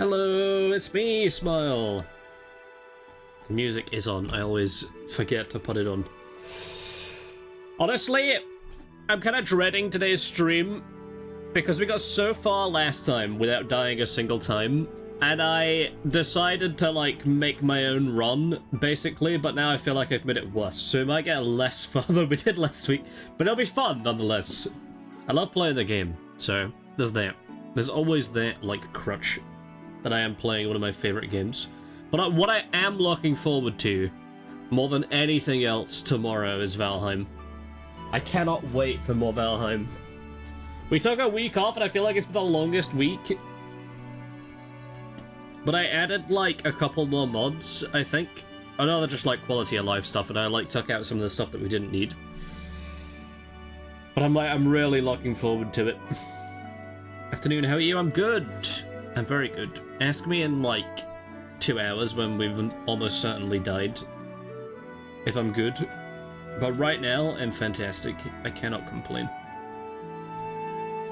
Hello, it's me, Smile. The music is on. I always forget to put it on. Honestly, I'm kind of dreading today's stream because we got so far last time without dying a single time, and I decided to, like, make my own run, basically, but now I feel like I've made it worse, so we might get less far than we did last week, but it'll be fun, nonetheless. I love playing the game, so there's that. There's always that, like, crutch that I am playing one of my favorite games. But what I am looking forward to, more than anything else tomorrow, is Valheim. I cannot wait for more Valheim. We took a week off, and I feel like it's been the longest week. But I added, like, a couple more mods, I think. I know they're just, like, quality of life stuff, and I, like, took out some of the stuff that we didn't need. But I'm really looking forward to it. Afternoon, how are you? I'm good. I'm very good. Ask me in, like, 2 hours when we've almost certainly died if I'm good. But right now, I'm fantastic. I cannot complain.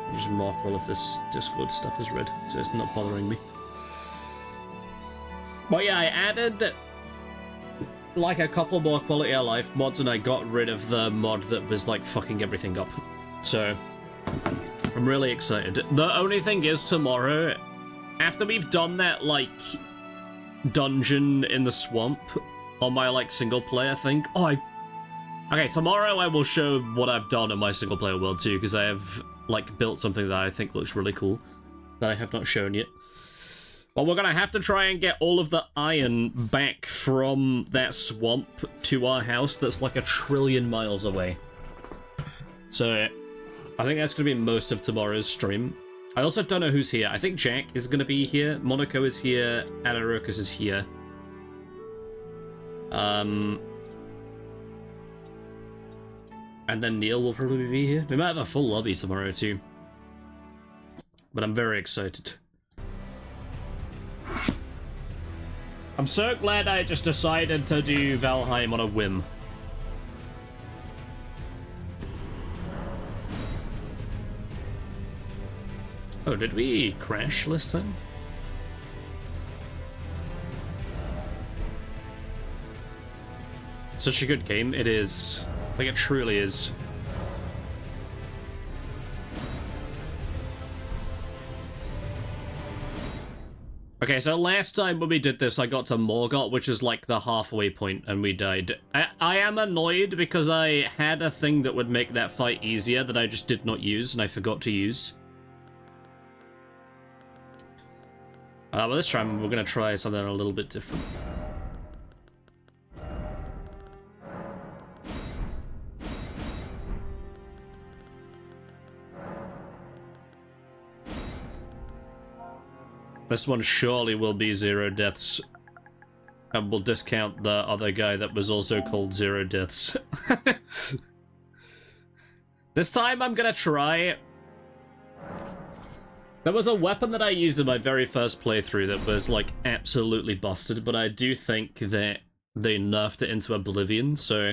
I'll just mark all of this Discord stuff as red, so it's not bothering me. But yeah, I added, like, a couple more quality of life mods, and I got rid of the mod that was, like, fucking everything up. So, I'm really excited. The only thing is, tomorrow, after we've done that, like, dungeon in the swamp on my, like, single-player thing... Okay, tomorrow I will show what I've done in my single-player world, too, because I have, like, built something that I think looks really cool that I have not shown yet. But we're gonna have to try and get all of the iron back from that swamp to our house that's, like, 1 trillion miles away. So, I think that's gonna be most of tomorrow's stream. I also don't know who's here. I think Jack is going to be here. Monaco is here. Anarokus is here. And then Neil will probably be here. We might have a full lobby tomorrow too. But I'm very excited. I'm so glad I just decided to do Valheim on a whim. Oh, did we crash last time? Such a good game. It is. Like, it truly is. Okay, so last time when we did this, I got to Morgott, which is like the halfway point, and we died. I am annoyed because I had a thing that would make that fight easier that I just did not use, and I forgot to use. But this time, we're going to try something a little bit different. This one surely will be 0 deaths. And we'll discount the other guy that was also called 0 deaths. This time I'm gonna try... There was a weapon that I used in my very first playthrough that was, like, absolutely busted, but I do think that they nerfed it into oblivion, so...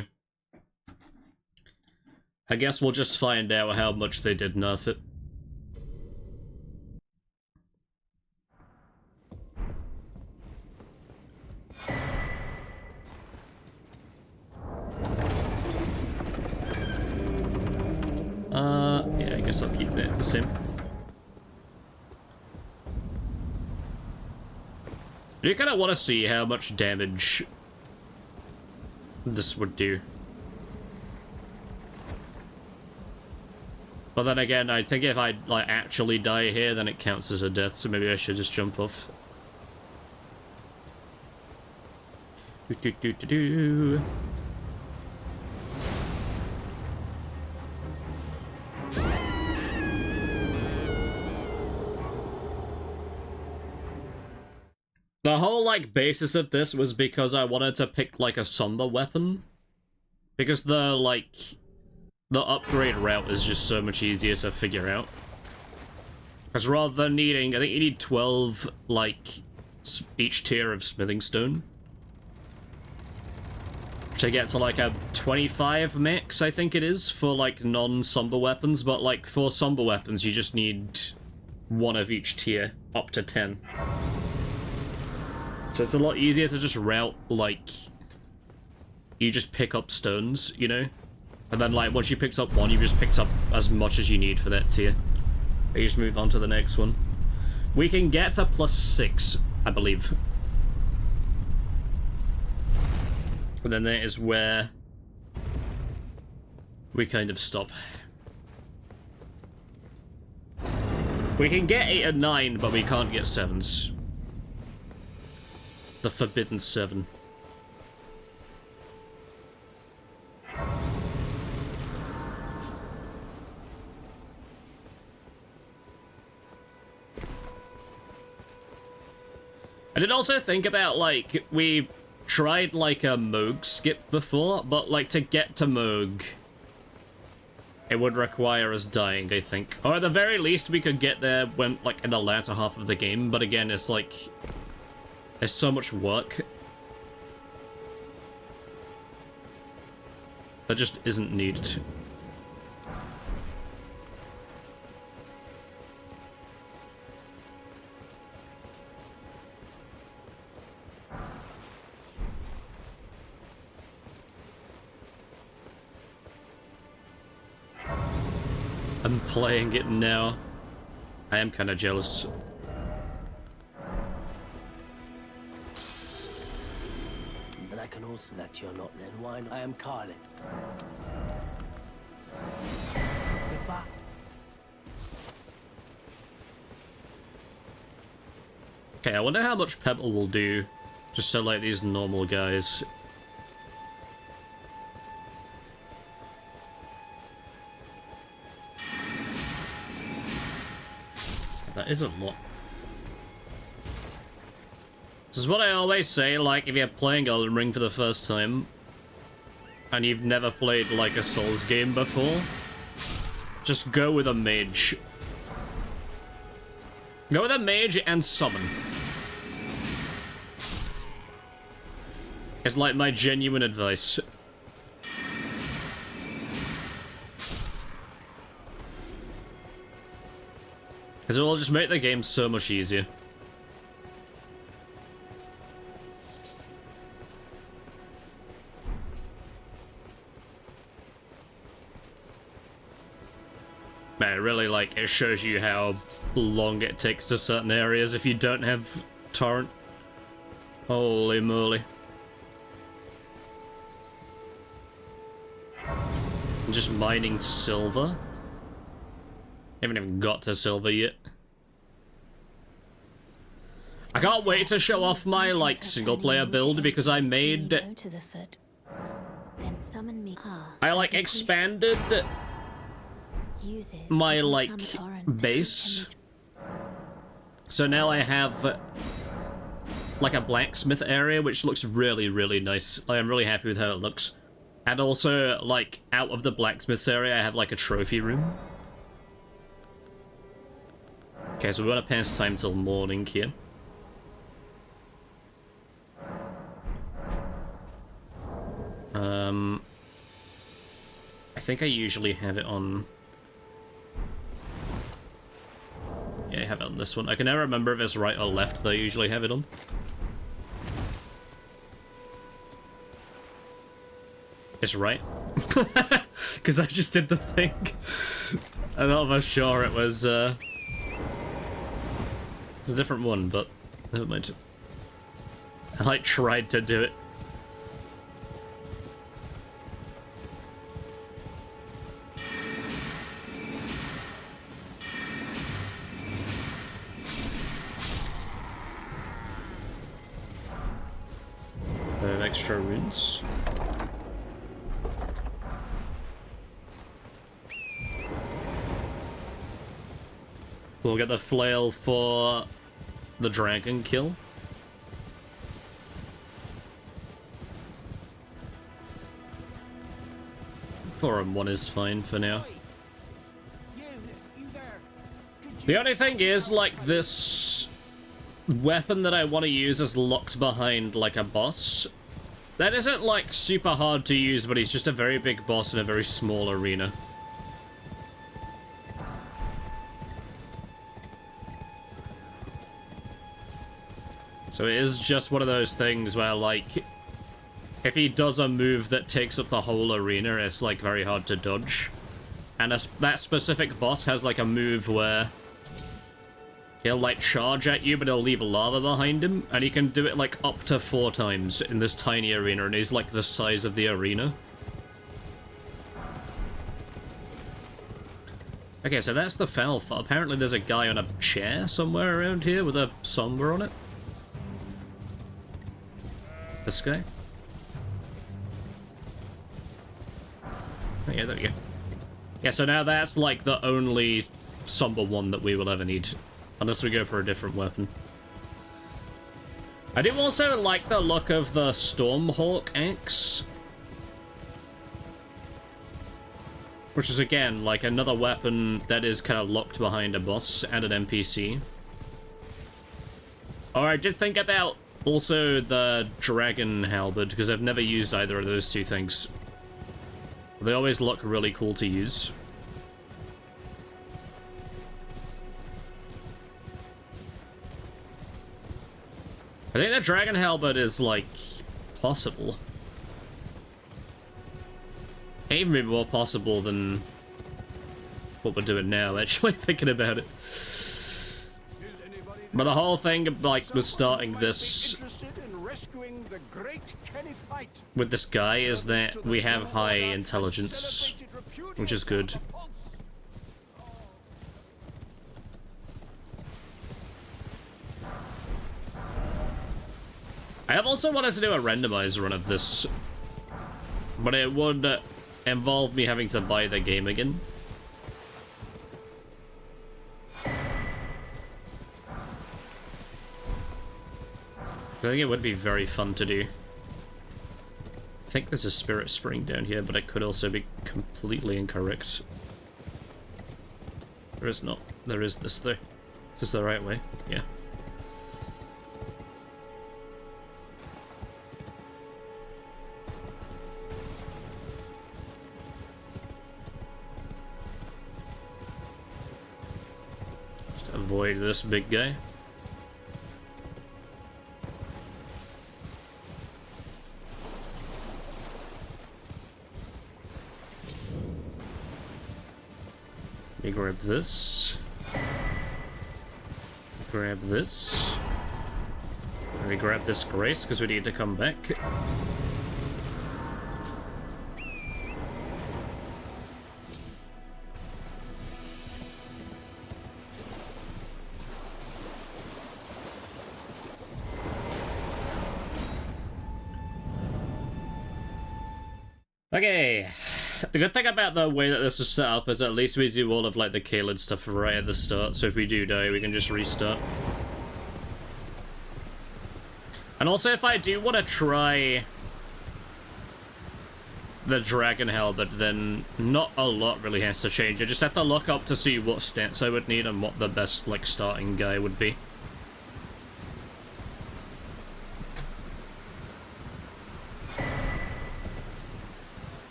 I guess we'll just find out how much they did nerf it. Yeah, I guess I'll keep that the same. You kind of want to see how much damage this would do. But then again, I think if I like actually die here, then it counts as a death, so maybe I should just jump off. Do. The whole, like, basis of this was because I wanted to pick, like, a somber weapon. Because the, like, the upgrade route is just so much easier to figure out. Because rather than needing, I think you need 12, like, each tier of smithing stone. To get to, like, a 25 max, I think it is, for, like, non-somber weapons. But, like, for somber weapons, you just need 1 of each tier, up to 10. So it's a lot easier to just route, like, you just pick up stones, you know? And then, like, once you picked up 1, you've just picked up as much as you need for that tier. You just move on to the next one. We can get to +6, I believe. And then that is where we kind of stop. We can get 8 and 9, but we can't get 7s. The Forbidden 7. I did also think about, like, we tried, like, a Moog skip before, but, like, to get to Moog, it would require us dying, I think. Or at the very least, we could get there when, like, in the latter half of the game, but again, it's like... There's so much work that just isn't needed. I'm playing it now. I am kind of jealous. I can also let you not then wine. I am Carlin. Goodbye. Okay, I wonder how much Pebble will do just so like these normal guys. That is a lot. This is what I always say, like, if you're playing Elden Ring for the first time, and you've never played, like, a Souls game before, just go with a mage. Go with a mage and summon. It's like my genuine advice. Because it will just make the game so much easier. Man, really, like, it shows you how long it takes to certain areas if you don't have torrent. Holy moly. I'm just mining silver. Haven't even got to silver yet. I can't wait to show off my, like, single-player build because I made... I, like, expanded my, like, base. So now I have, like, a blacksmith area, which looks really, really nice. I'm really happy with how it looks. And also, like, out of the blacksmith's area, I have, like, a trophy room. Okay, so we're gonna pass time till morning here. I think I usually have it on... Yeah, I have it on this one. I can never remember if it's right or left that I usually have it on. It's right. Because I just did the thing. I'm not even sure it was, it's a different one, but never mind. I, like, tried to do it. I have extra runes. We'll get the flail for the dragon kill. Forum 1 is fine for now. The only thing is, like, this weapon that I want to use is locked behind, like, a boss. That isn't, like, super hard to use, but he's just a very big boss in a very small arena. So it is just one of those things where, like, if he does a move that takes up the whole arena, it's, like, very hard to dodge. And that specific boss has, like, a move where he'll, like, charge at you, but he'll leave lava behind him, and he can do it, like, up to 4 times in this tiny arena, and he's, like, the size of the arena. Okay, so that's the foul. Apparently there's a guy on a chair somewhere around here with a somber on it. This guy? Oh, yeah, there we go. Yeah, so now that's, like, the only somber one that we will ever need. Unless we go for a different weapon. I do also like the look of the Stormhawk axe. Which is, again, like, another weapon that is kind of locked behind a boss and an NPC. Or I did think about also the dragon halberd, because I've never used either of those two things. They always look really cool to use. I think the dragon halberd is, like, possible. Even be more possible than what we're doing now, actually, thinking about it. But the whole thing, like, with starting this with this guy is that we have high intelligence, which is good. I have also wanted to do a randomized run of this, but it would involve me having to buy the game again. I think it would be very fun to do. I think there's a spirit spring down here, but it could also be completely incorrect. There is not. There is this, though. Is this the right way? Yeah. Just a avoid this big guy. Let me grab this. Grab this. Let me grab this grace because we need to come back. Okay, the good thing about the way that this is set up is at least we do all of like the Caelid stuff right at the start, so if we do die, we can just restart. And also, if I do want to try the Dragon Halberd, then not a lot really has to change. I just have to look up to see what stats I would need and what the best like starting guy would be.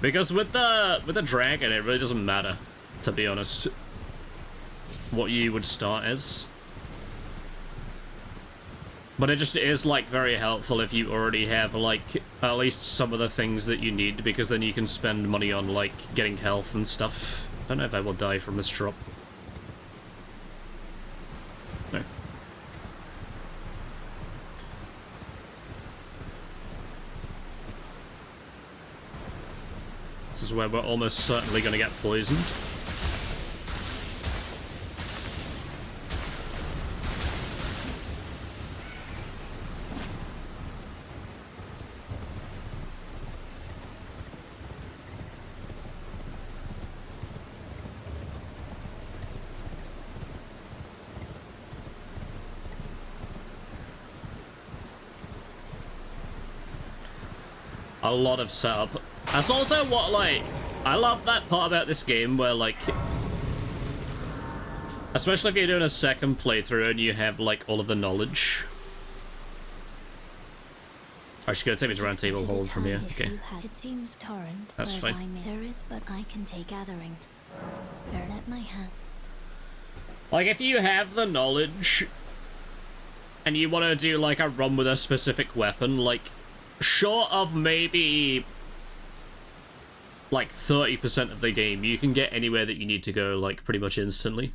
Because with the dragon, it really doesn't matter, to be honest, what you would start as. But it just is, like, very helpful if you already have, like, at least some of the things that you need, because then you can spend money on, like, getting health and stuff. I don't know if I will die from this drop. No. This is where we're almost certainly going to get poisoned. A lot of setup. That's also what, like, I love that part about this game where, like, especially if you're doing a second playthrough and you have, like, all of the knowledge. Oh, she's gonna take me to round table hold from here. Okay. It seems torrent. That's fine. There is, but I can take gathering. Bear at my hand. Like, if you have the knowledge and you want to do, like, a run with a specific weapon, like, short of maybe like 30% of the game, you can get anywhere that you need to go, like, pretty much instantly.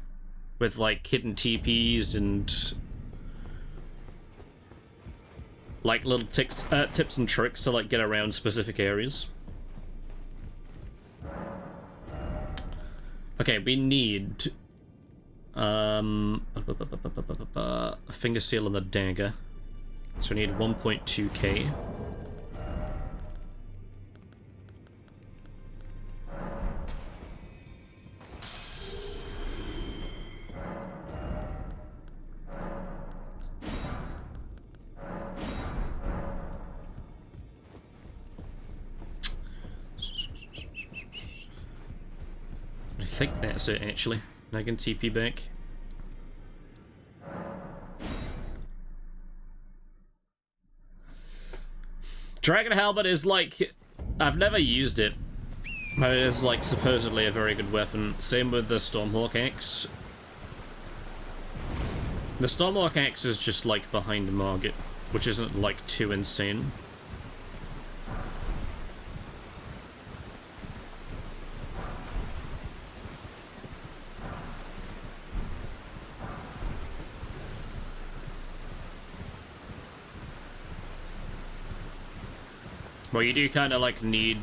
With, like, hidden TPs and like little tips and tricks to, like, get around specific areas. Okay, we need a finger seal on the dagger. So we need 1.2k. I think that's it, actually. I can TP back. Dragon Halberd is, like, I've never used it, but it is, like, supposedly a very good weapon. Same with the Stormhawk Axe. The Stormhawk Axe is just, like, behind Margit, which isn't, like, too insane. Well, you do kind of, like, need...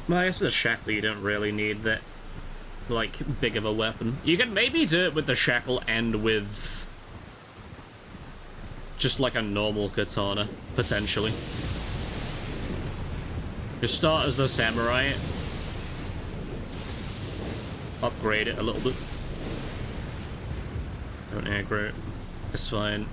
Well, I guess with the shackle you don't really need that, like, big of a weapon. You can maybe do it with the shackle and with just, like, a normal katana, potentially. Just start as the samurai. Upgrade it a little bit. Don't aggro it. It's fine.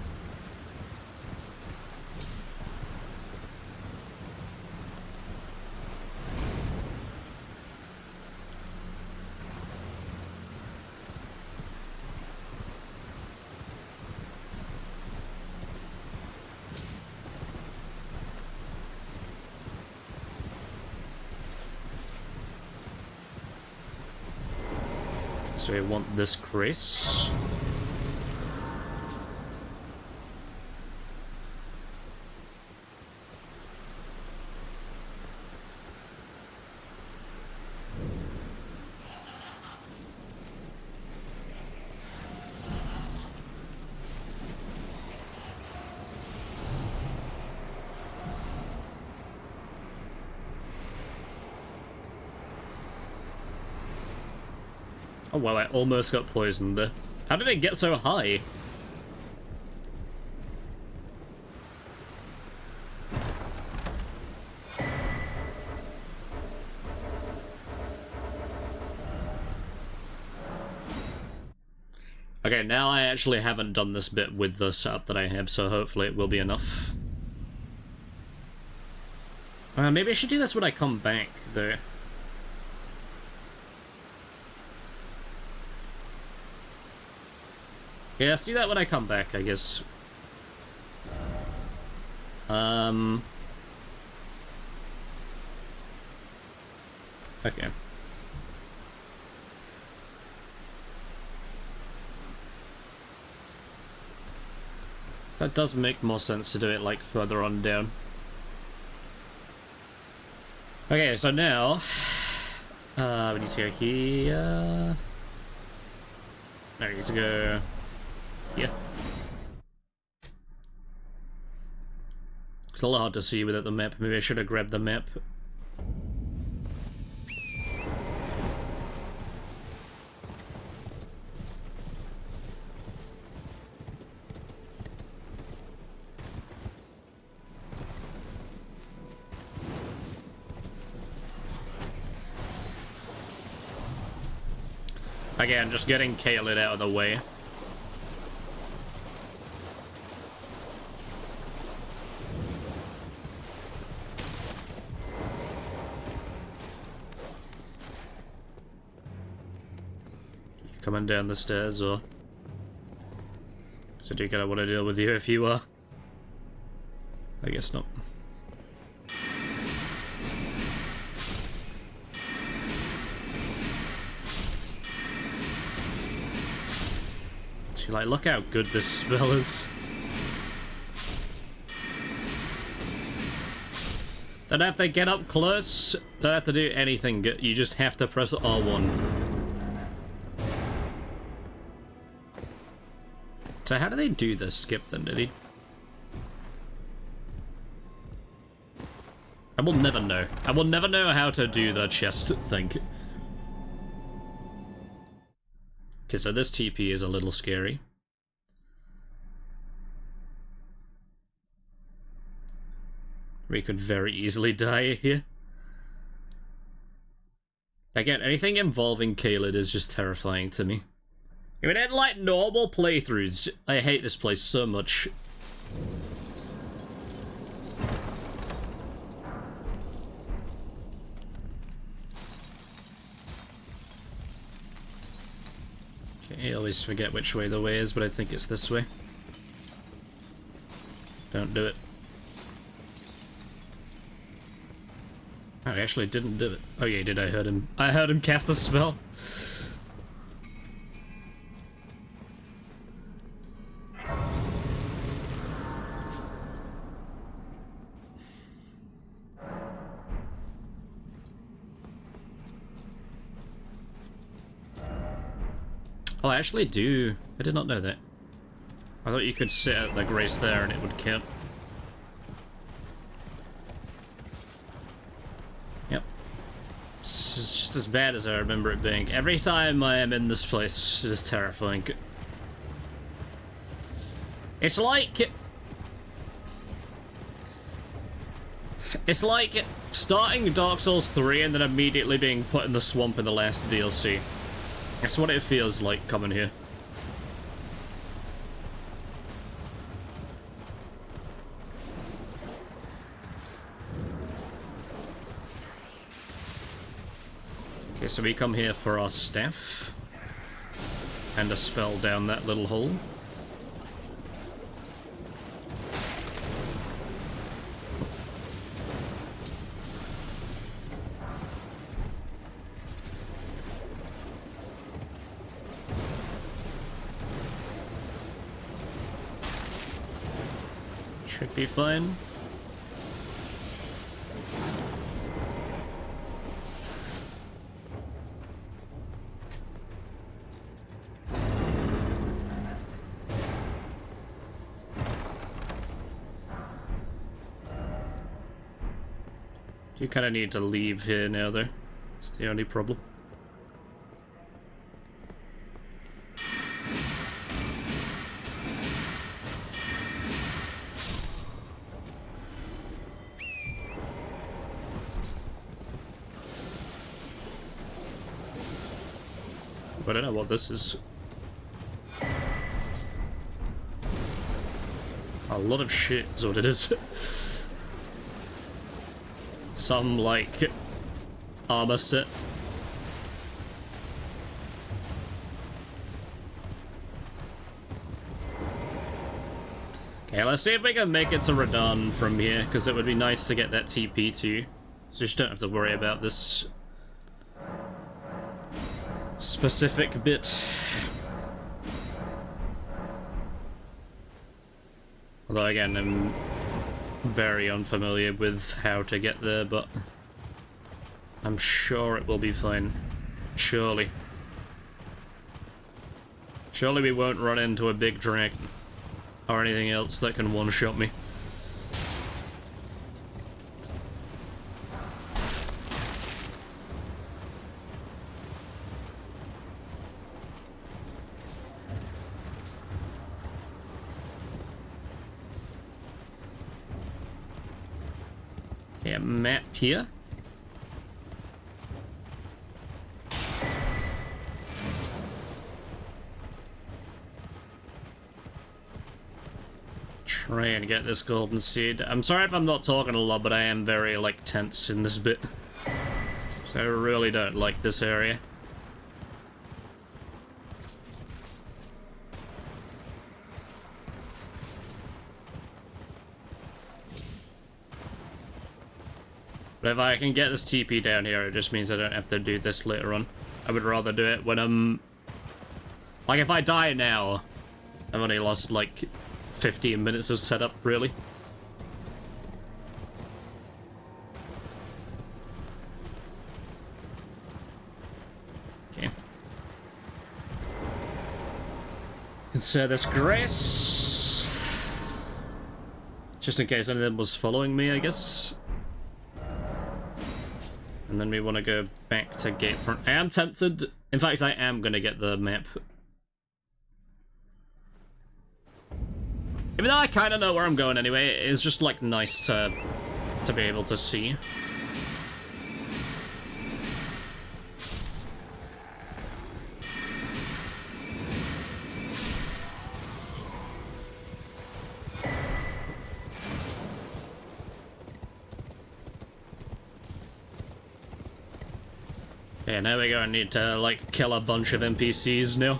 So we want this grace. Oh wow, I almost got poisoned there. How did it get so high? Okay, now I actually haven't done this bit with the setup that I have, so hopefully it will be enough. Maybe I should do this when I come back, though. Yeah, let's do that when I come back, I guess. Okay. So that does make more sense to do it, like, further on down. Okay, so now... we need to go here... No, we need to go... here. It's a lot hard to see without the map. Maybe I should have grabbed the map. Again, just getting Caelid out of the way. You coming down the stairs, or... So do you kind of want to deal with you if you are? I guess not. Like, look how good this spell is. Don't have to get up close. Don't have to do anything. You just have to press R1. So how do they do this skip then, did he? I will never know. I will never know how to do the chest thing. Okay, so this TP is a little scary. We could very easily die here. Again, anything involving Caelid is just terrifying to me. Even in, like, normal playthroughs, I hate this place so much. I always forget which way the way is, but I think it's this way. Don't do it. Oh, I actually didn't do it. Oh yeah, did I heard him? I heard him cast the spell. Oh, I actually do. I did not know that. I thought you could sit at the grace there and it would count. Yep. This is just as bad as I remember it being. Every time I am in this place, it is terrifying. It's like... It's like starting Dark Souls 3 and then immediately being put in the swamp in the last DLC. That's what it feels like coming here. Okay, so we come here for our staff. And a spell down that little hole. Should be fine. You kind of need to leave here now, though. It's the only problem. But I don't know what this is. A lot of shit is what it is. Some, like, armor set. Okay, let's see if we can make it to Radahn from here, because it would be nice to get that TP too. So you just don't have to worry about this specific bit. Although again, I'm very unfamiliar with how to get there, but I'm sure it will be fine. Surely. Surely we won't run into a big dragon or anything else that can one-shot me. Okay, a map here. Trying to get this golden seed. I'm sorry if I'm not talking a lot, but I am very, like, tense in this bit. So I really don't like this area. But if I can get this TP down here, it just means I don't have to do this later on. I would rather do it when I'm... Like, if I die now, I've only lost, like, 15 minutes of setup, really. Okay. Consider this grace. Just in case any of them was following me, I guess. And then we want to go back to Gatefront. I am tempted. In fact, I am going to get the map. Even though I kind of know where I'm going anyway, it's just, like, nice to be able to see. Yeah, now we're gonna need to, like, kill a bunch of NPCs now.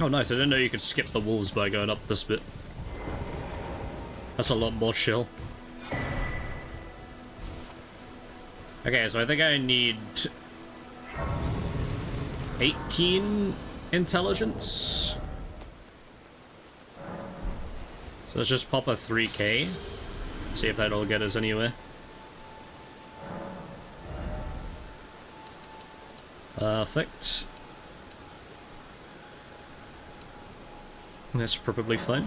Oh nice, I didn't know you could skip the wolves by going up this bit. That's a lot more chill. Okay, so I think I need 18 intelligence. So let's just pop a 3k. See if that'll get us anywhere. Perfect. That's probably fine.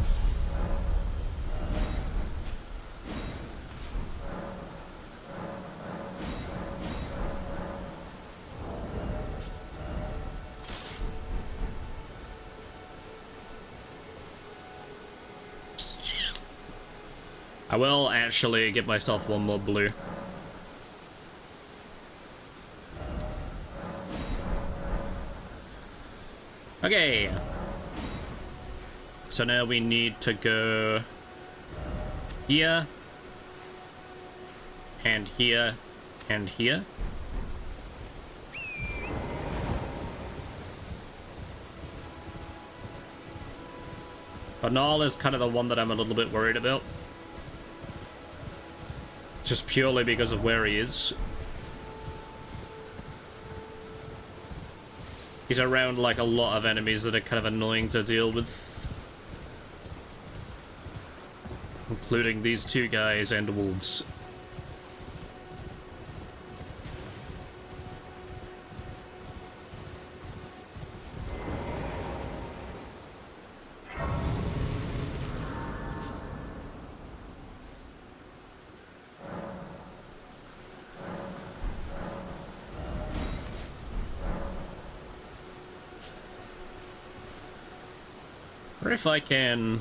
I will actually get myself one more blue. Okay. So now we need to go here, and here, and here. Banal is kind of the one that I'm a little bit worried about. Just purely because of where he is. He's around like a lot of enemies that are kind of annoying to deal with. Including these two guys and wolves. Or if I can...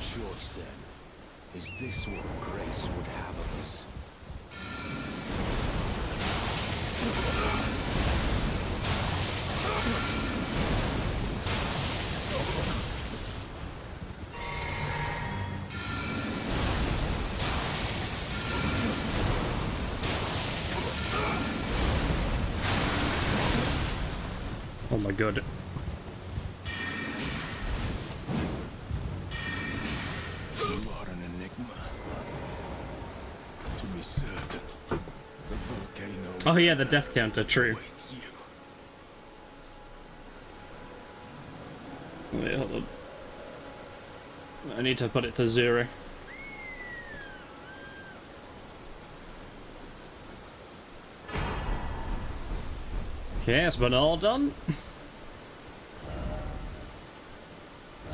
Choice then. Is this what Grace would have of us? Oh my god. You are an enigma. To be certain, the volcano. Oh yeah, the death counter, true. Awaits you. Wait, hold on. I need to put it to 0. Okay, it's been all done.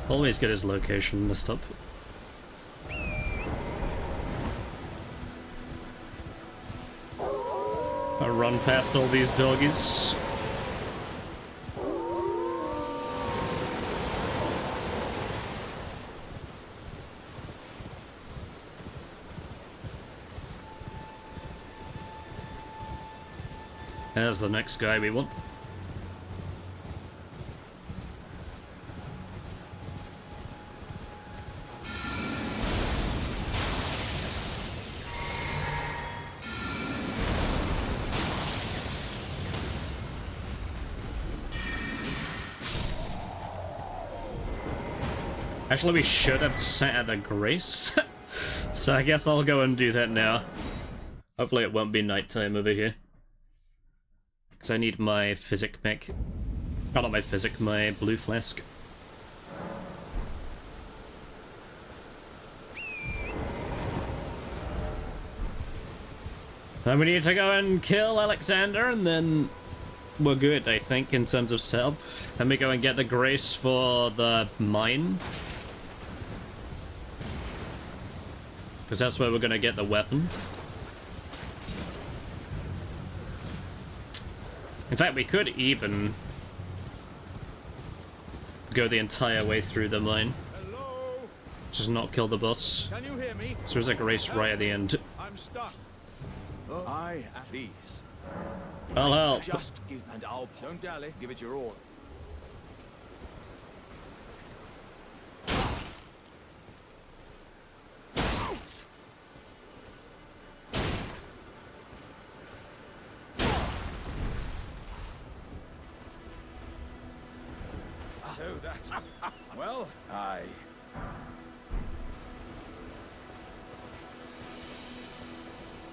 Always get his location messed up. I run past all these doggies. There's the next guy we want. Actually, we should have sat at the Grace. So I guess I'll go and do that now. Hopefully it won't be nighttime over here. Because I need my physic mech. Oh, not my physic, my blue flask. Then we need to go and kill Alexander, and then we're good, I think, in terms of setup. Then we go and get the Grace for the mine. Because that's where we're going to get the weapon. In fact, we could even go the entire way through the mine. Hello? Just not kill the boss. Can you hear me? So there's like a race right at the end. I'm stuck. I please. I'll help. Just give and I'll Don't dally. Give it your all. So that's well, I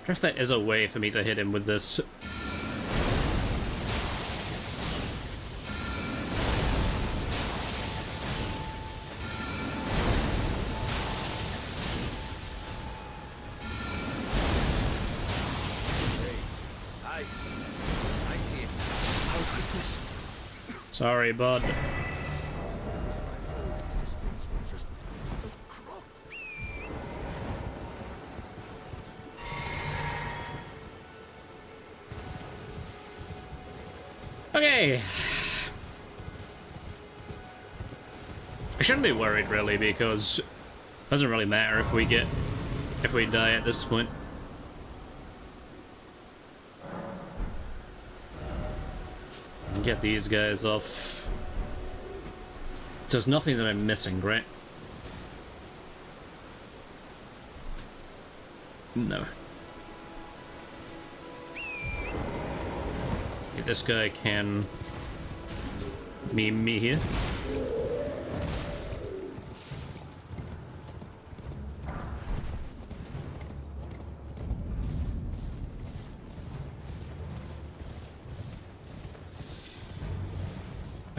I wonder if there is a way for me to hit him with this. I see it. Oh goodness. Sorry, bud. Systems were just crop. Okay. I shouldn't be worried really, because it doesn't really matter if we die at this point. Get these guys off. There's nothing that I'm missing, right? No. Okay, this guy can meme me here.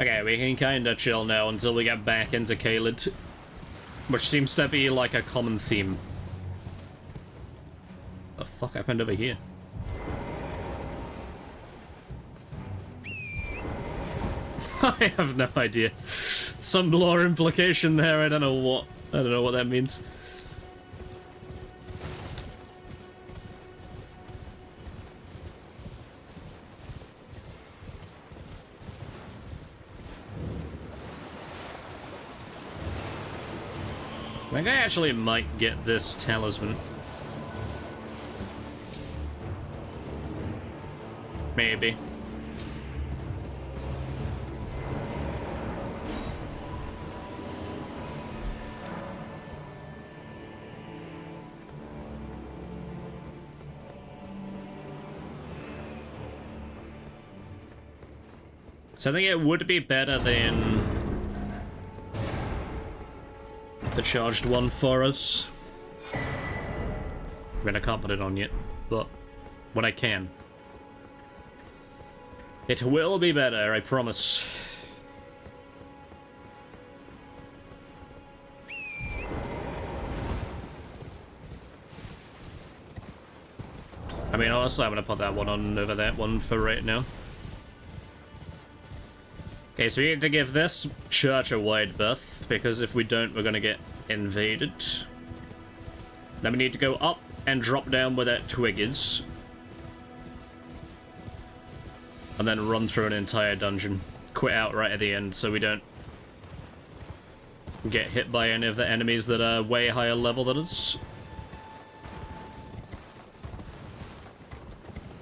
Okay, we can kinda chill now until we get back into Caelid, which seems to be like a common theme. The fuck happened over here? I have no idea. Some lore implication there, I don't know what that means. I think I actually might get this talisman. Maybe. So I think it would be better than the charged one for us. I mean, I can't put it on yet, but when I can. It will be better, I promise. I mean, honestly, I'm gonna put that one on over that one for right now. Okay, so we need to give this church a wide berth, because if we don't, we're gonna get invaded. Then we need to go up and drop down where that twig is. And then run through an entire dungeon. Quit out right at the end so we don't get hit by any of the enemies that are way higher level than us.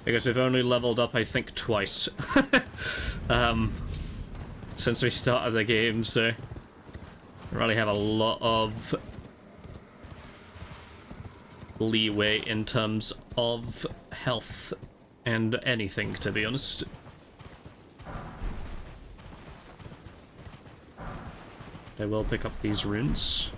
Because we've only leveled up, I think, twice. Since we started the game, so we really have a lot of leeway in terms of health and anything, to be honest. I will pick up these runes.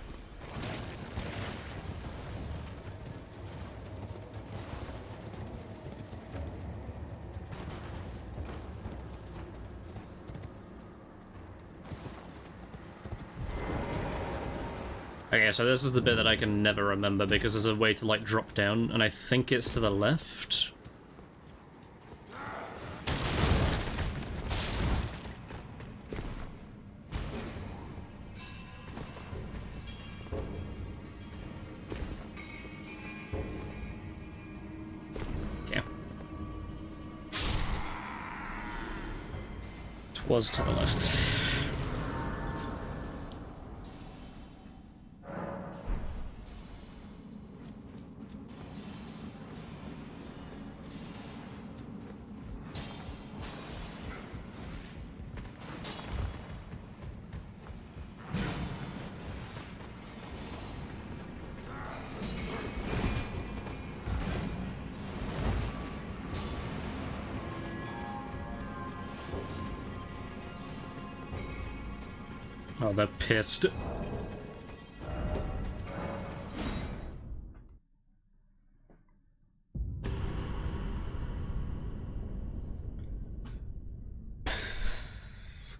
Okay, so this is the bit that I can never remember because there's a way to, like, drop down, and I think it's to the left. Okay. It was to the left. Oh, they're pissed.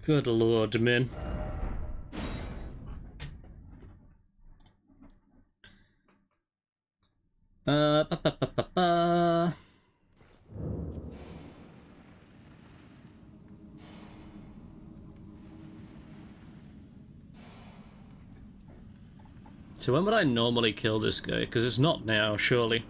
Good lord, man. Ba, ba, ba, ba, ba. So when would I normally kill this guy? Because it's not now, surely.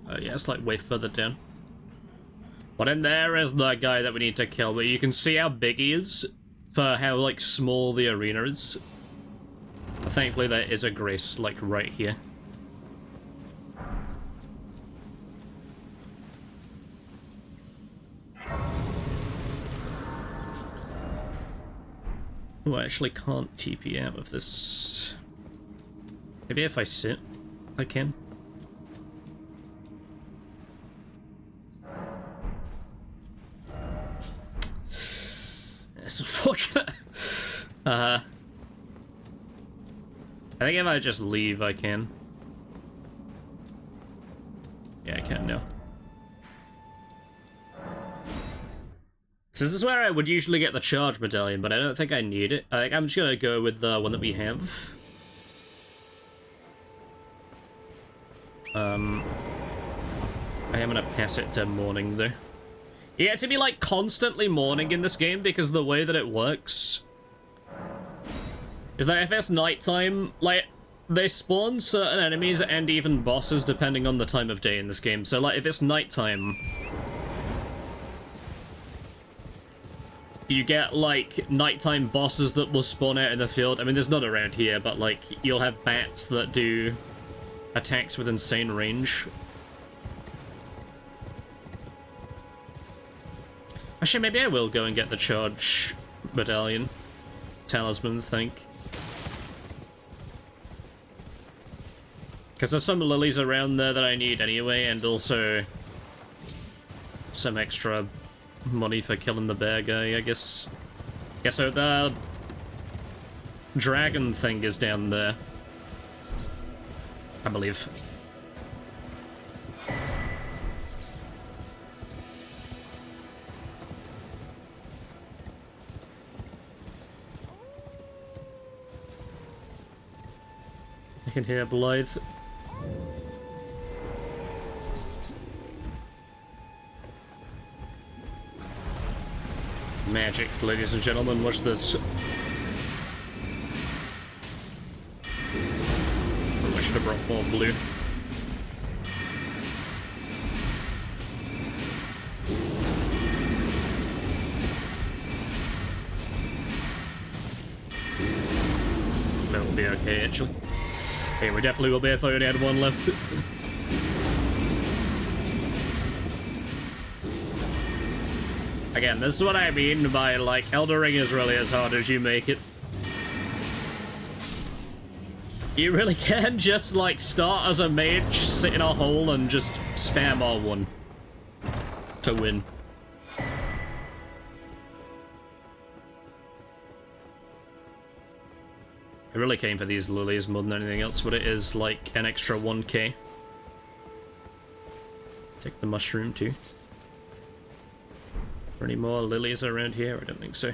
Oh yeah, it's like way further down. But in there is the guy that we need to kill, but you can see how big he is for how, like, small the arena is. Thankfully there is a grace, like, right here. Oh, I actually can't TP out of this. Maybe if I sit, I can. It's unfortunate. I think if I just leave, I can. Yeah, I can now. So this is where I would usually get the charge medallion, but I don't think I need it. I think I'm just gonna go with the one that we have. I am gonna pass it to morning though. You get to be, like, constantly mourning in this game because the way that it works is that if it's nighttime, like, they spawn certain enemies and even bosses depending on the time of day in this game. So, like, if it's nighttime, you get, like, nighttime bosses that will spawn out in the field. I mean, there's none around here, but, like, you'll have bats that do attacks with insane range. Actually, maybe I will go and get the charge medallion. Talisman, I think. Because there's some lilies around there that I need anyway, and also some extra money for killing the bear guy, I guess. Yeah, so the dragon thing is down there, I believe. I can hear Blythe. Magic, ladies and gentlemen, watch this. Oh, I should have brought more blue. That will be okay, actually. Hey, we definitely will be if I only had one left. Again, this is what I mean by, like, Elden Ring is really as hard as you make it. You really can just, like, start as a mage, sit in a hole, and just spam R1 to win. I really came for these lilies more than anything else, but it is, like, an extra 1k. Take the mushroom, too. Are any more lilies around here? I don't think so.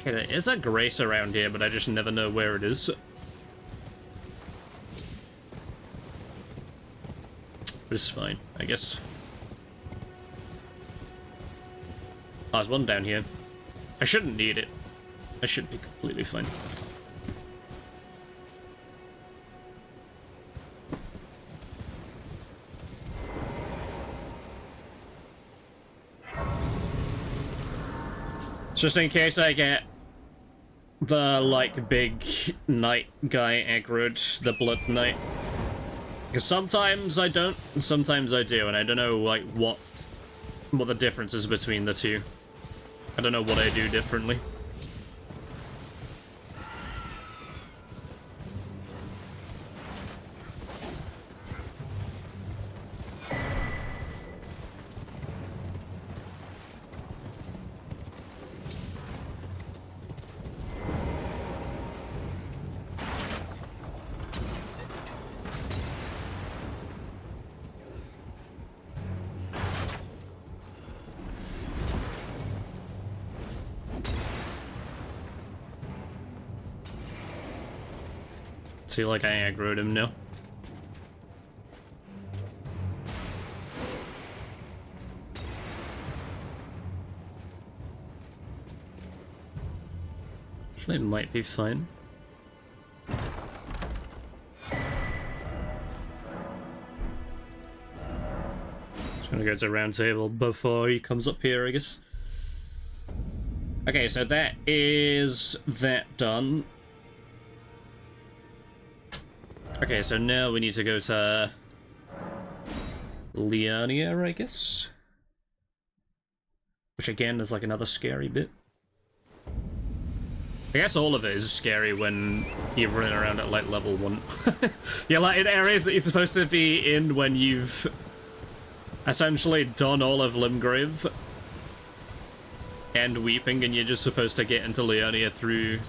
Okay, there is a grace around here, but I just never know where it is. But it's fine, I guess. Oh, there's one down here. I shouldn't need it. I should be completely fine. Just in case I get the, like, big knight guy aggroed, the blood knight. Because sometimes I don't, and sometimes I do, and I don't know, like, what the difference is between the two. I don't know what I do differently. See, like, I aggroed him now. Actually, it might be fine. Just gonna go to round table before he comes up here, I guess. Okay, so that is that done. Okay, so now we need to go to Liurnia, I guess. Which again is like another scary bit. I guess all of it is scary when you're running around at like level 1. You're like in areas that you're supposed to be in when you've essentially done all of Limgrave and Weeping, and you're just supposed to get into Liurnia through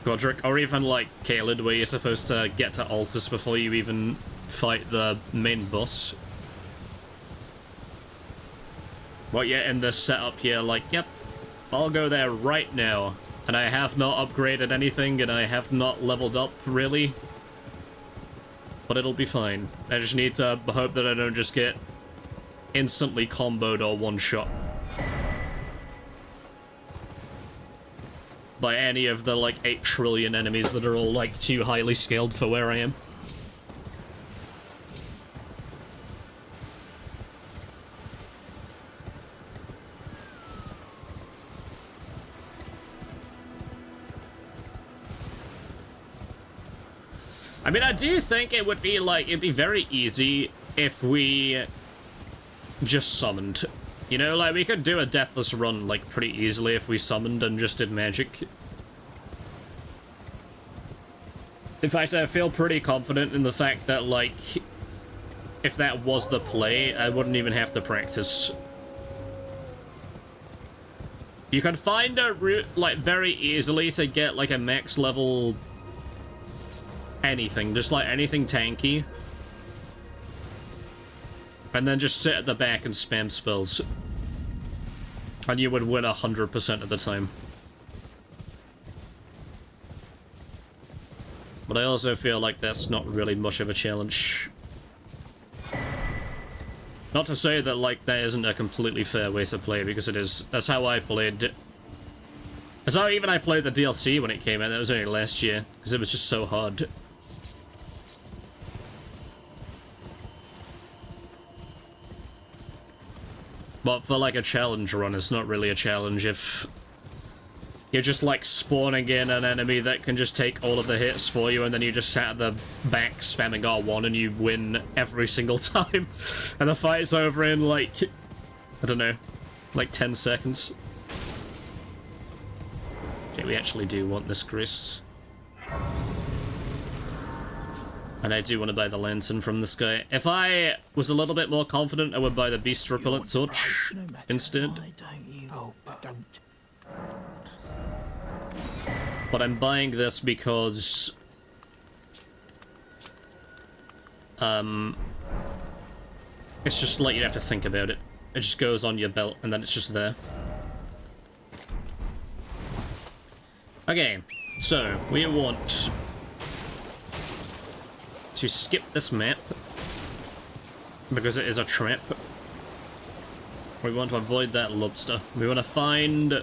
Godric, or even like Caelid, where you're supposed to get to Altus before you even fight the main boss. But yeah, in the setup here, like, yep, I'll go there right now. And I have not upgraded anything, and I have not leveled up, really. But it'll be fine. I just need to hope that I don't just get instantly comboed or one-shot by any of the, like, 8 trillion enemies that are all, like, too highly scaled for where I am. I mean, I do think it would be, like, it'd be very easy if we just summoned. You know, like, we could do a deathless run, like, pretty easily if we summoned and just did magic. In fact, I feel pretty confident in the fact that, like, if that was the play, I wouldn't even have to practice. You can find a route, like, very easily to get, like, a max level anything, just like anything tanky. And then just sit at the back and spam spells. And you would win 100% of the time. But I also feel like that's not really much of a challenge. Not to say that, like, that isn't a completely fair way to play, because it is. That's how I played. That's how even I played the DLC when it came out. That was only last year, because it was just so hard. But for, like, a challenge run, it's not really a challenge if you're just, like, spawning in an enemy that can just take all of the hits for you, and then you just sat at the back spamming R1 and you win every single time. And the fight's over in, like, I don't know, like 10 seconds. Okay, we actually do want this Gris. And I do want to buy the lantern from this guy. If I was a little bit more confident, I would buy the beast repellent torch instead. But I'm buying this because it's just like you don't have to think about it. It just goes on your belt and then it's just there. Okay, so we want to skip this map because it is a trap. We want to avoid that lobster. We want to find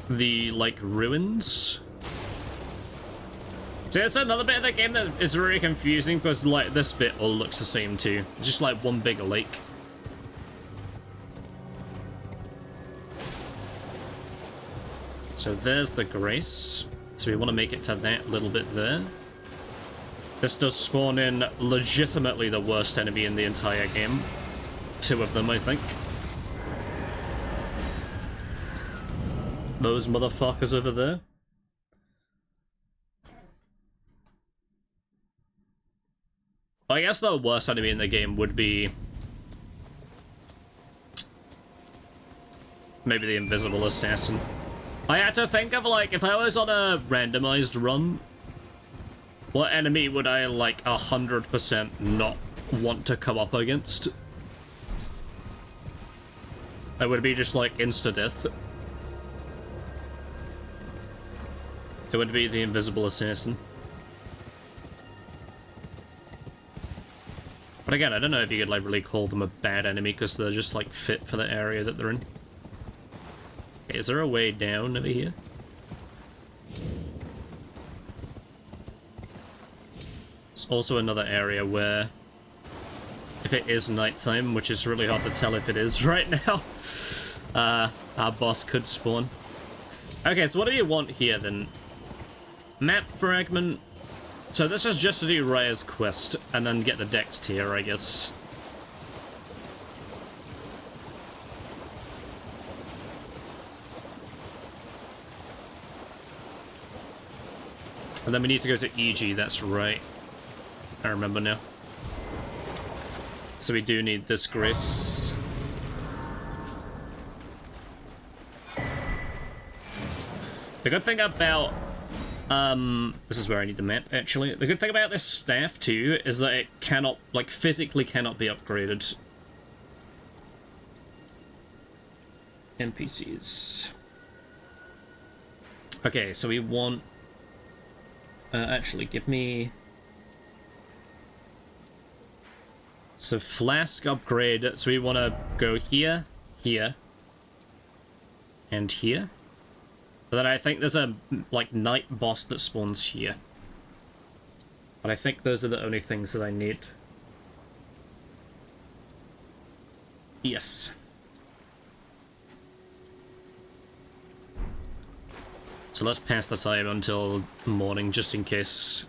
the, like, ruins. See, it's another bit of the game that is very confusing because, like, this bit all looks the same too. Just like one big lake. So there's the Grace. So we want to make it to that little bit there. This does spawn in legitimately the worst enemy in the entire game. 2 of them, I think. Those motherfuckers over there. I guess the worst enemy in the game would be maybe the invisible assassin. I had to think of, like, if I was on a randomized run, what enemy would I, like, 100% not want to come up against? It would be just, like, insta-death. It would be the invisible assassin. But again, I don't know if you could, like, really call them a bad enemy, because they're just, like, fit for the area that they're in. Okay, is there a way down over here? There's also another area where, if it is nighttime, which is really hard to tell if it is right now, our boss could spawn. Okay, so what do you want here, then? Map fragment. So this is just to do Raya's quest, and then get the Dex tier, I guess. And then we need to go to EG, that's right. I remember now. So we do need this Grace. The good thing about... this is where I need the map, actually. The good thing about this staff, too, is that it cannot, like, physically cannot be upgraded. NPCs. Okay, so we want... actually, give me... So flask upgrade, so we want to go here, here, and here. But then I think there's a, like, night boss that spawns here. But I think those are the only things that I need. Yes. So let's pass the time until morning, just in case.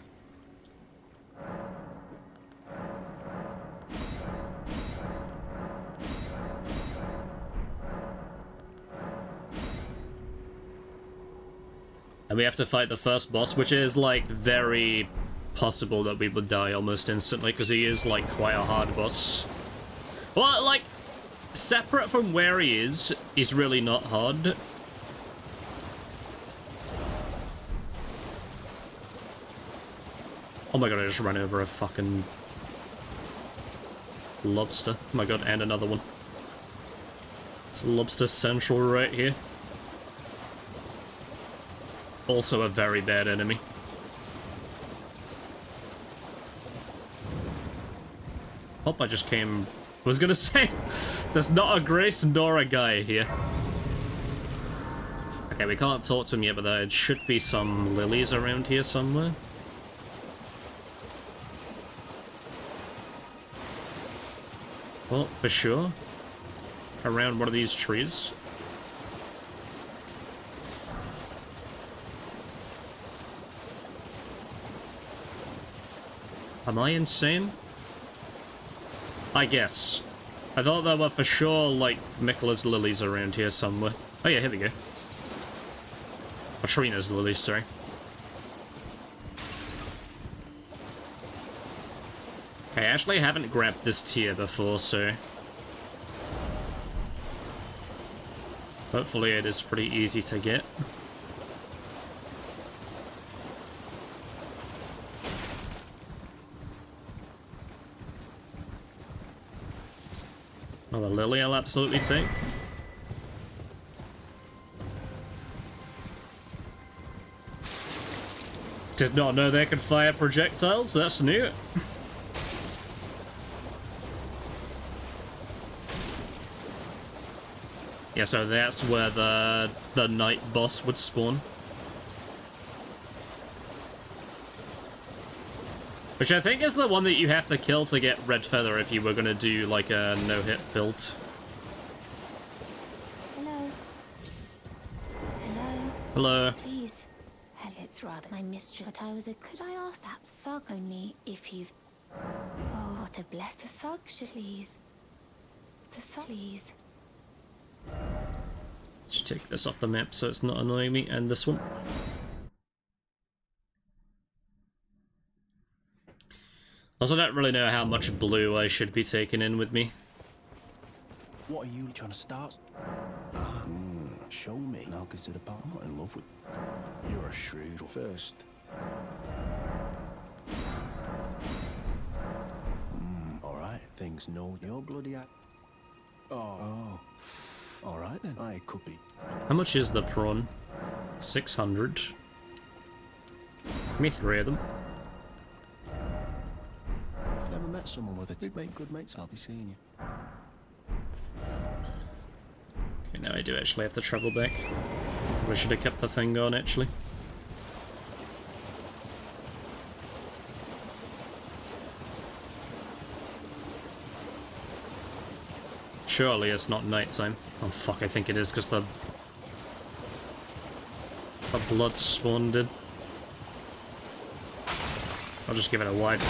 And we have to fight the first boss, which is, like, very possible that we would die almost instantly, because he is, like, quite a hard boss. Well, like, separate from where he is, he's really not hard. Oh my god, I just ran over a fucking lobster. Oh my god, and another one. It's lobster central right here. Also a very bad enemy. Hope I just came... I was gonna say, there's not a Grace nor a guy here. Okay, we can't talk to him yet, but there should be some lilies around here somewhere. Well, for sure. Around one of these trees. Am I insane? I guess. I thought there were for sure, like, Miquella's lilies around here somewhere. Oh yeah, here we go. Or Trina's lilies, sorry. Okay, I actually haven't grabbed this tier before, so... hopefully it is pretty easy to get. Oh, the lily I'll absolutely take. Did not know they could fire projectiles, that's new. Yeah, so that's where the night boss would spawn. Which I think is the one that you have to kill to get Red Feather if you were going to do, like, a no-hit build. Hello. Hello. Hello. Please. Hell, it's rather my mistress. But I was a... Could I ask that thug only if you've... Oh, to bless the thug, please. The thug, please. Just take this off the map so it's not annoying me, and this one. Also, I don't really know how much blue I should be taking in with me. What are you trying to start? Show me, and I'll consider part. I'm not in love with. You're a shrewd first. All right. Things know your bloody eye. Oh. All right then. I could be. How much is the prawn? 600. Give me 3 of them. Never met someone with it. We'd make good mates. I'll be seeing you. Okay, now I do actually have to travel back. We should have kept the thing going, actually. Surely it's not nighttime. Oh fuck, I think it is because the blood spawned in. I'll just give it a wide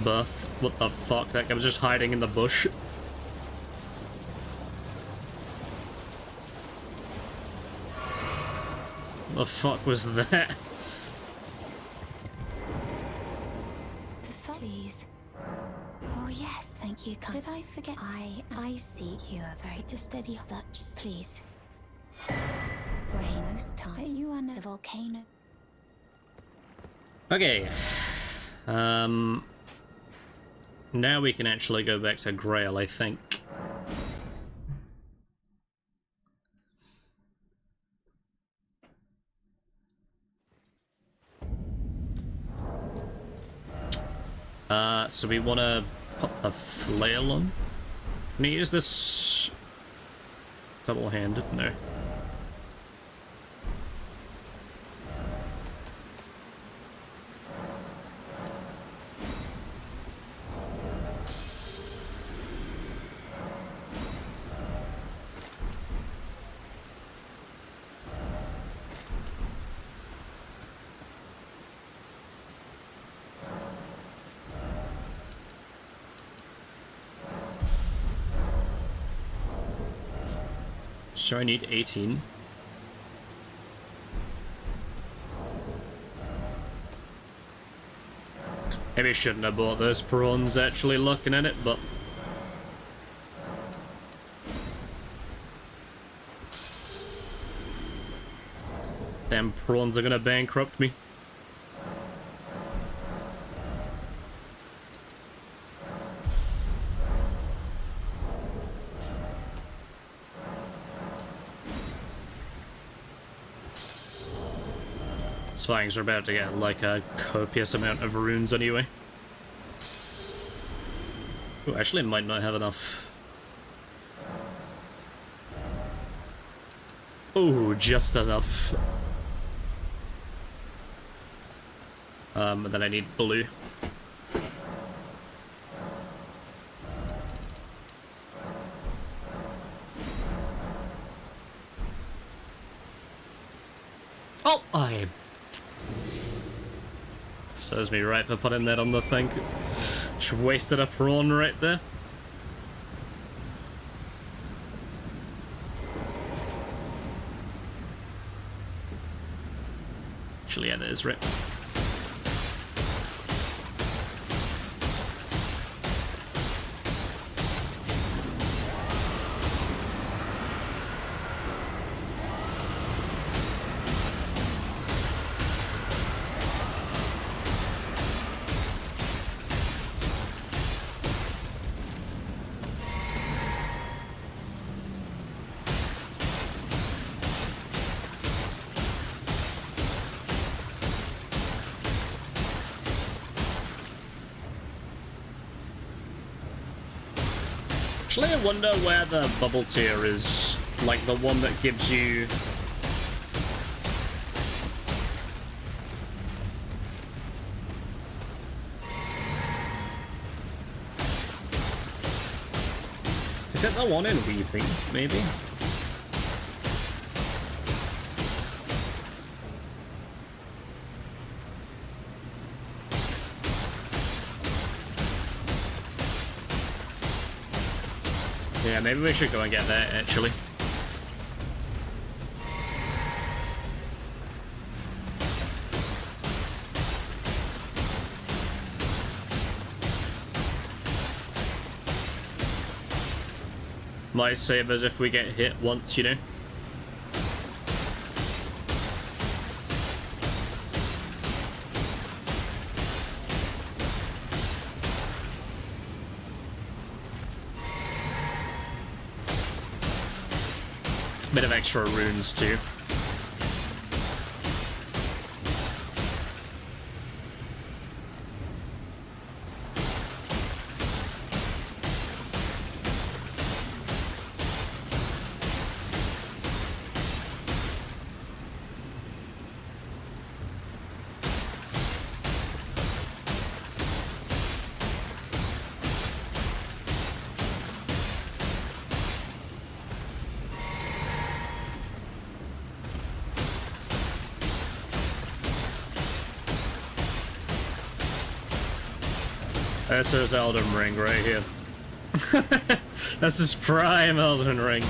berth. What the fuck? That guy was just hiding in the bush. What the fuck was that? Please. Oh yes, thank you. Did I forget? I see. You are very to steady such. Please. Rain most time. You are the volcano. Okay. Now we can actually go back to Grail, I think. So we want to put the flail on. Can you use this double-handed? No. So I need 18. Maybe I shouldn't have bought those prawns actually looking at it, but... Damn prawns are gonna bankrupt me. Fangs are about to get like a copious amount of runes anyway. Oh, actually, it might not have enough. Oh, just enough. And then I need blue. Oh, I... Serves me right for putting that on the thing. Just wasted a prawn right there. Actually, yeah, that is right. Actually, I wonder where the bubble tier is, like the one that gives you... Is it the one in Weeping, maybe? Yeah, maybe we should go and get that, actually. Might save us if we get hit once, you know? Bit of extra runes too. That's his Elden Ring right here. That's his prime Elden Ring.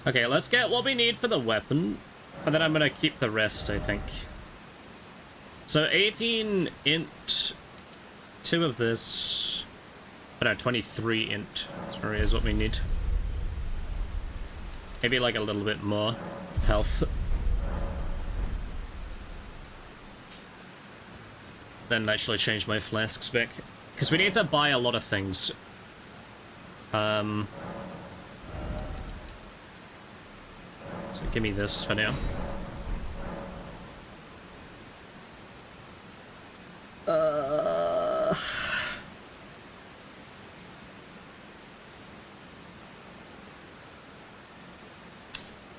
Okay, let's get what we need for the weapon, and then I'm gonna keep the rest, I think. So 18 int, 2 of this, oh no, 23 int, sorry, is what we need. Maybe like a little bit more health. Then actually change my flasks back. Because we need to buy a lot of things. So give me this for now.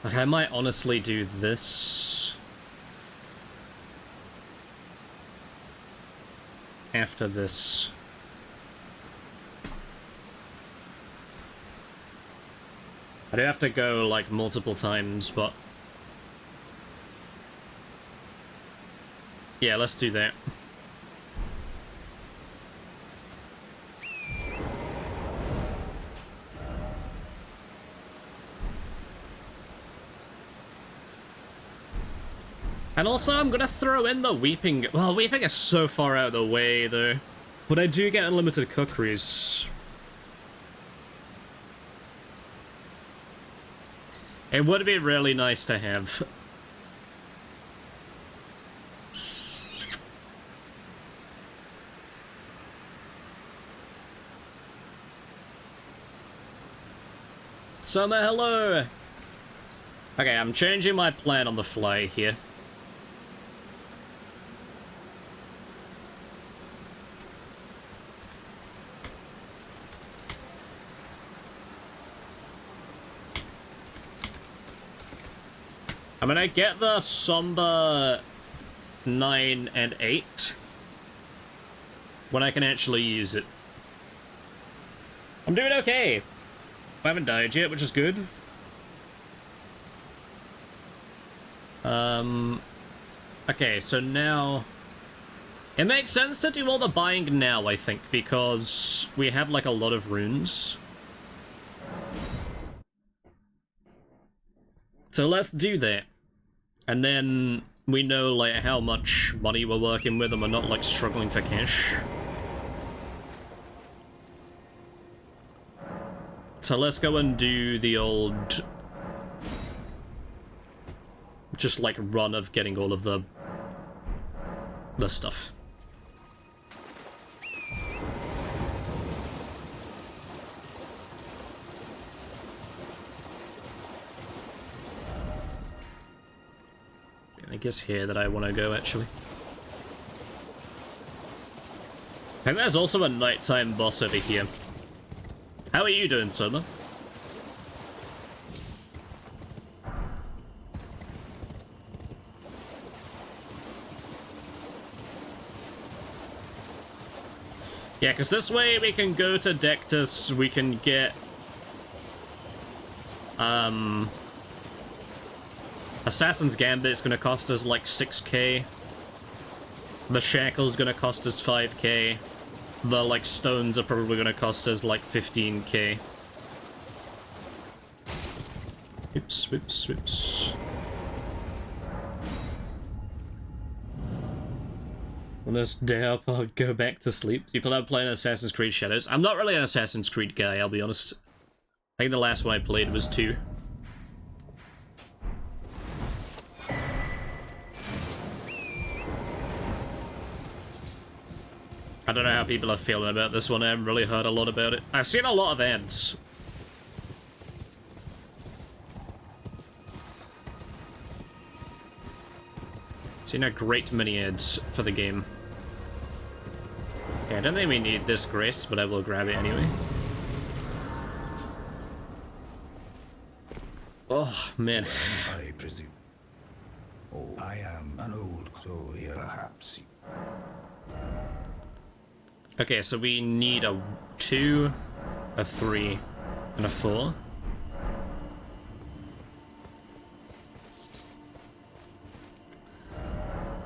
Like, I might honestly do this after this. I do have to go, like, multiple times, but... yeah, let's do that. And also, I'm gonna throw in the Weeping... well, Weeping is so far out of the way, though. But I do get unlimited cookeries. It would be really nice to have. Summer, hello! Okay, I'm changing my plan on the fly here. I'm gonna get the Somber 9 and 8 when I can actually use it. I'm doing okay. I haven't died yet, which is good. Okay, so now... it makes sense to do all the buying now, I think, because we have, like, a lot of runes. So let's do that. And then we know, like, how much money we're working with and we're not, like, struggling for cash. So let's go and do the old... just, like, run of getting all of the stuff. I guess here that I want to go, actually. And there's also a nighttime boss over here. How are you doing, Soma? Yeah, because this way we can go to Dectus, we can get... Assassin's Gambit's gonna cost us like 6k. The Shackle's gonna cost us 5k. The, like, stones are probably gonna cost us like 15k. Oops, whoops, whoops. On this day up, I'll go back to sleep. People are playing Assassin's Creed Shadows. I'm not really an Assassin's Creed guy, I'll be honest. I think the last one I played was 2. I don't know how people are feeling about this one. I haven't really heard a lot about it. I've seen a lot of ads. Seen a great many ads for the game. Okay, I don't think we need this grace, but I will grab it anyway. Oh, man. I presume. Oh, I am an old, so here perhaps. Okay, so we need a 2, a 3, and a 4.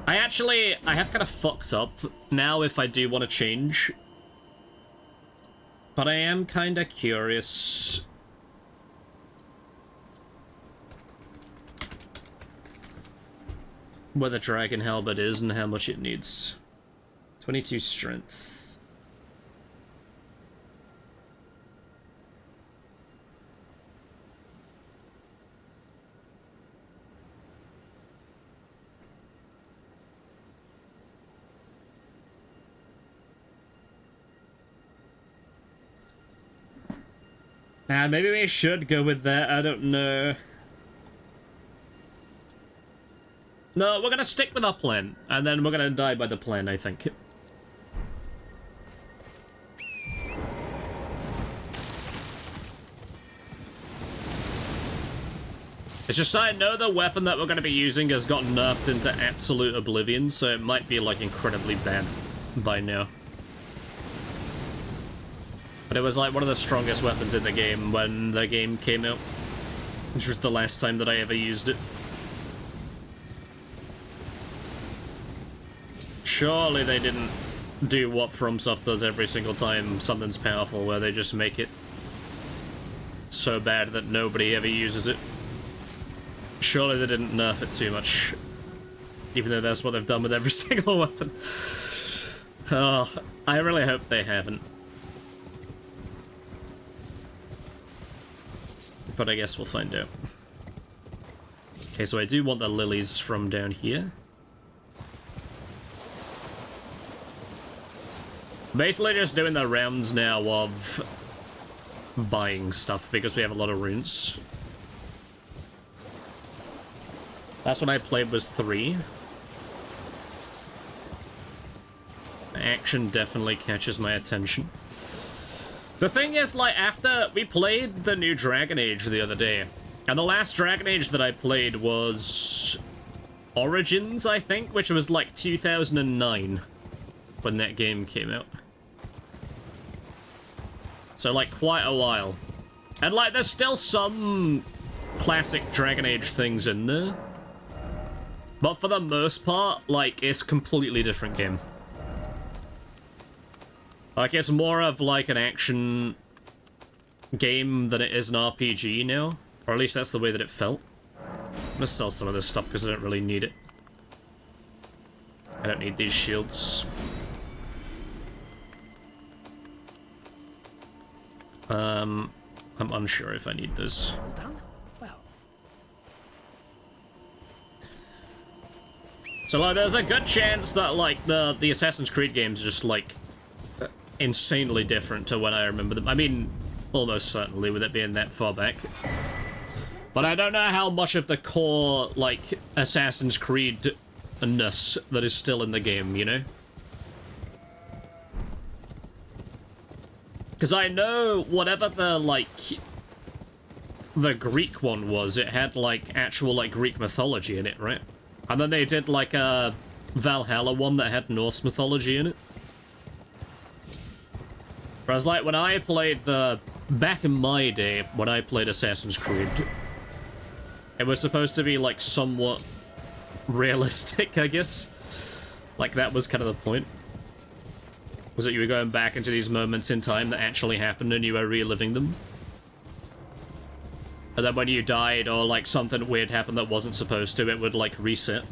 I have kind of fucked up now if I do want to change. But I am kind of curious what the dragon halberd is and how much it needs. 22 strength. Maybe we should go with that, I don't know. No, we're gonna stick with our plan, and then we're gonna die by the plan, I think. It's just I know the weapon that we're gonna be using has got nerfed into absolute oblivion, so it might be, like, incredibly bad by now. But it was like one of the strongest weapons in the game when the game came out. Which was the last time that I ever used it. Surely they didn't do what FromSoft does every single time something's powerful, where they just make it so bad that nobody ever uses it. Surely they didn't nerf it too much. Even though that's what they've done with every single weapon. Oh, I really hope they haven't. But I guess we'll find out. Okay, so I do want the lilies from down here. Basically just doing the rounds now of buying stuff because we have a lot of runes. Last one I played was 3. Action definitely catches my attention. The thing is, like, after we played the new Dragon Age the other day, and the last Dragon Age that I played was Origins, I think, which was like 2009 when that game came out. So, like, quite a while. And, like, there's still some classic Dragon Age things in there. But for the most part, like, it's a completely different game. Like, it's more of, like, an action game than it is an RPG now. Or at least that's the way that it felt. I'm gonna sell some of this stuff because I don't really need it. I don't need these shields. I'm unsure if I need this. So, like, there's a good chance that, like, the Assassin's Creed games are just, like, insanely different to when I remember them. I mean, almost certainly with it being that far back. But I don't know how much of the core, like, Assassin's Creed-ness that is still in the game, you know? Because I know whatever the, like, the Greek one was, it had, like, actual, like, Greek mythology in it, right? And then they did, like, a Valhalla one that had Norse mythology in it. Whereas, like, when I played back in my day, when I played Assassin's Creed, it was supposed to be, like, somewhat realistic, I guess. Like, that was kind of the point. Was that you were going back into these moments in time that actually happened and you were reliving them. And then when you died or, like, something weird happened that wasn't supposed to, it would, like, reset.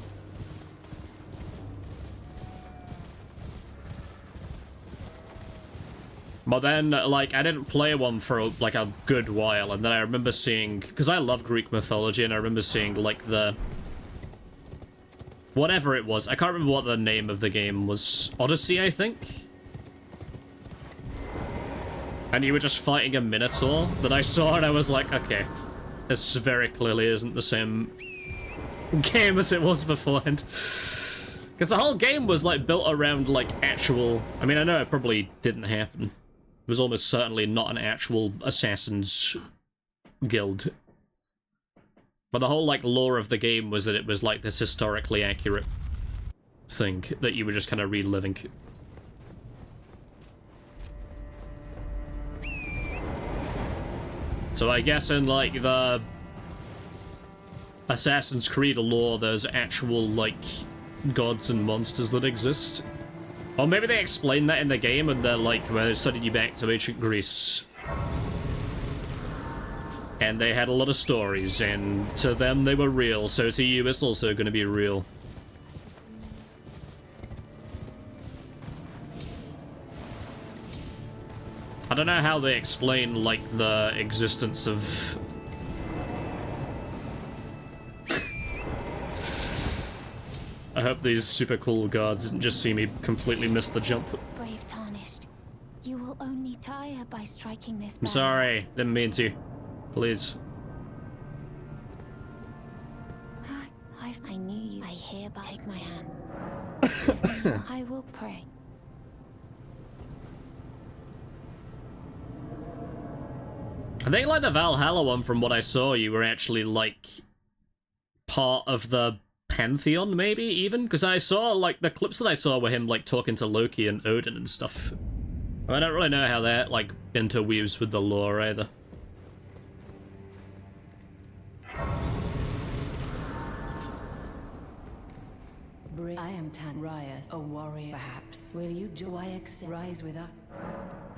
But then, like, I didn't play one for, like, a good while, and then I remember seeing... Because I love Greek mythology, and I remember seeing, like, the... whatever it was. I can't remember what the name of the game was. Odyssey, I think? And you were just fighting a Minotaur that I saw, and I was like, okay. This very clearly isn't the same game as it was beforehand. Because the whole game was, like, built around, like, actual... I mean, I know it probably didn't happen. It was almost certainly not an actual assassin's guild. But the whole, like, lore of the game was that it was, like, this historically accurate thing that you were just kind of reliving. So I guess in, like, the Assassin's Creed lore, there's actual, like, gods and monsters that exist. Or maybe they explain that in the game and they're like, well, they sending you back to ancient Greece. And they had a lot of stories, and to them they were real, so to you it's also going to be real. don't know how they explain, like, the existence of... I hope these super cool guards didn't just see me completely miss the jump. Brave Tarnished, you will only tire by striking this I'm sorry, didn't mean to. Please. I knew you. I hereby take my hand. With me, I will pray. I think, like, the Valhalla one, from what I saw, you were actually, like, part of the Pantheon, maybe, even? Because I saw, like, the clips that I saw were him, like, talking to Loki and Odin and stuff. I don't really know how that, like, interweaves with the lore, either. I am Tanrias, a warrior, perhaps. Will you rise with us?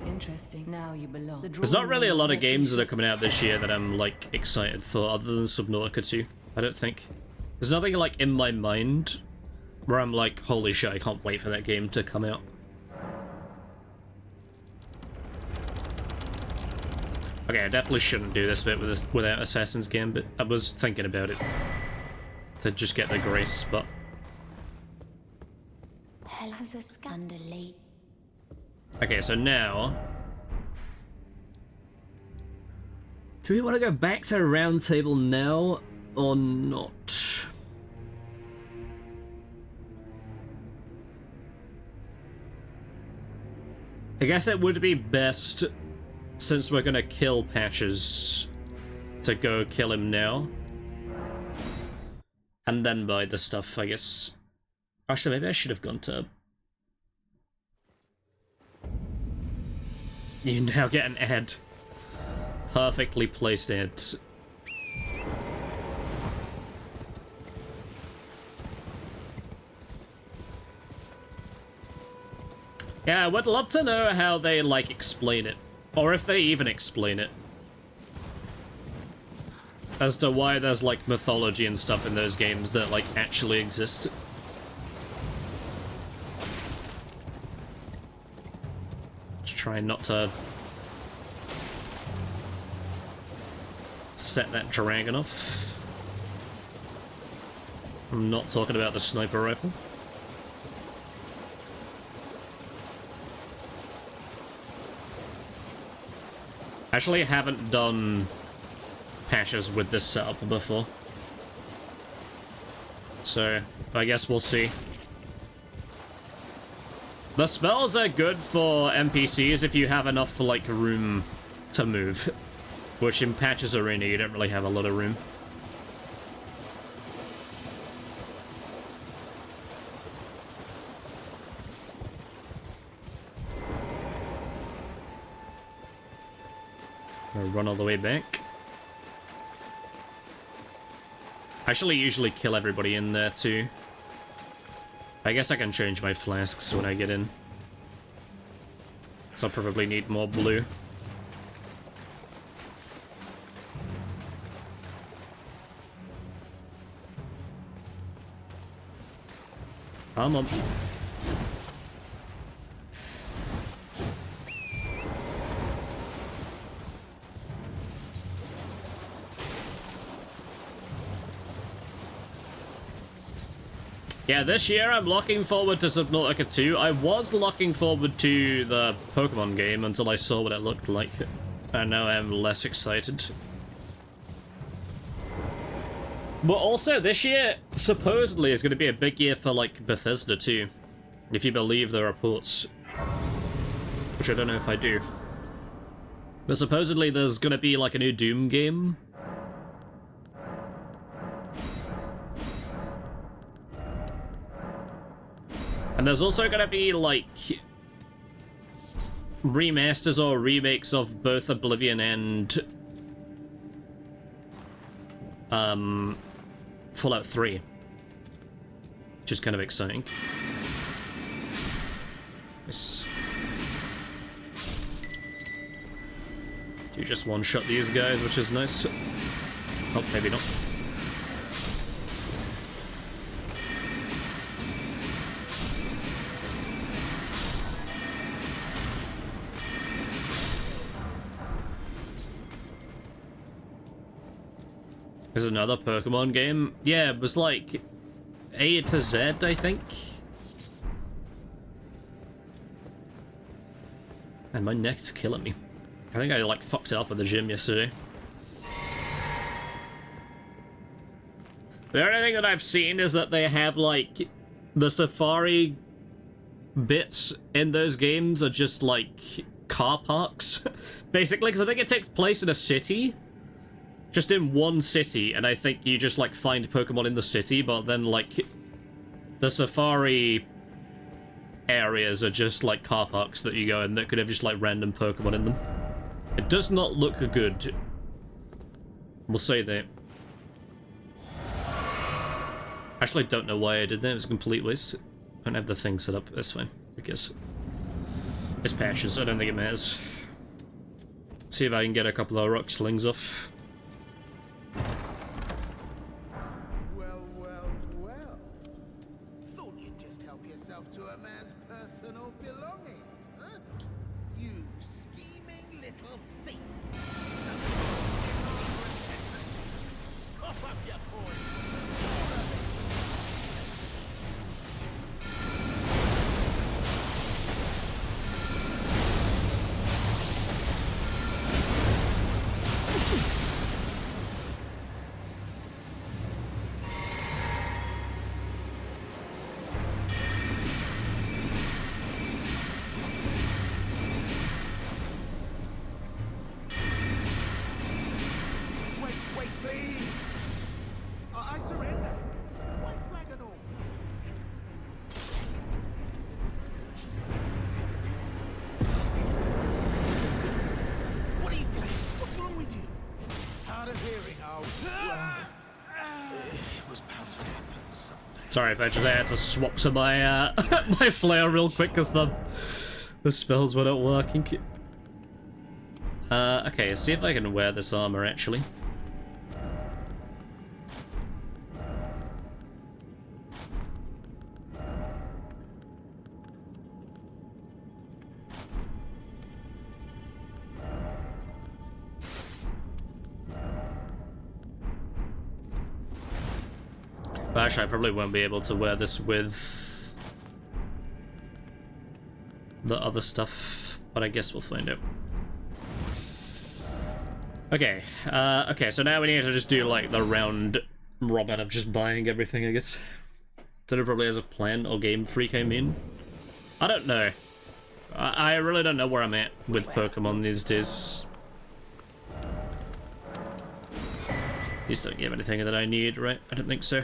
Interesting. Now you belong. There's not really a lot of games that are coming out this year that I'm, like, excited for, other than Subnautica 2. I don't think. There's nothing, like, in my mind where I'm like, holy shit, I can't wait for that game to come out. Okay, I definitely shouldn't do this bit without Assassin's Gambit. I was thinking about it. To just get the grace, but... Hell has a scandal. Okay, so now... Do we want to go back to Round Table now, or not? I guess it would be best, since we're gonna kill Patches, to go kill him now. And then buy the stuff, I guess. Actually, maybe I should have gone to... You now get an ad. Perfectly placed ads. Yeah, I would love to know how they, like, explain it. Or if they even explain it. As to why there's, like, mythology and stuff in those games that, like, actually exist. Try not to set that dragon off. I'm not talking about the sniper rifle. Actually, I haven't done patches with this setup before. So, I guess we'll see. The spells are good for NPCs if you have enough, like, room to move. Which in Patches Arena, you don't really have a lot of room. I'll run all the way back. I actually usually kill everybody in there, too. I guess I can change my flasks when I get in. So I'll probably need more blue. Come on. Yeah, this year I'm looking forward to Subnautica 2. I was looking forward to the Pokemon game until I saw what it looked like. And now I'm less excited. But also, this year, supposedly, is going to be a big year for, like, Bethesda too. If you believe the reports. Which I don't know if I do. But supposedly there's going to be, like, a new Doom game. And there's also gonna be, like, remasters or remakes of both Oblivion and Fallout 3. Which is kind of exciting. Nice. Do just one-shot these guys, which is nice. Oh, maybe not. There's another Pokemon game. Yeah, it was like A to Z, I think. And my neck's killing me. I think I like fucked it up at the gym yesterday. The only thing that I've seen is that they have like the safari bits in those games are just like car parks, basically, because I think it takes place in a city. Just in one city, and I think you just, like, find Pokemon in the city, but then, like, the safari areas are just, like, car parks that you go in that could have just, like, random Pokemon in them. It does not look good. We'll say that. Actually, I don't know why I did that. It was a complete waste. I don't have the thing set up. That's fine, because it's patches. I don't think it matters. See if I can get a couple of rock slings off. Well. Thought you'd just help yourself to a man's personal belongings, huh? You scheming little thief. Cough up your coin. Wait, please! I surrender! White flag and all! What are you playing? What's wrong with you? Hard of hearing, it was bound to happen someday. Sorry, Patches, I had to swap to my my flare real quick because the spells were not working. Okay, see if I can wear this armor actually. But actually, I probably won't be able to wear this with the other stuff, but I guess we'll find out. Okay, okay, so now we need to just do, like, the round robin of just buying everything, I guess. That it probably has a plan, or Game Freak, I mean. I don't know. I really don't know where I'm at with Pokemon these days. These don't give anything that I need, right? I don't think so.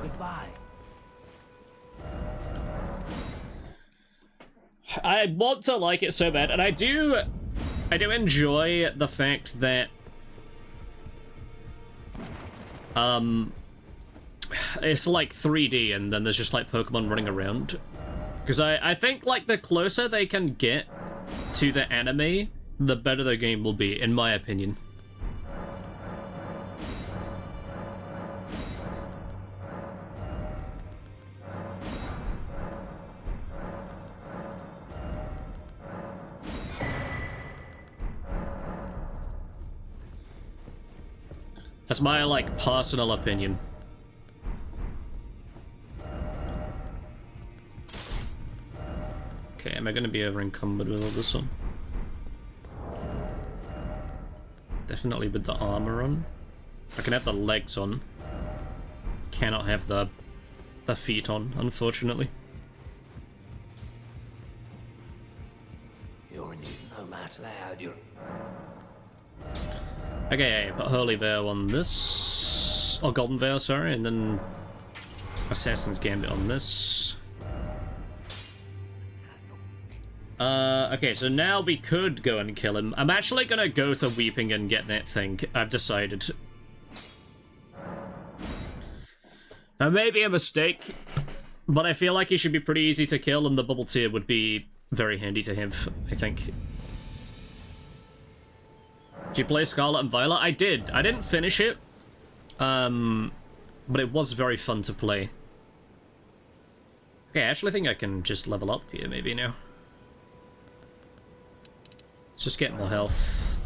Goodbye. I want to like it so bad, and I do enjoy the fact that it's like 3D and then there's just like Pokemon running around. Because I think like the closer they can get to the anime, the better the game will be, in my opinion. That's my, like, personal opinion. Okay, am I gonna be over encumbered with all this on? Definitely with the armor on. I can have the legs on. Cannot have the feet on, unfortunately. You're in it no matter how you're... Okay, put Holy Veil on this. Or Golden Veil, sorry, and then Assassin's Gambit on this. Okay, so now we could go and kill him. I'm actually gonna go to Weeping and get that thing. I've decided. That may be a mistake, but I feel like he should be pretty easy to kill, and the Bubble Tear would be very handy to have, I think. Did you play Scarlet and Violet? I did. I didn't finish it, but it was very fun to play. Okay, I actually think I can just level up here maybe now. Let's just get more health.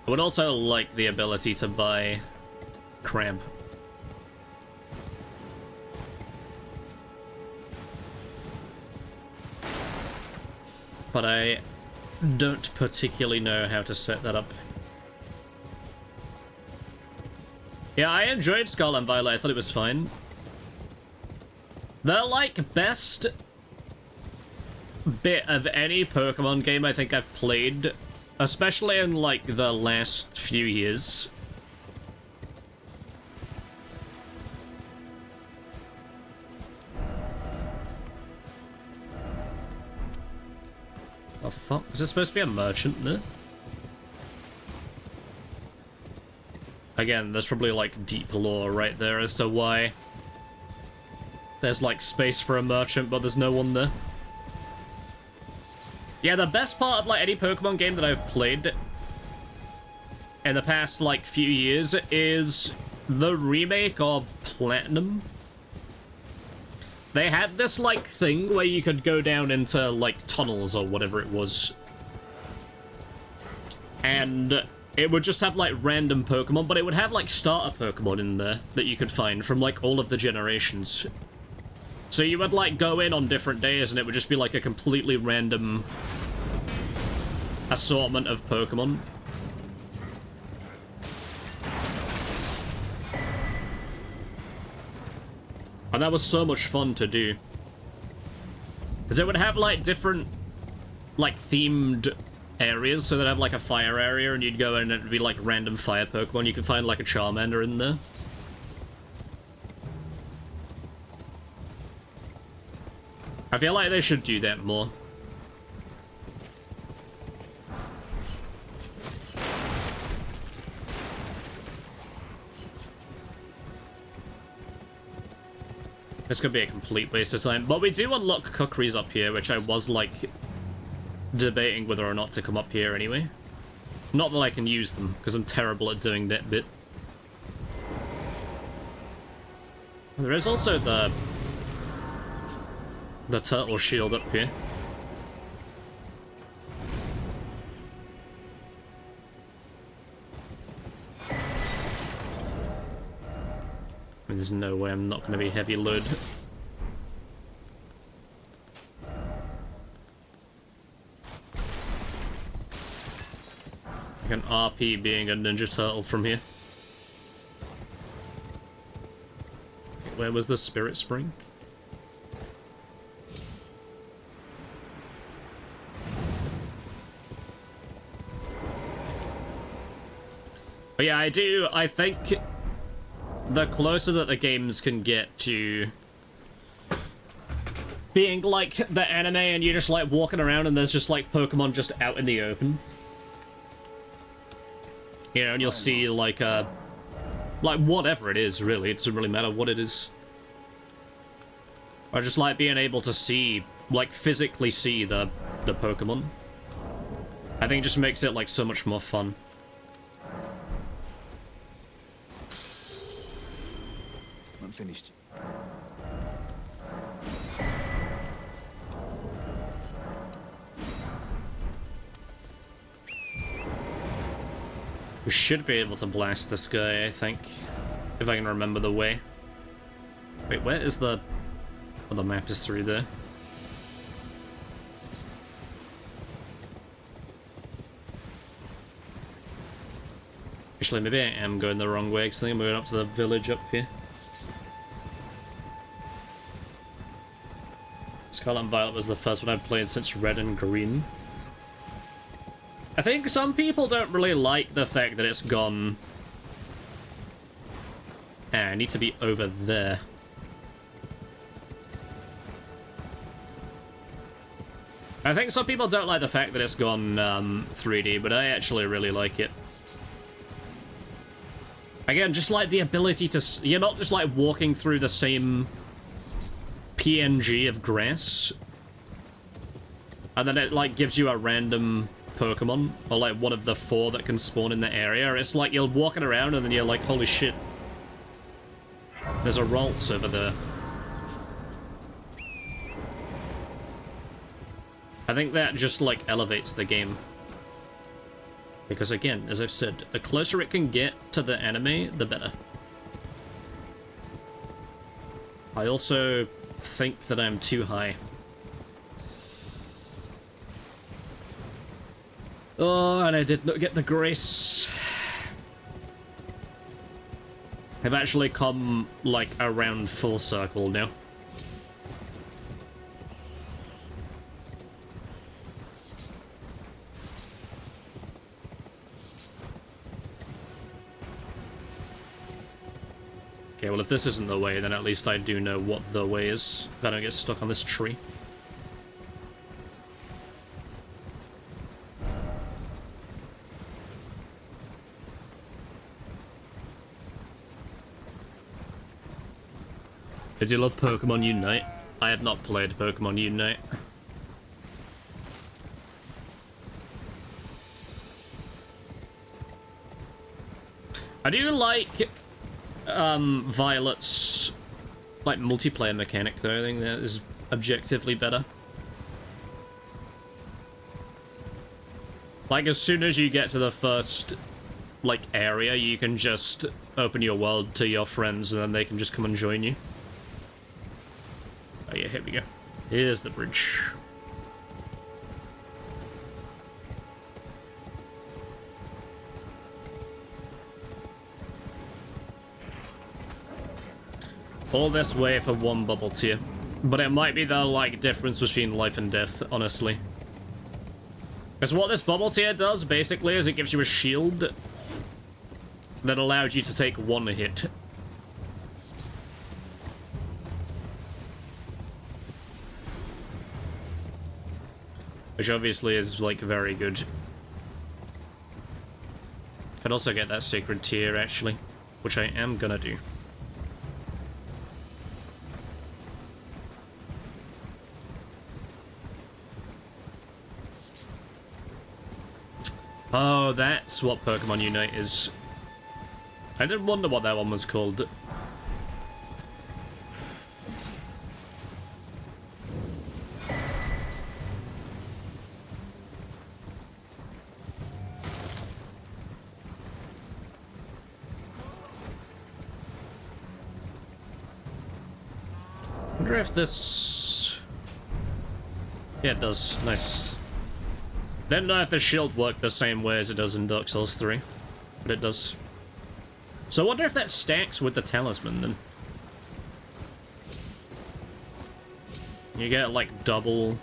I would also like the ability to buy crab. But I don't particularly know how to set that up. Yeah, I enjoyed Scarlet and Violet. I thought it was fine. The, like, best bit of any Pokemon game I think I've played, especially in, like, the last few years. Oh, fuck. Is there supposed to be a merchant there? Again, there's probably, like, deep lore right there as to why there's, like, space for a merchant, but there's no one there. Yeah, the best part of, like, any Pokemon game that I've played in the past, like, few years is the remake of Platinum. They had this, like, thing where you could go down into, like, tunnels or whatever it was. And it would just have, like, random Pokemon, but it would have, like, starter Pokemon in there that you could find from, like, all of the generations. So you would, like, go in on different days and it would just be, like, a completely random assortment of Pokemon. And that was so much fun to do. Because it would have, like, different, like, themed areas. So they'd have, like, a fire area and you'd go in and it'd be, like, random fire Pokemon. You could find, like, a Charmander in there. I feel like they should do that more. This could be a complete waste of time. But we do unlock Kukris up here, which I was, like, debating whether or not to come up here anyway. Not that I can use them, because I'm terrible at doing that bit. There is also the turtle shield up here. I mean, there's no way I'm not going to be heavy load. Like an RP being a Ninja Turtle from here. Where was the Spirit Spring? But yeah, I think the closer that the games can get to being like the anime and you're just like walking around and there's just like Pokemon just out in the open. You know, and you'll see like whatever it is, really. It doesn't really matter what it is. Or just like being able to see, like physically see the Pokemon. I think it just makes it like so much more fun. I'm finished. We should be able to blast this guy, I think. If I can remember the way. Wait, where is the... Oh, the map is through there. Actually, maybe I am going the wrong way, because I think I'm going up to the village up here. Scarlet and Violet was the first one I've played since Red and Green. I think some people don't really like the fact that it's gone... Ah, I need to be over there. I think some people don't like the fact that it's gone 3D, but I actually really like it. Again, just like the ability to... You're not just like walking through the same PNG of grass. And then it like gives you a random Pokemon, or like one of the 4 that can spawn in the area. It's like you're walking around and then you're like, holy shit. There's a Ralts over there. I think that just like elevates the game. Because again, as I've said, the closer it can get to the enemy, the better. I also think that I'm too high. Oh, and I did not get the grace. I've actually come, like, around full circle now. Okay, well, if this isn't the way, then at least I do know what the way is. I don't get stuck on this tree. Did you love Pokemon Unite? I have not played Pokemon Unite. I do like Violet's like multiplayer mechanic though. I think that is objectively better. Like as soon as you get to the first like area, you can just open your world to your friends and then they can just come and join you. Oh yeah, here we go. Here's the bridge. All this way for one bubble tier. But it might be the, like, difference between life and death, honestly. Because what this bubble tier does, basically, is it gives you a shield that allows you to take one hit. Which obviously is, like, very good. Could also get that sacred tier, actually. Which I am gonna do. Oh, that's what Pokemon Unite is. I did wonder what that one was called. I wonder if this... Yeah, it does. Nice. Don't know if the shield worked the same way as it does in Dark Souls 3, but it does. So I wonder if that stacks with the talisman then. You get like double.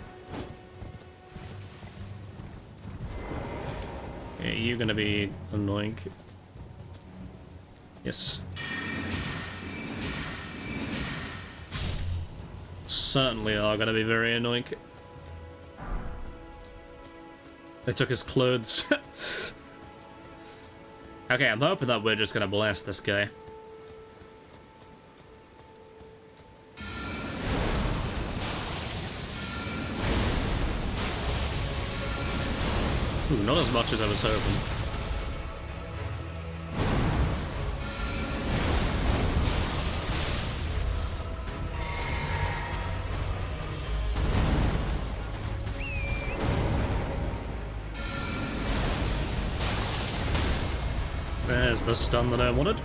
Yeah, you're gonna be annoying. Yes. Certainly are gonna be very annoying. They took his clothes. Okay, I'm hoping that we're just gonna blast this guy. Ooh, not as much as I was hoping. There's the stun that I wanted.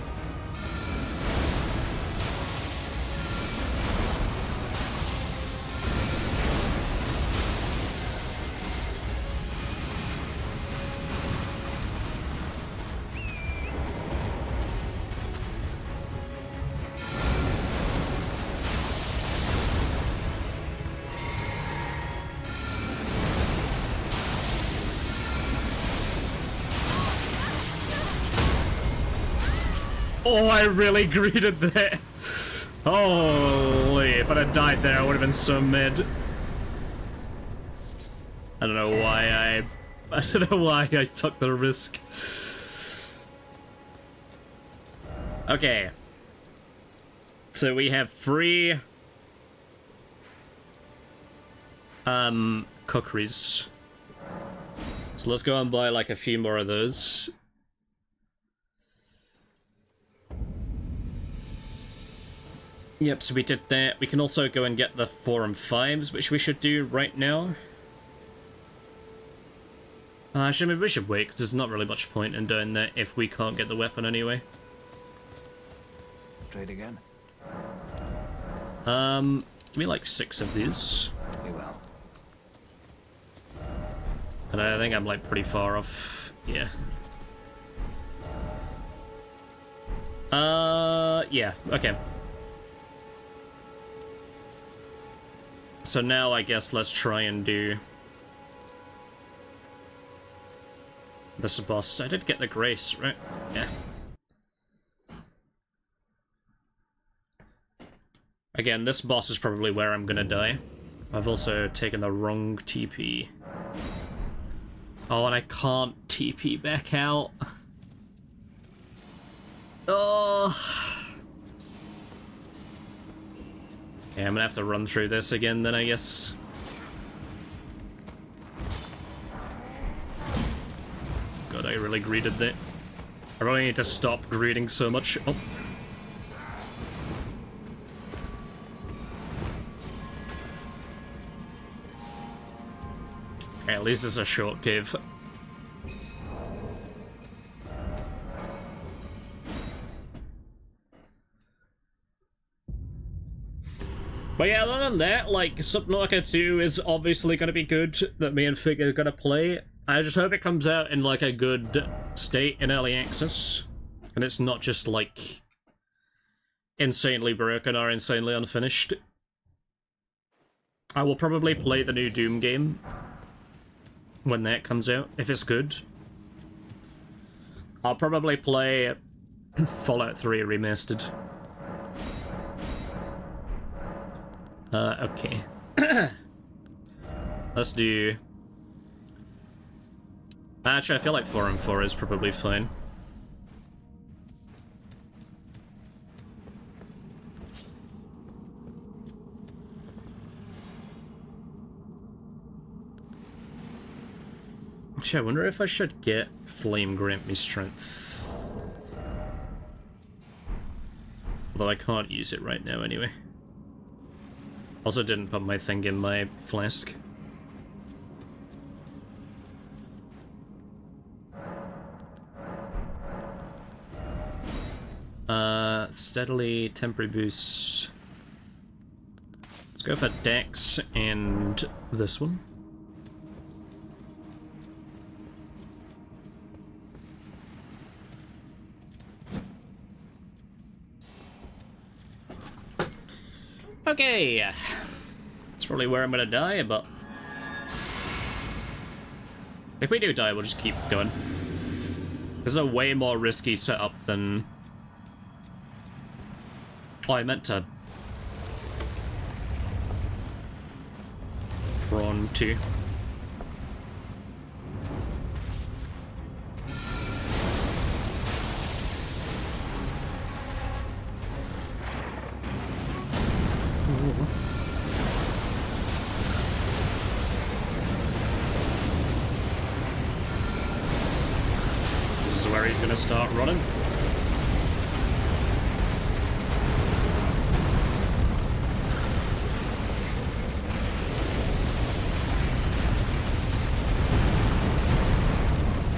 Oh, I really greeted that. Holy, if I'd have died there, I would have been so mad. I don't know why I don't know why I took the risk. Okay. So we have 3 cookeries. So let's go and buy like a few more of those. Yep, so we did that. We can also go and get the 4 and 5s, which we should do right now. Actually, maybe we should wait, because there's not really much point in doing that if we can't get the weapon anyway. Trade again? Give me like 6 of these. You will. And I think I'm like pretty far off. Yeah. Yeah, okay. So now I guess let's try and do this boss. I did get the grace, right? Yeah. Again, this boss is probably where I'm gonna die. I've also taken the wrong TP. Oh, and I can't TP back out. Oh. Okay, I'm gonna have to run through this again then, I guess. God, I really greeted that. I really need to stop greeting so much. Oh. Okay, at least it's a short cave. But yeah, other than that, like, Subnautica 2 is obviously going to be good, that me and Fig are going to play. I just hope it comes out in, like, a good state in early access. And it's not just, like, insanely broken or insanely unfinished. I will probably play the new Doom game when that comes out, if it's good. I'll probably play Fallout 3 Remastered. Okay. Let's do... Actually, I feel like 4 and 4 is probably fine. Actually, I wonder if I should get Flame Grant Me Strength. Although I can't use it right now anyway. Also didn't put my thing in my flask. Steadily, temporary boost. Let's go for Dex and this one. Okay, that's probably where I'm gonna die, but if we do die, we'll just keep going. This is a way more risky setup than... Oh, I meant to... Prawn 2. This is where he's gonna start running.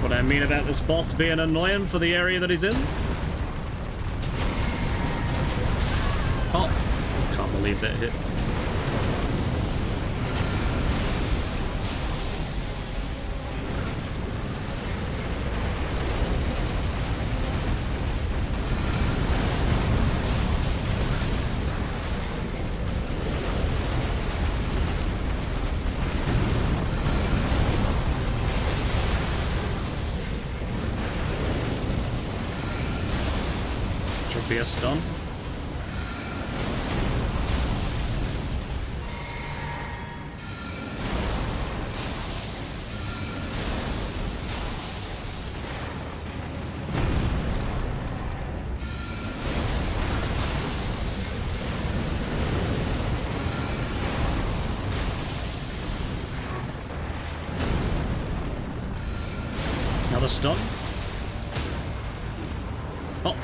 What I mean about this boss being annoying for the area that he's in. Oh, can't believe that hit. Be a stun. Another stun. Oh.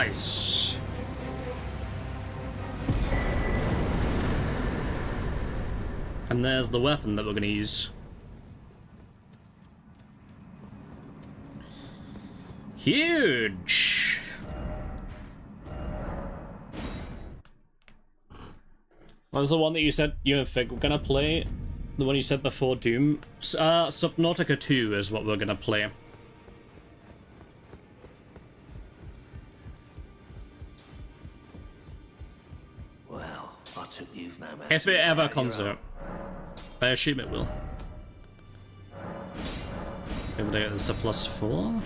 Nice. And there's the weapon that we're gonna use. Huge! What was the one that you said you and Fig were gonna play? The one you said before Doom? Subnautica 2 is what we're gonna play. Well, I took you no matter. If it ever comes out. I assume it will. Able to get this to +4.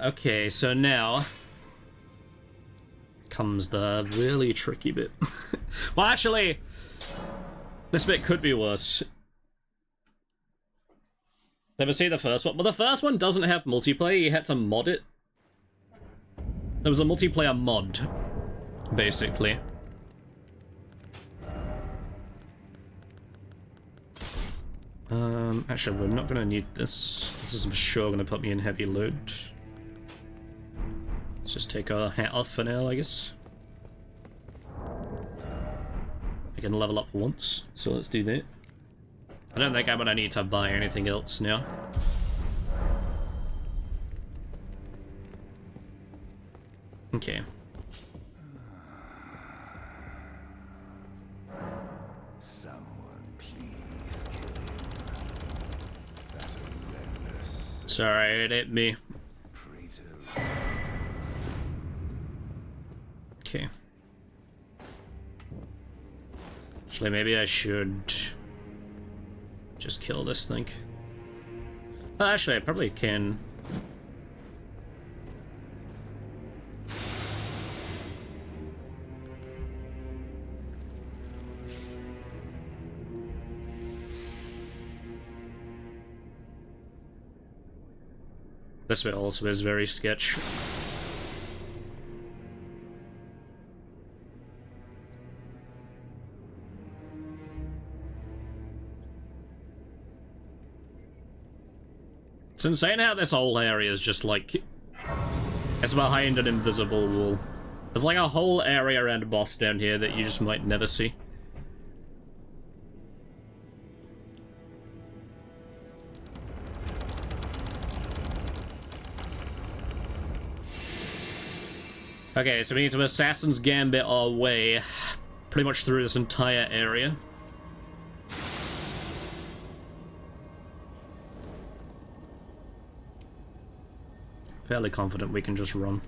Okay, so now comes the really tricky bit. Well, actually, this bit could be worse. Ever see the first one? Well, the first one doesn't have multiplayer, you had to mod it. There was a multiplayer mod, basically. Actually, we're not gonna need this. This is for sure gonna put me in heavy load. Let's just take our hat off for now, I guess. I can level up once, so let's do that. I don't think I'm gonna need to buy anything else now. Okay. Sorry, it hit me. Okay. Actually, maybe I should just kill this thing. Actually, I probably can. This bit also is very sketch. It's insane how this whole area is just like... it's behind an invisible wall. There's like a whole area around a boss down here that you just might never see. Okay, so we need to Assassin's Gambit our way pretty much through this entire area. Fairly confident we can just run.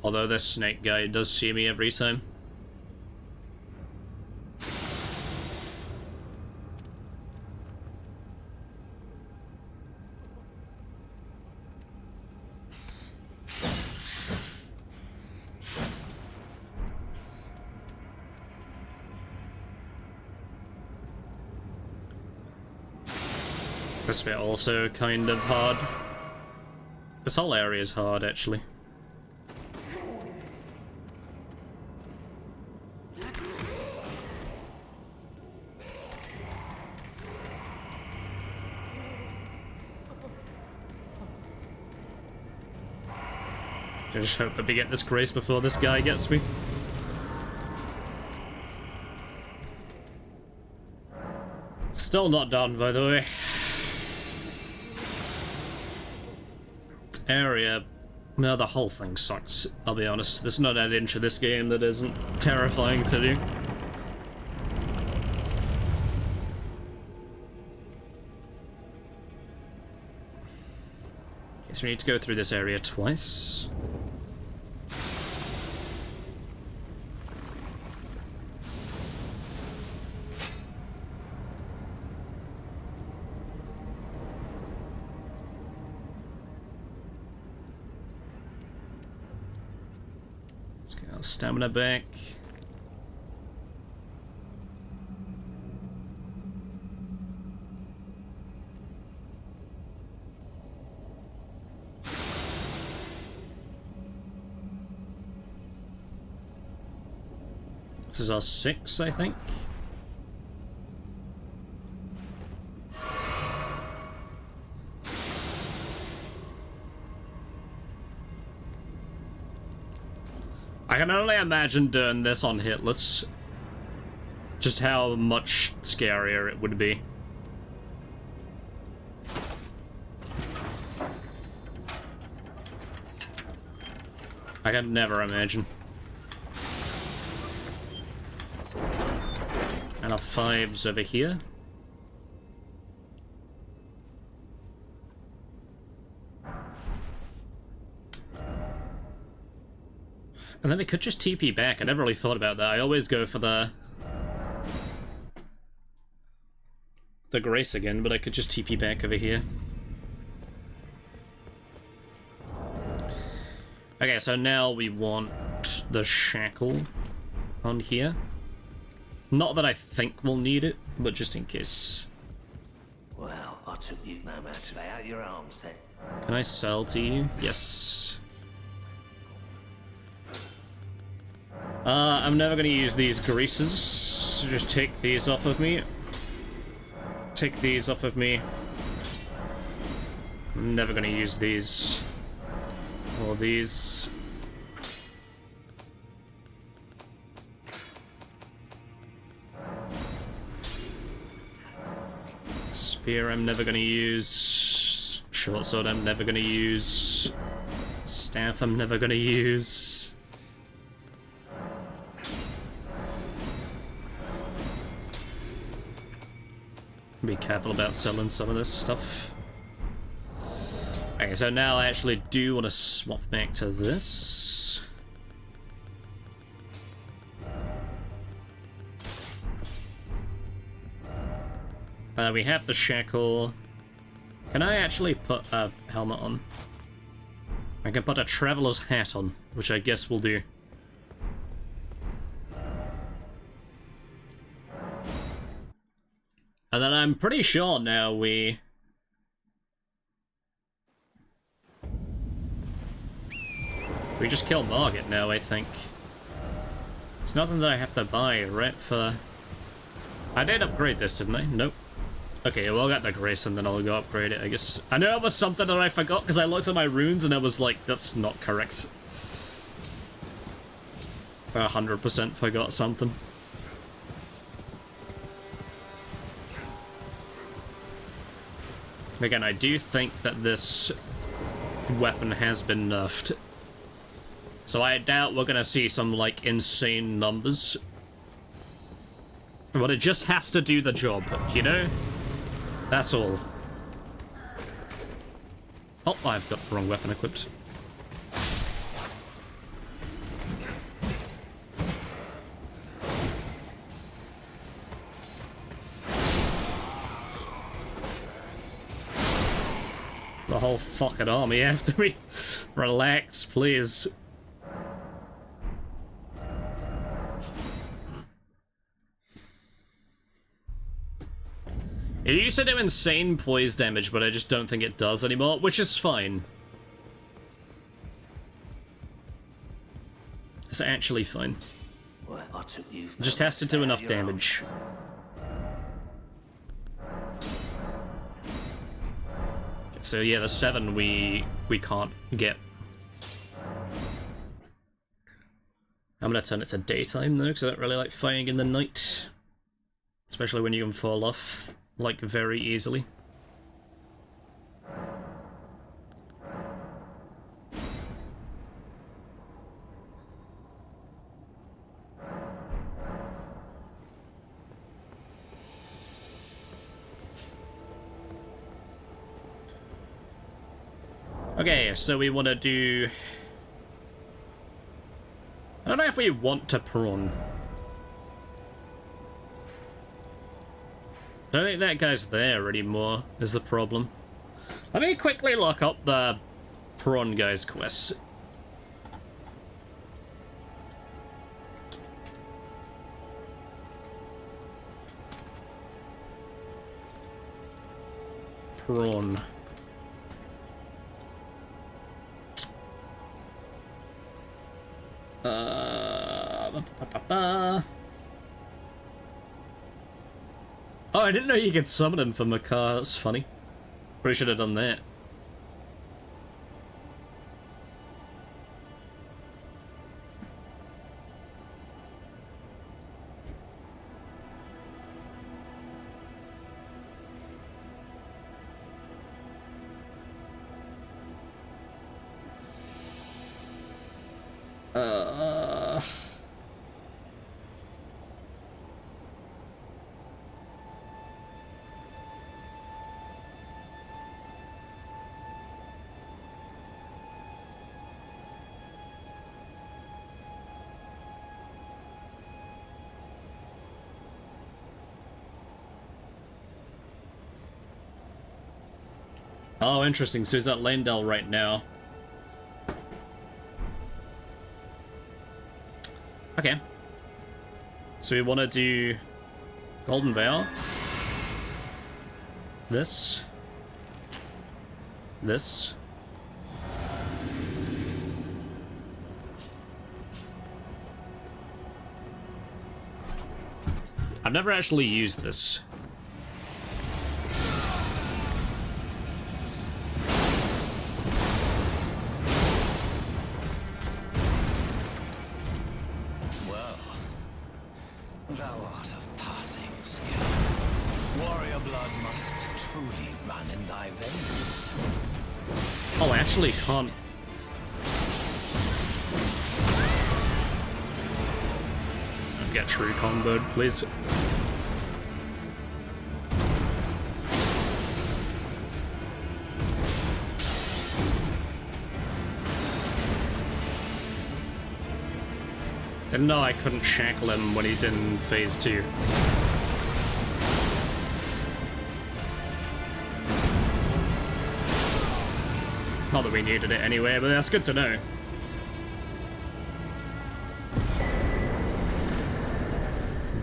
Although this snake guy does see me every time. This bit also kind of hard. This whole area is hard, actually. I just hope that we get this grace before this guy gets me. Still not done, by the way. Area... no, the whole thing sucks, I'll be honest. There's not an inch of this game that isn't terrifying to do. Guess we need to go through this area twice. Stamina back. This is our 6, I think. I can only imagine doing this on hitless. Just how much scarier it would be. I can never imagine. And our 5's over here. And then we could just TP back. I never really thought about that. I always go for the Grace again, but I could just TP back over here. Okay, so now we want the Shackle on here. Not that I think we'll need it, but just in case. Well, I took you no matter lay out your arms then. Can I sell to you? Yes. I'm never gonna use these greases. Just take these off of me. Take these off of me. I'm never gonna use these. Or these. Spear I'm never gonna use. Short sword I'm never gonna use. Staff I'm never gonna use. Be careful about selling some of this stuff. Okay, so now I actually do want to swap back to this. We have the shackle. Can I actually put a helmet on? I can put a traveler's hat on, which I guess will do. And then I'm pretty sure now we just kill Margit now, I think. It's nothing that I have to buy, right, for... I did upgrade this, didn't I? Nope. Okay, well, I'll get the Grace and then I'll go upgrade it, I guess. I know it was something that I forgot because I looked at my runes and I was like, that's not correct. I 100% forgot something. Again, I do think that this weapon has been nerfed. So I doubt we're gonna see some, like, insane numbers. But it just has to do the job, you know? That's all. Oh, I've got the wrong weapon equipped. The whole fucking army after me. Relax, please. It used to do insane poise damage, but I just don't think it does anymore, which is fine. It's actually fine. Well, I took you It just has to do enough damage. So yeah, the 7 we can't get. I'm gonna turn it to daytime though, because I don't really like fighting in the night. Especially when you can fall off, like, very easily. Okay, so we want to do... I don't know if we want to prawn. I don't think that guy's there anymore, is the problem. Let me quickly look up the prawn guy's quest. Prawn. Ba, ba, ba, ba. Oh, I didn't know you could summon him from a car. That's funny. Probably should have done that. Oh, interesting. So he's at Landell right now. Okay. So we want to do Golden Veil. This. This. I've never actually used this. Actually can't. Get true comboed, please. Didn't know I couldn't shackle him when he's in phase 2. Not that we needed it anyway, but that's good to know.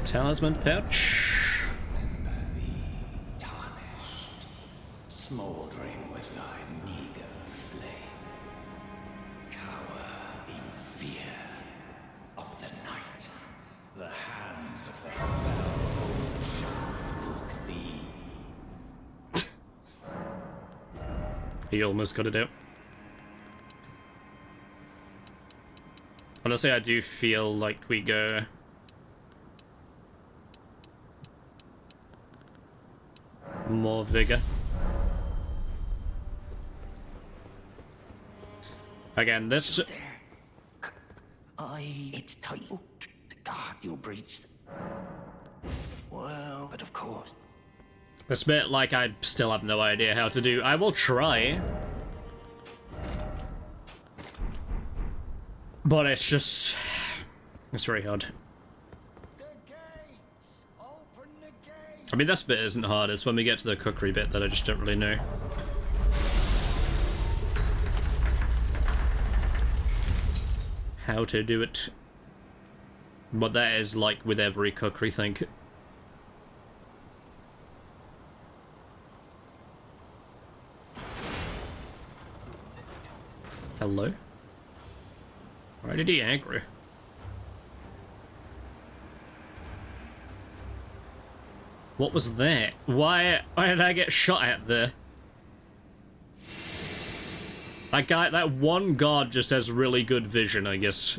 Talisman pouch. Tarnished, smoldering with thy meager flame. Cower in fear of the night. The hands of the fell shall hook thee. He almost got it out. Honestly, I do feel like we go more vigor. Again, this. It's tight. Oh, God, you breached. Well, but of course. This bit, like, I still have no idea how to do. I will try. But it's just... it's very hard. I mean, this bit isn't hard. It's when we get to the cookery bit that I just don't really know how to do it. But that is like with every cookery thing. Hello? Why did he aggro? What was that? Why did I get shot at there? That guy, that one guard just has really good vision, I guess.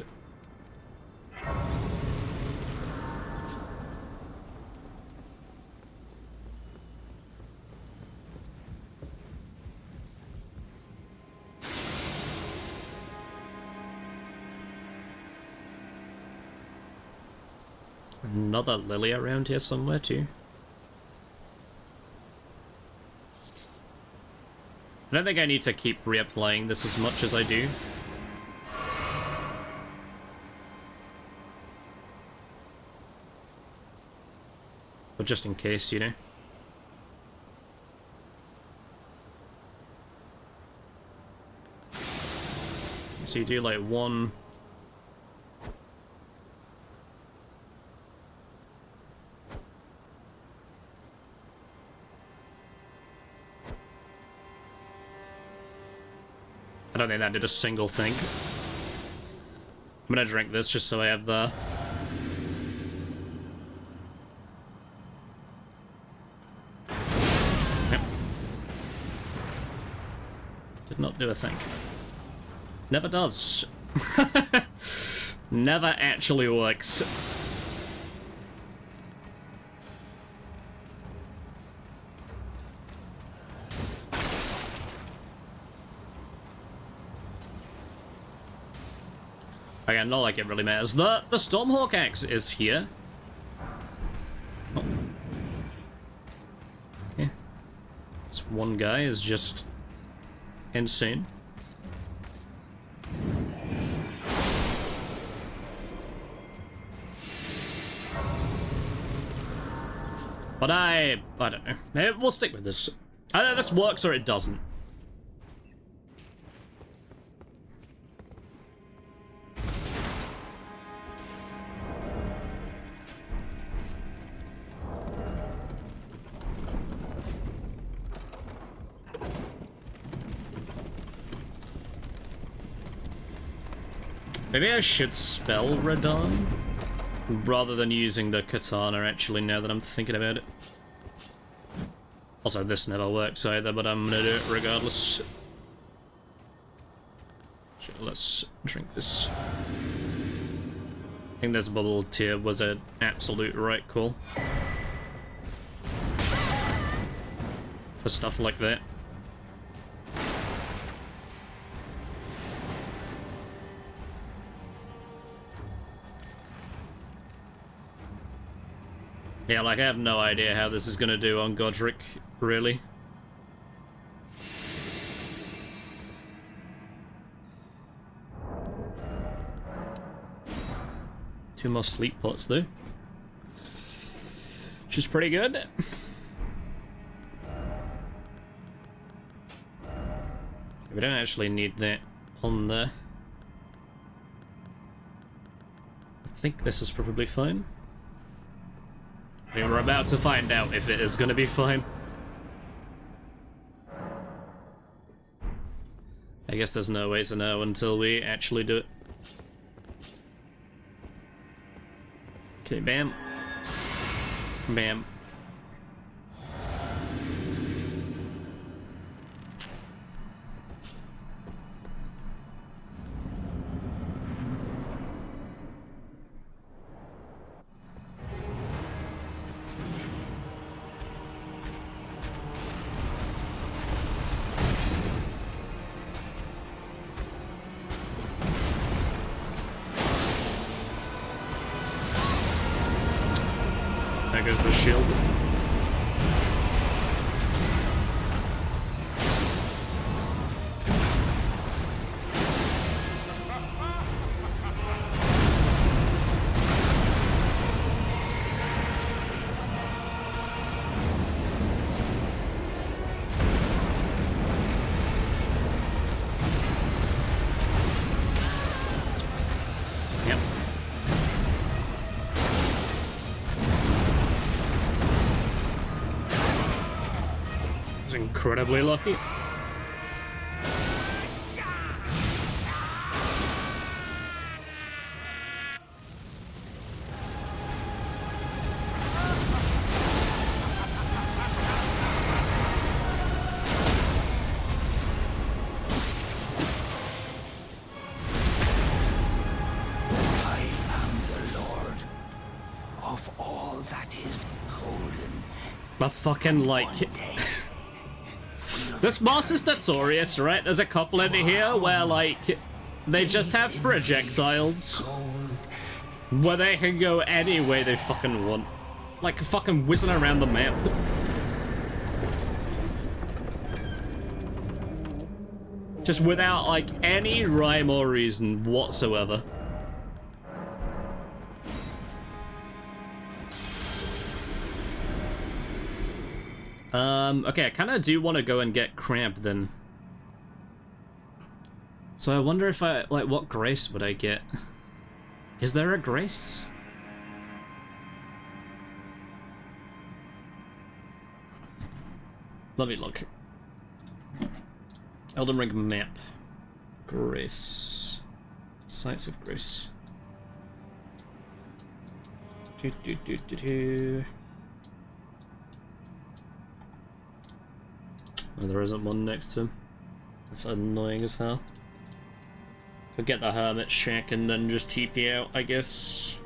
Another lily around here somewhere too. I don't think I need to keep reapplying this as much as I do. But just in case, you know. So you do like one... I don't think that did a single thing. I'm gonna drink this just so I have the... do a thing. Never does. Never actually works. Again, not like it really matters. The Stormhawk axe is here. Oh. Yeah. This one guy is just insane. But I don't know. Maybe we'll stick with this. Either this works or it doesn't. Maybe I should spell Radon rather than using the katana, actually, now that I'm thinking about it. Also, this never works either, but I'm gonna do it regardless. Sure, let's drink this. I think this bubble tier was an absolute right call for stuff like that. Yeah, like, I have no idea how this is gonna do on Godric, really. Two more sleep pots, though. Which is pretty good. We don't actually need that on there. I think this is probably fine. I mean, we're about to find out if it is going to be fine. I guess there's no way to know until we actually do it. Okay, bam. Bam. There goes the shield. Yep. Incredibly lucky. I am the Lord of all that is golden. I fucking like it. This boss is notorious, right? There's a couple in here where, like, they just have projectiles where they can go any way they fucking want. Like, fucking whizzing around the map. Just without, like, any rhyme or reason whatsoever. Okay, I kind of do want to go and get Cramp then. So I wonder if I, like, what grace would I get? Is there a grace? Let me look. Elden Ring map. Grace. Sites of grace. Oh, there isn't one next to him. That's annoying as hell. Could get the hermit shack and then just TP out, I guess.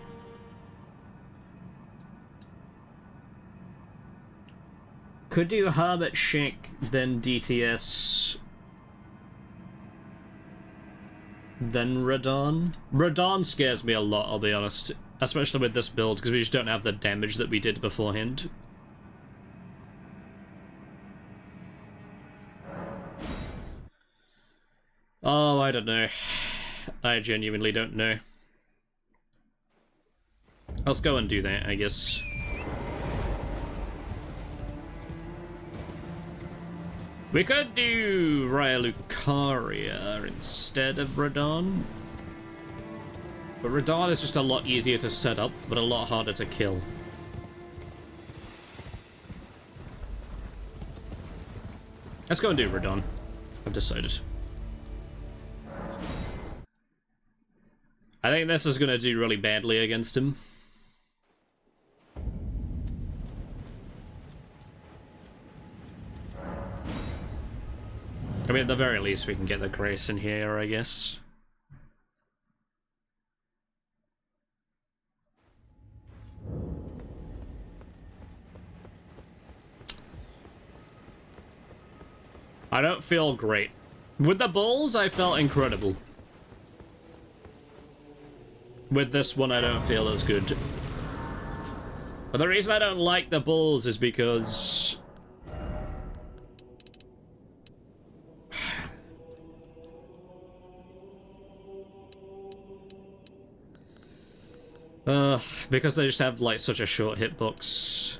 Could do hermit shack, then DTS, then Radon. Radon scares me a lot, I'll be honest. Especially with this build, because we just don't have the damage that we did beforehand. Oh, I don't know. I genuinely don't know. Let's go and do that, I guess. We could do Raya Lucaria instead of Radon. But Radon is just a lot easier to set up, but a lot harder to kill. Let's go and do Radon. I've decided. I think this is going to do really badly against him. I mean, at the very least, we can get the Grace in here, I guess. I don't feel great. With the Bulls, I felt incredible. With this one, I don't feel as good. But the reason I don't like the Bulls is because... because they just have, like, such a short hitbox.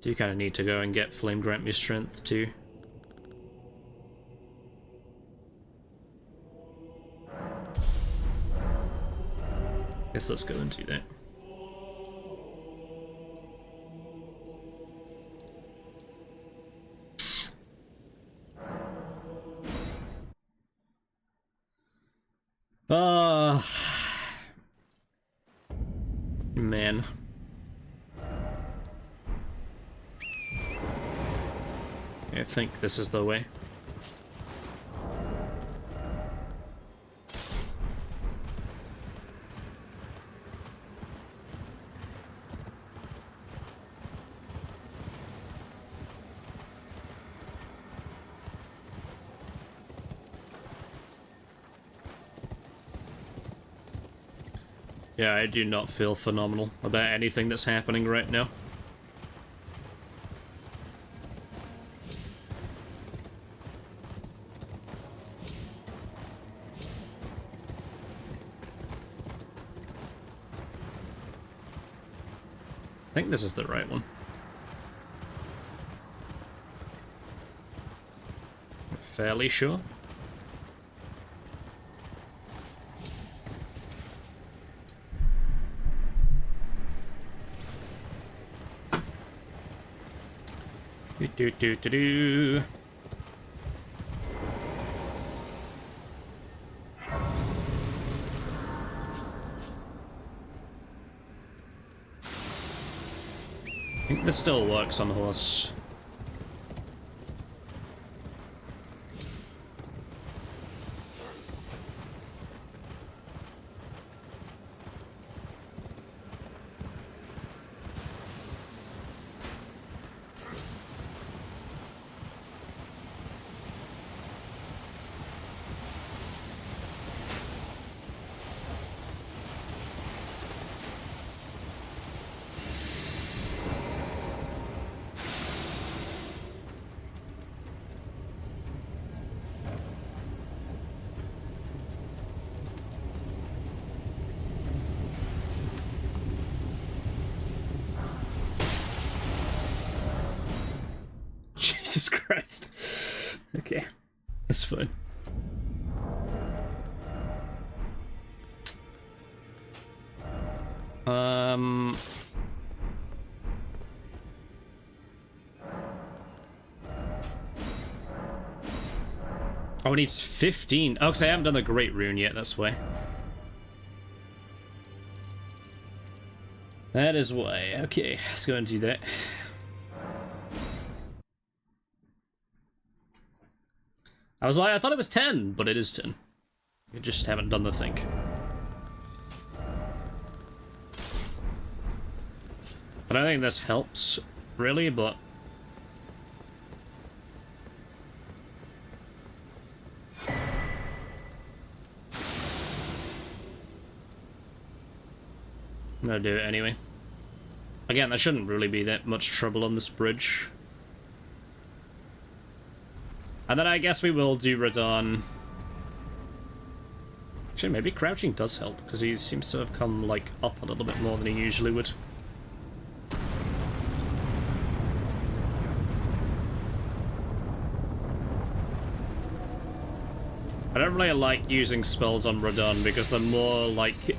Do you kind of need to go and get Flame Grant Me Strength, too? Guess let's go and do that. Man. I think this is the way. Yeah, I do not feel phenomenal about anything that's happening right now. I think this is the right one. Fairly sure. Do. I think this still works on horse. Jesus Christ. Okay, that's fine. Oh, it needs 15. Oh, because I haven't done the Great Rune yet, that's why. That is why. Okay, let's go and do that. I was like, I thought it was 10, but it is 10. You just haven't done the thing. I don't think this helps, really, but... I'm gonna do it anyway. Again, there shouldn't really be that much trouble on this bridge. And then I guess we will do Radon. Actually, maybe crouching does help, because he seems to have come, like, up a little bit more than he usually would. I don't really like using spells on Radon, because the more, like,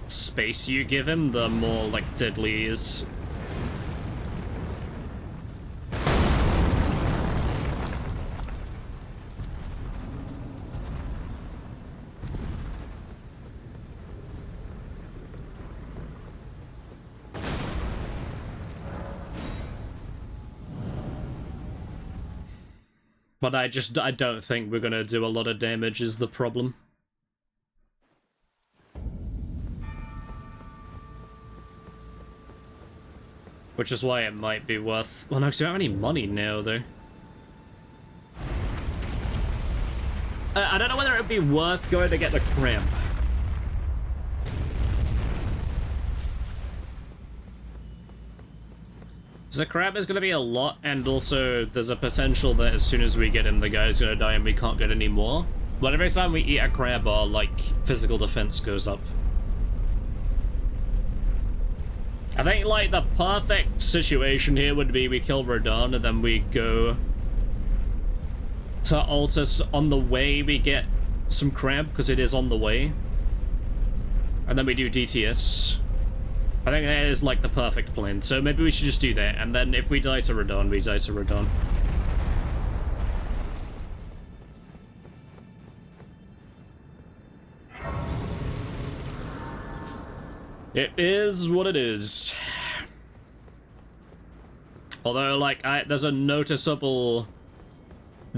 space you give him, the more, like, deadly he is. But I don't think we're gonna do a lot of damage is the problem. Which is why it might be worth... Well, no, because we don't have any money now, though. I don't know whether it would be worth going to get the cramp. So the crab is going to be a lot, and also there's a potential that as soon as we get him, the guy's going to die and we can't get any more. But every time we eat a crab, our, like, physical defense goes up. I think, like, the perfect situation here would be we kill Radon, and then we go to Altus on the way we get some crab, because it is on the way. And then we do DTS. I think that is, like, the perfect plan. So maybe we should just do that, and then if we die to Radon, we die to Radon. It is what it is. Although, like, there's a noticeable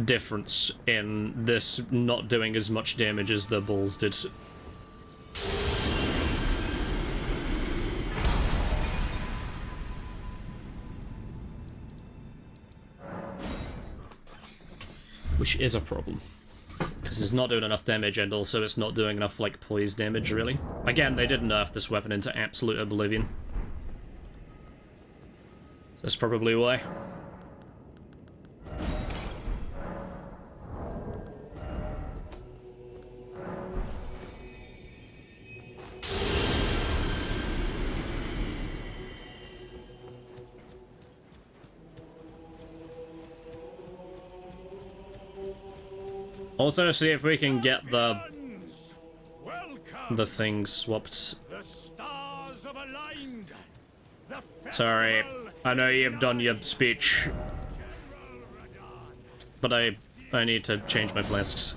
difference in this not doing as much damage as the balls did. Which is a problem. Because it's not doing enough damage, and also it's not doing enough, like, poise damage, really. Again, they did nerf this weapon into absolute oblivion. That's probably why. Also, see if we can get the thing swapped. The stars have aligned. Sorry, I know you've done your speech, but I need to change my flasks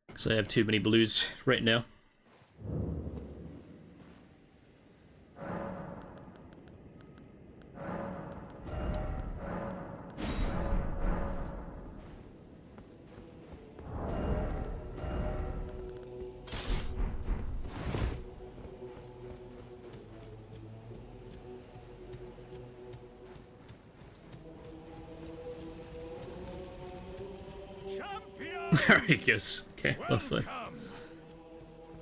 because I have too many blues right now. There he goes. Okay, lovely.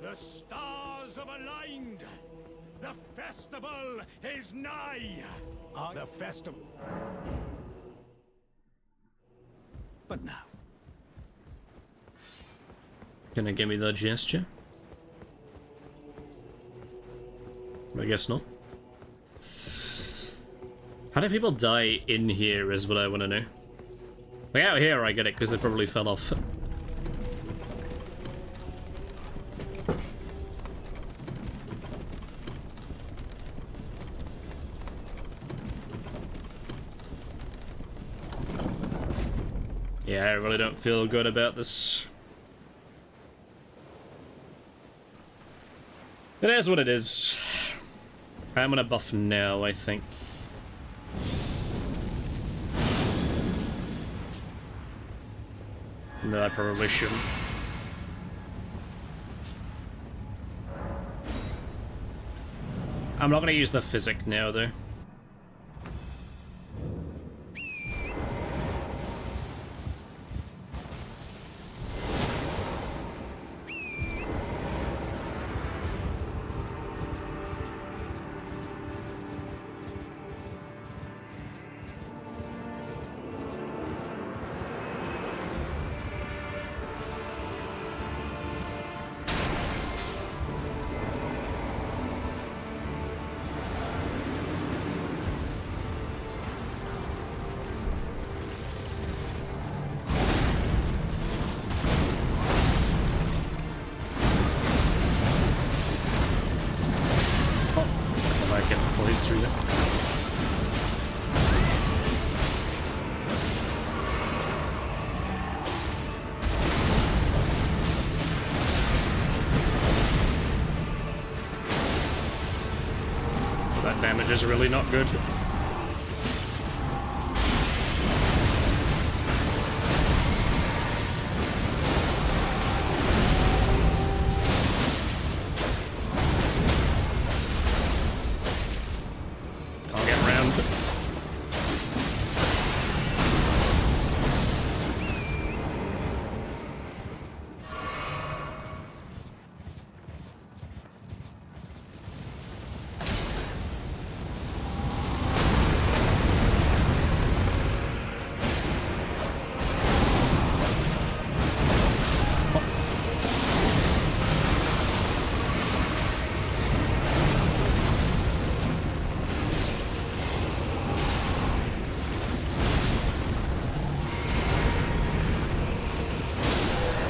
The stars have aligned. The festival is nigh. The festival. But now. Gonna give me the gesture? I guess not. How do people die in here is what I want to know. Like out here I get it because they probably fell off. Yeah, I really don't feel good about this. It is what it is. I'm gonna buff now, I think. No, I probably shouldn't. I'm not gonna use the physic now, though. Through that. That damage is really not good.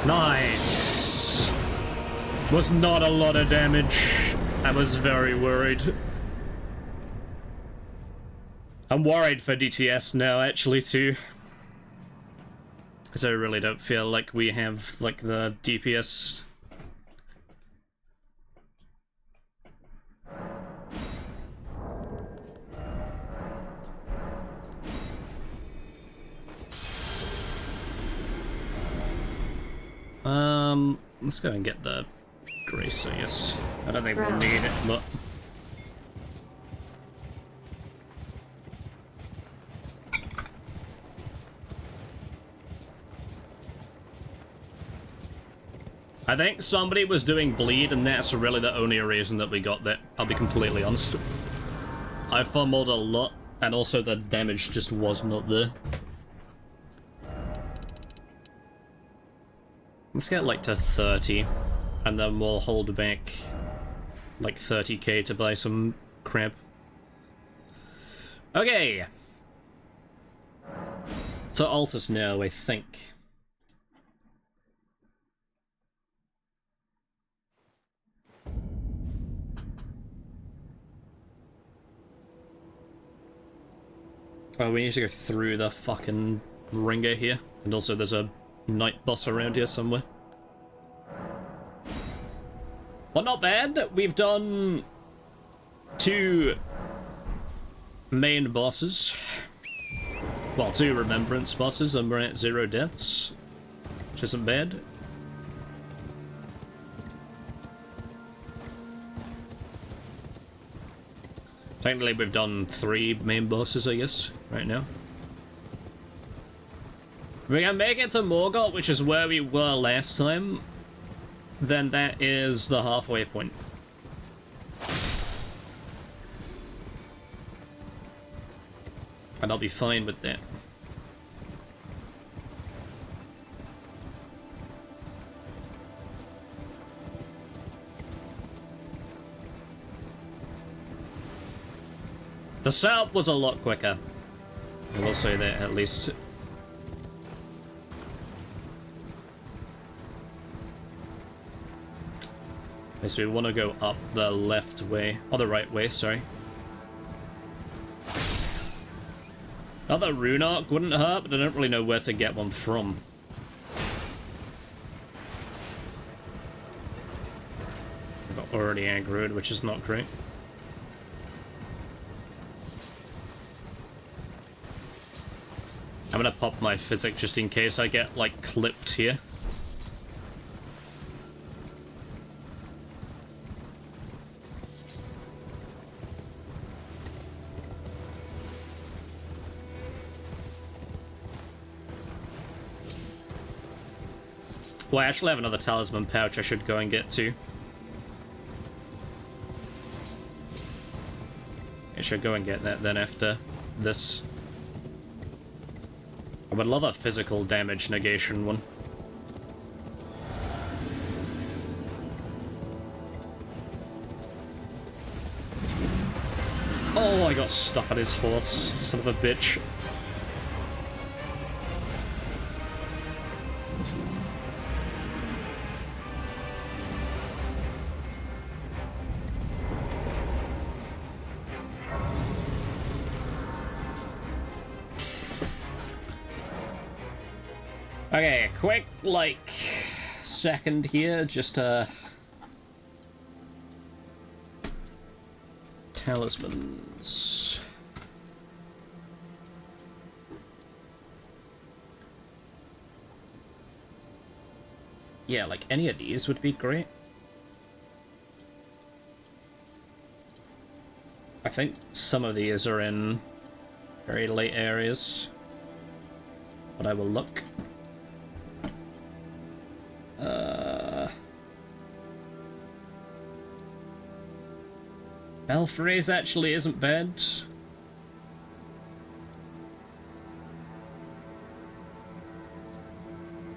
Nice! Was not a lot of damage. I was very worried. I'm worried for DTS now, actually, too. Because I really don't feel like we have, like, the DPS. Let's go and get the Grace, I guess. I don't think we'll need it, but... I think somebody was doing bleed, and that's really the only reason that we got that. I'll be completely honest. I fumbled a lot, and also the damage just was not there. Let's get like to 30, and then we'll hold back like 30k to buy some crap. Okay! To Altus now, I think. Oh, we need to go through the fucking ringer here. And also there's a night boss around here somewhere. Well, not bad. We've done 2 main bosses. Well, 2 remembrance bosses, and we're at 0 deaths. Which isn't bad. Technically, we've done 3 main bosses, I guess, right now. We can make it to Morgoth, which is where we were last time. Then that is the halfway point. And I'll be fine with that. The setup was a lot quicker. I will say that, at least. Okay, so we want to go up the left way, or the right way, sorry. Another rune arc wouldn't hurt, but I don't really know where to get one from. I got already aggroed, which is not great. I'm gonna pop my physic just in case I get, like, clipped here. Well, I actually have another talisman pouch I should go and get to. I should go and get that then after this. I would love a physical damage negation one. Oh, I got stuck on his horse, son of a bitch. Okay, quick, like, second here, just, talismans. Yeah, like, any of these would be great. I think some of these are in very late areas, but I will look. Belfries actually isn't bad.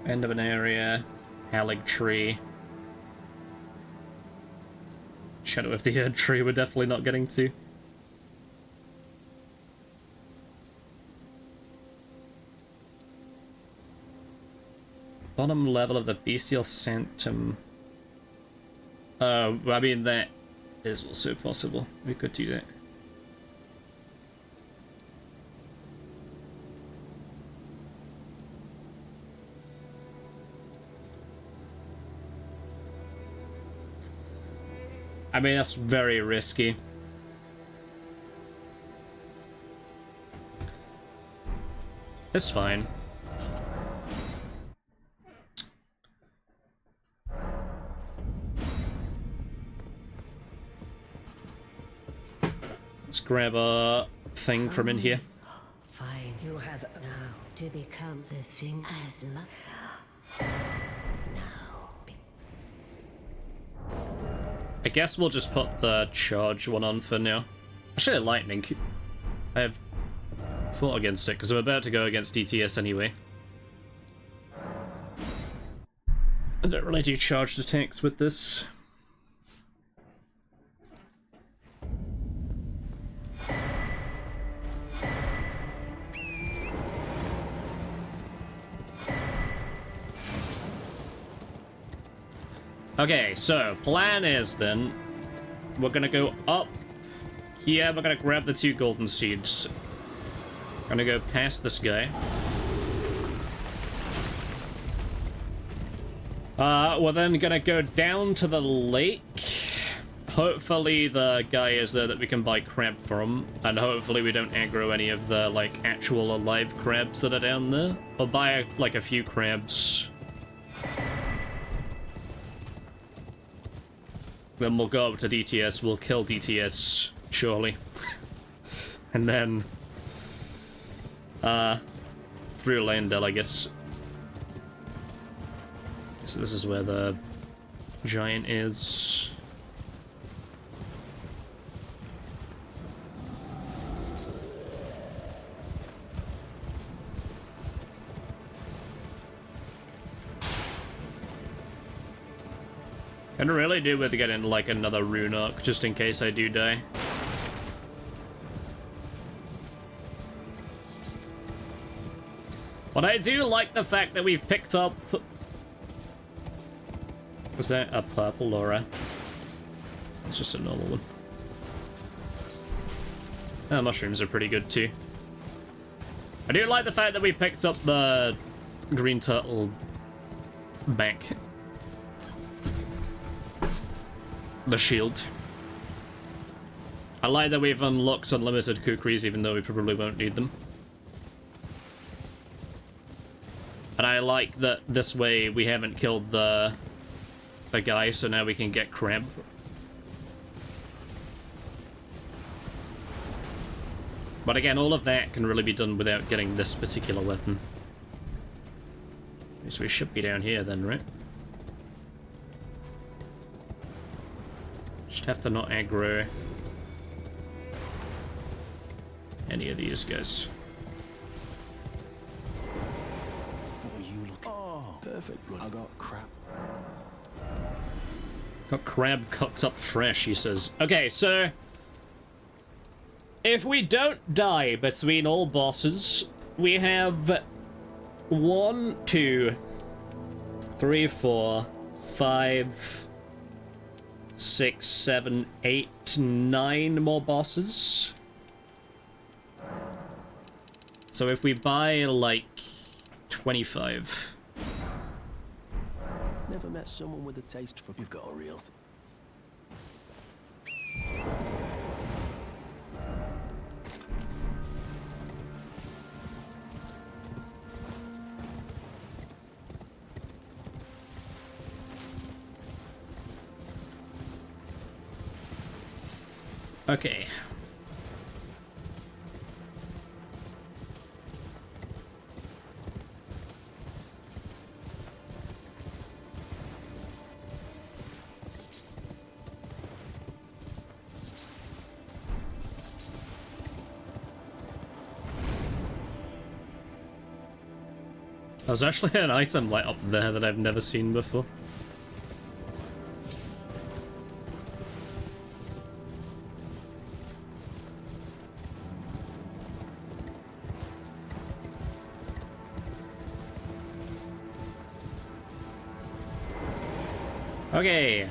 End of an area. Halig tree. Shadow of the Erd tree we're definitely not getting to. Bottom level of the Bestial Sanctum. I mean, that is also possible. We could do that. I mean, that's very risky. It's fine. Let's grab a thing from in here. Fine, you have now to become the thing as much. Now. I guess we'll just put the charge one on for now. Actually, lightning. I have fought against it because I'm about to go against DTS anyway. I don't really do charged attacks with this. Okay, so plan is then we're gonna go up here, we're gonna grab the 2 golden seeds. Gonna go past this guy. We're then gonna go down to the lake. Hopefully the guy is there that we can buy crab from, and hopefully we don't aggro any of the, like, actual alive crabs that are down there. We'll buy, like, a few crabs. Then we'll go up to DTS, we'll kill DTS, surely. And then, through Landell, I guess. So this is where the giant is. I'd really do with getting, like, another rune arc, just in case I do die. But I do like the fact that we've picked up... Was that a purple or a... It's just a normal one. Oh, mushrooms are pretty good too. I do like the fact that we picked up the green turtle back. The shield. I like that we've unlocked unlimited kukris even though we probably won't need them. And I like that this way we haven't killed the guy, so now we can get crab. But again, all of that can really be done without getting this particular weapon. So we should be down here then, right? Just have to not aggro any of these guys. What are you looking? Oh, perfect blood. I got crap. Got crab cooked up fresh, he says. Okay, so if we don't die between all bosses, we have 1, 2, 3, 4, 5, 6, 7, 8, 9 more bosses. So if we buy like 25. Never met someone with a taste for. You've got a real thing. Okay. There's actually an item light up there that I've never seen before. Okay.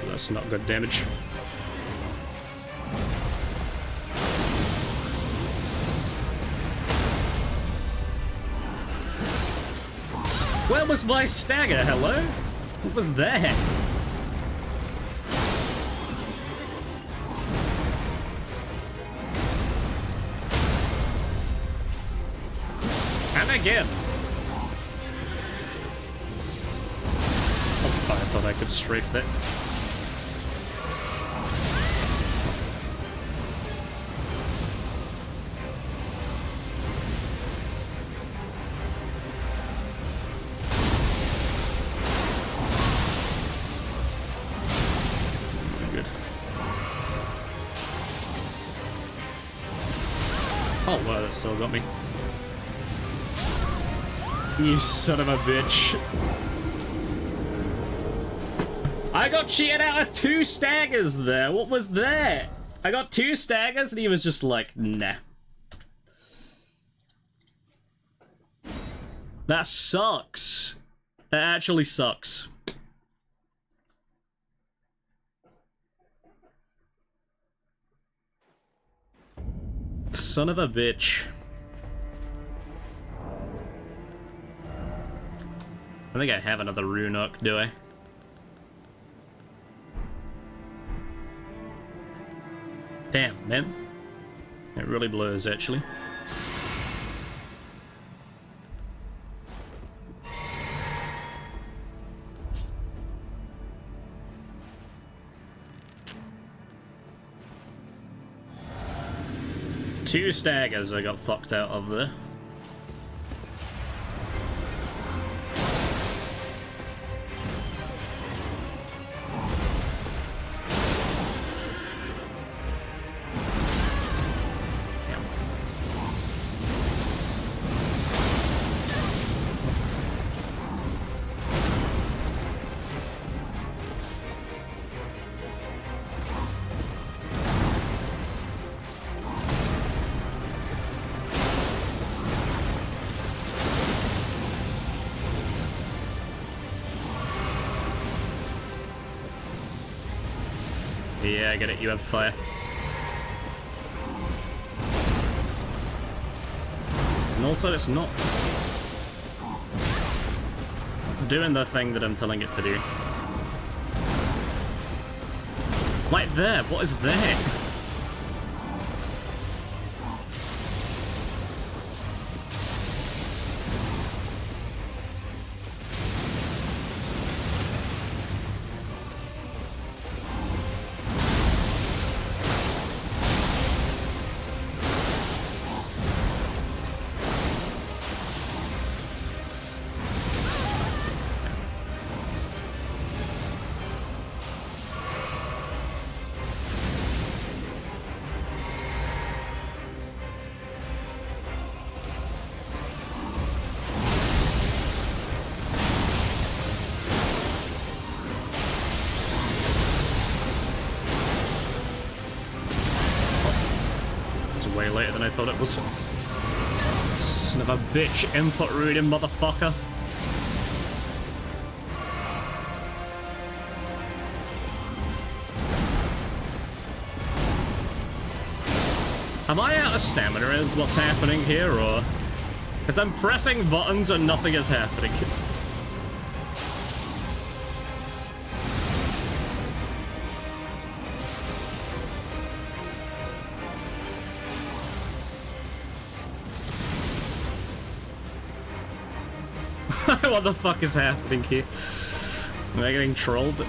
That's not good damage. Where was my stagger? Hello? What was that? And again. Oh, I thought I could strafe that. Oh, wow, that still got me. You son of a bitch. I got cheated out of 2 staggers there. What was that? I got 2 staggers and he was just like, nah. That sucks. That actually sucks. Son of a bitch. I think I have another rune hook, do I? Damn, man. It really blurs, actually. Two staggers I got fucked out of there. Yeah, I get it. You have fire. And also, it's not doing the thing that I'm telling it to do. Like there. What is there? Way later than I thought it was. Son of a bitch, input reading motherfucker. Am I out of stamina is what's happening here, or? Because I'm pressing buttons and nothing is happening. What the fuck is happening here? Am I getting trolled?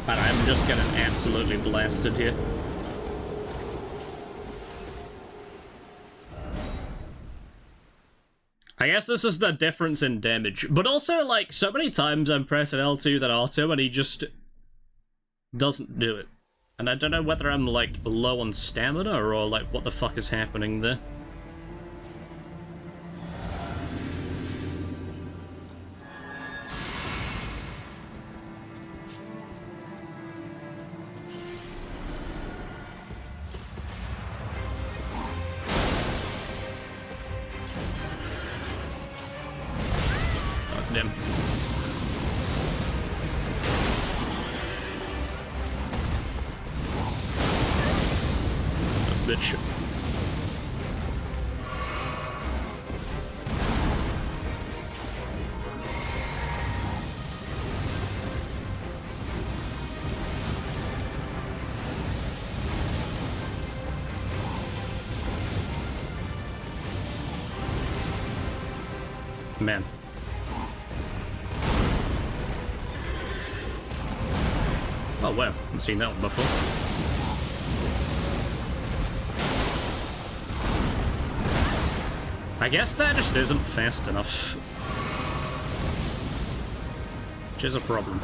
And I'm just getting absolutely blasted here. I guess this is the difference in damage, but also, like, so many times I'm pressing L2 then R2 and he just doesn't do it. And I don't know whether I'm, like, low on stamina or, like, what the fuck is happening there. Bitch. Man. Oh wow, haven't seen that one before. I guess that just isn't fast enough. Which is a problem.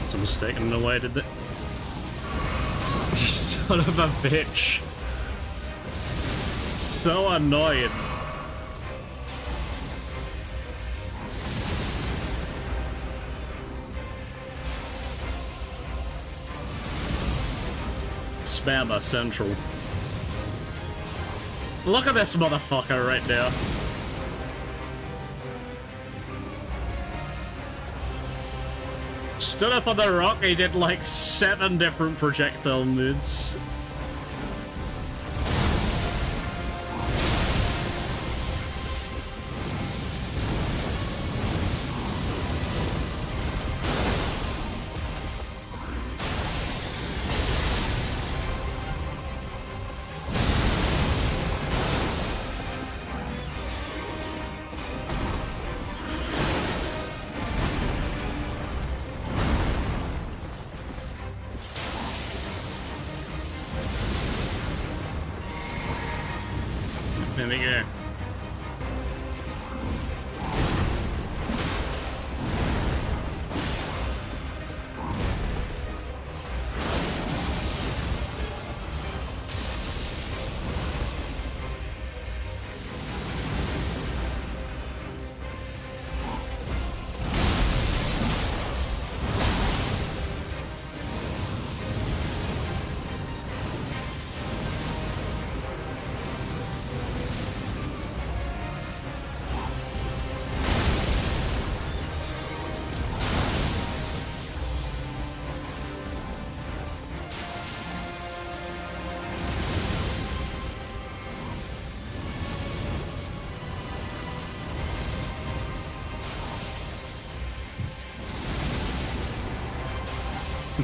It's a mistake in the way I did that. You son of a bitch. So annoying. Spammer Central. Look at this motherfucker right now. Stood up on the rock, he did like 7 different projectile moves. There we go.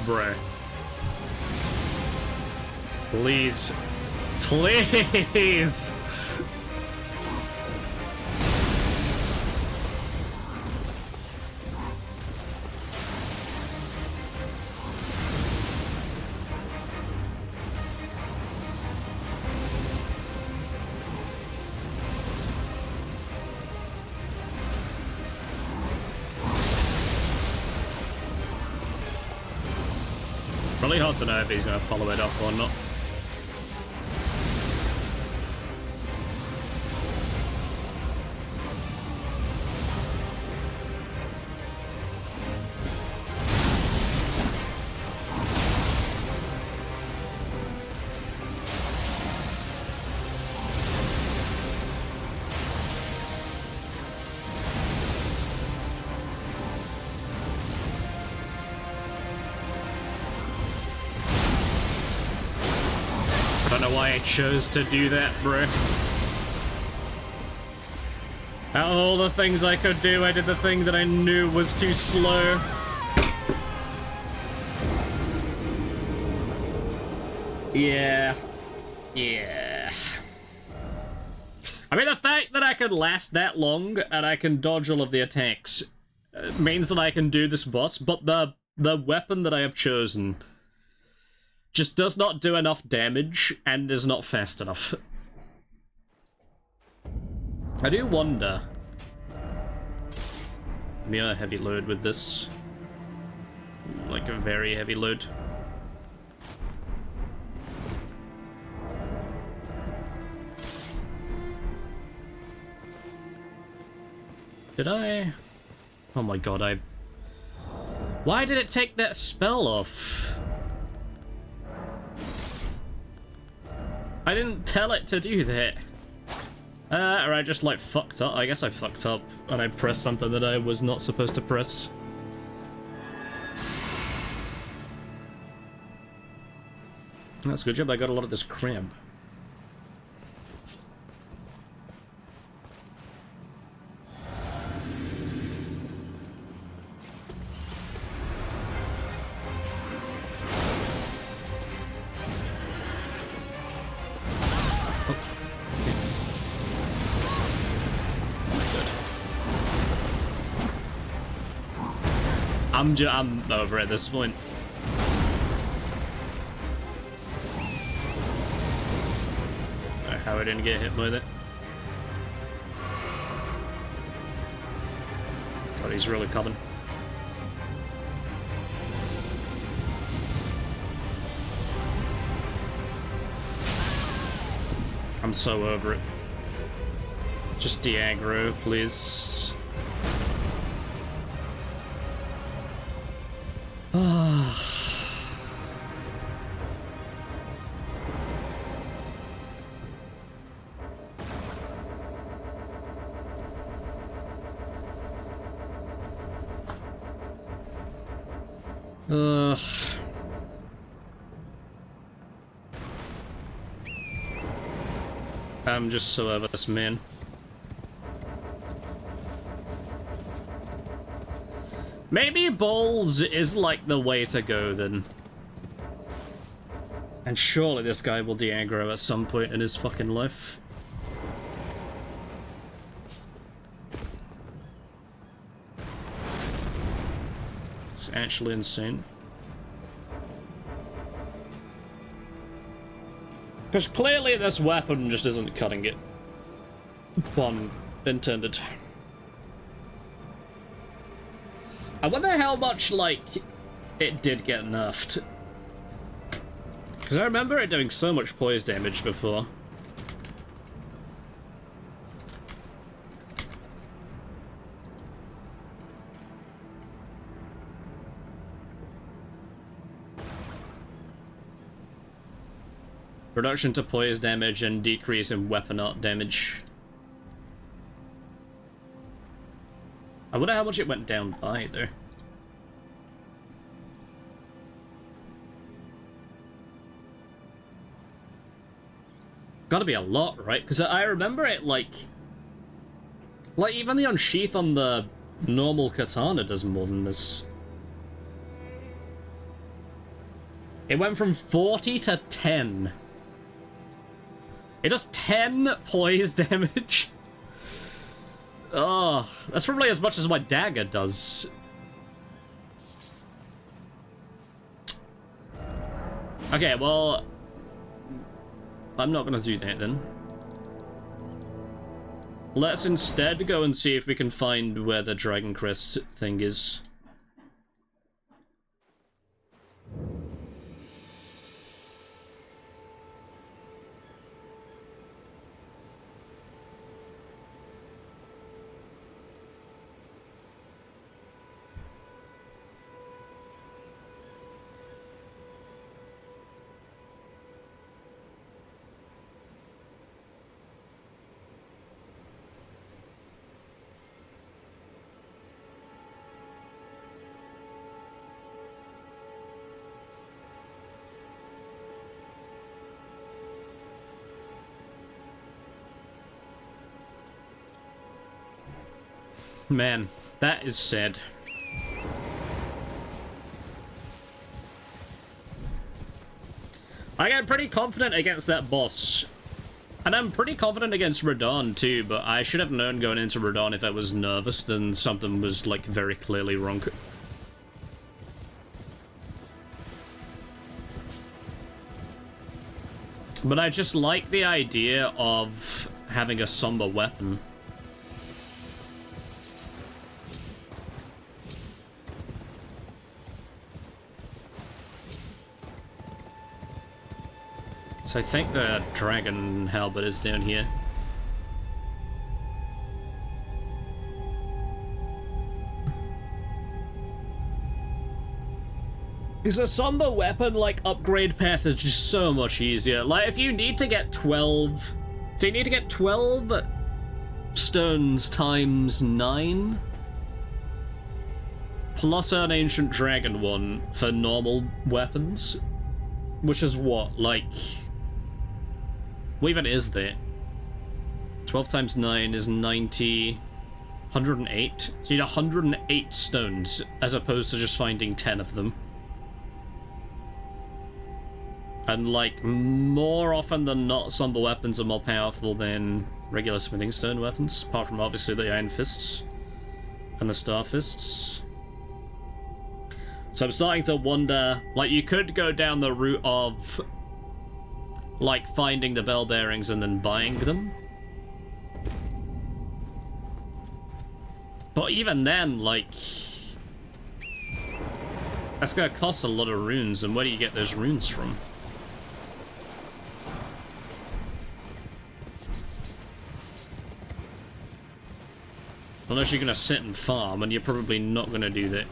Bruh. Please. Please! Really hard to know if he's going to follow it up or not. I don't know why I chose to do that, bro. Out of all the things I could do, I did the thing that I knew was too slow. Yeah. Yeah. I mean, the fact that I can last that long and I can dodge all of the attacks means that I can do this boss, but the weapon that I have chosen just does not do enough damage and is not fast enough. I do wonder. Maybe a heavy load with this. Like a very heavy load. Did I? Oh my god, Why did it take that spell off? I didn't tell it to do that. Or I just, like, fucked up. I guess I fucked up and I pressed something that I was not supposed to press. That's a good job. I got a lot of this crab. I'm over at this point. How I didn't get hit by that. But he's really coming. I'm so over it. Just de-aggro, please. I'm just so over this man. Maybe balls is like the way to go then. And surely this guy will de-aggro at some point in his fucking life. It's actually insane. Because clearly this weapon just isn't cutting it. Pun intended. I wonder how much, like, it did get nerfed. Because I remember it doing so much poise damage before. Reduction to poise damage and decrease in weapon art damage. I wonder how much it went down by, though. Gotta be a lot, right? Because I remember it, like, even the unsheath on the normal katana does more than this. It went from 40 to 10. It does 10 poise damage. Oh, that's probably as much as my dagger does. Okay, well, I'm not gonna do that then. Let's instead go and see if we can find where the Dragon Crest thing is. Man, that is sad. I get pretty confident against that boss. And I'm pretty confident against Radon too, but I should have known going into Radon if I was nervous, then something was, like, very clearly wrong. But I just like the idea of having a somber weapon. So I think the dragon halberd is down here. Because a somber weapon, like, upgrade path is just so much easier. Like, if you need to get 12... So you need to get 12 stones times 9? Plus an ancient dragon one for normal weapons. Which is what, like... What even is that? 12 times 9 is 90... 108? So you need 108 stones, as opposed to just finding 10 of them. And, like, more often than not, somber weapons are more powerful than regular smithing stone weapons, apart from, obviously, the Iron Fists and the Star Fists. So I'm starting to wonder, like, you could go down the route of, like, finding the bell bearings and then buying them. But even then, like, that's gonna cost a lot of runes, and where do you get those runes from? Unless you're gonna sit and farm, and you're probably not gonna do that.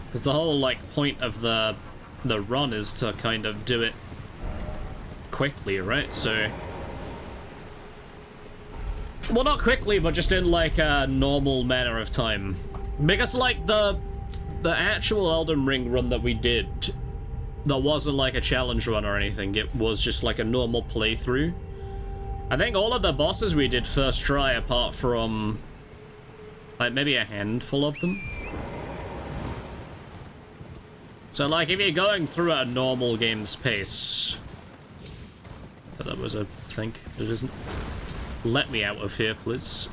Because the whole, like, point of the run is to kind of do it quickly, right? So... Well, not quickly, but just in, like, a normal manner of time. Because, like, the actual Elden Ring run that we did, that wasn't, like, a challenge run or anything. It was just, like, a normal playthrough. I think all of the bosses we did first try, apart from, like, maybe a handful of them. So, like, if you're going through at a normal game's pace... I thought that was a thing. It isn't. Let me out of here, please.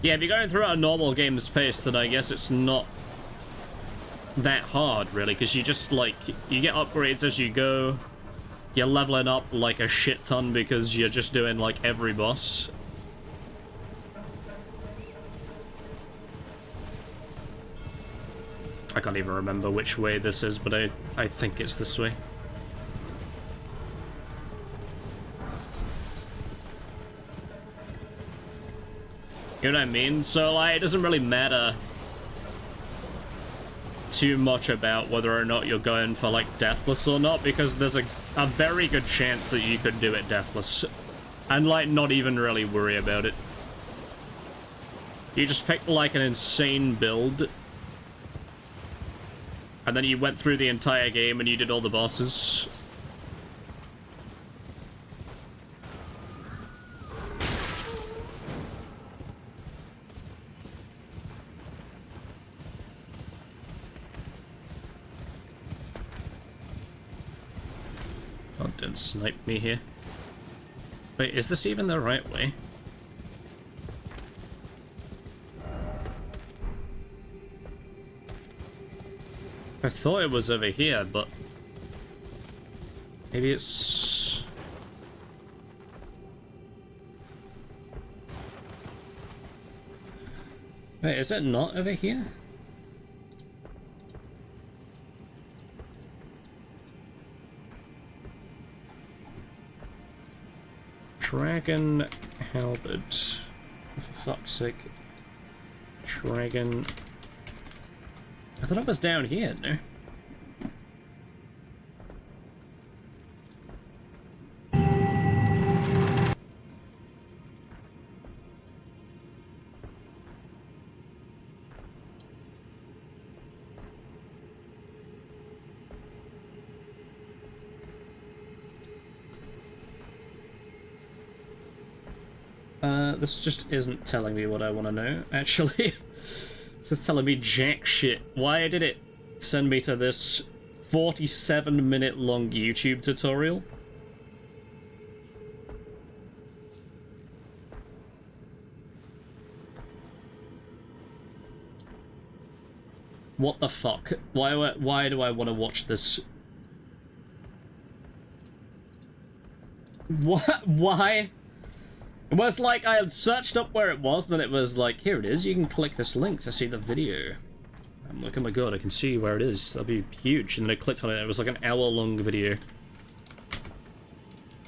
Yeah, if you're going through at a normal game's pace, then I guess it's not that hard, really, because you just, like, you get upgrades as you go. You're leveling up like a shit ton because you're just doing, like, every boss. I can't even remember which way this is, but I think it's this way. You know what I mean? So, like, it doesn't really matter too much about whether or not you're going for, like, deathless or not, because there's a very good chance that you could do it deathless. And, like, not even really worry about it. You just picked, like, an insane build. And then you went through the entire game and you did all the bosses. Oh, don't snipe me here. Wait, is this even the right way? I thought it was over here, but maybe it's... Wait, is it not over here? Dragon halberd. For fuck's sake. Dragon... I thought it was down here, no? This just isn't telling me what I want to know, actually. It's telling me jack shit. Why did it send me to this 47-minute long YouTube tutorial? What the fuck? Why do I want to watch this? What? Why? It was like I had searched up where it was, then it was like, here it is, you can click this link to see the video. I'm like, oh my god, I can see where it is, that'd be huge. And then I clicked on it, and it was like an hour-long video.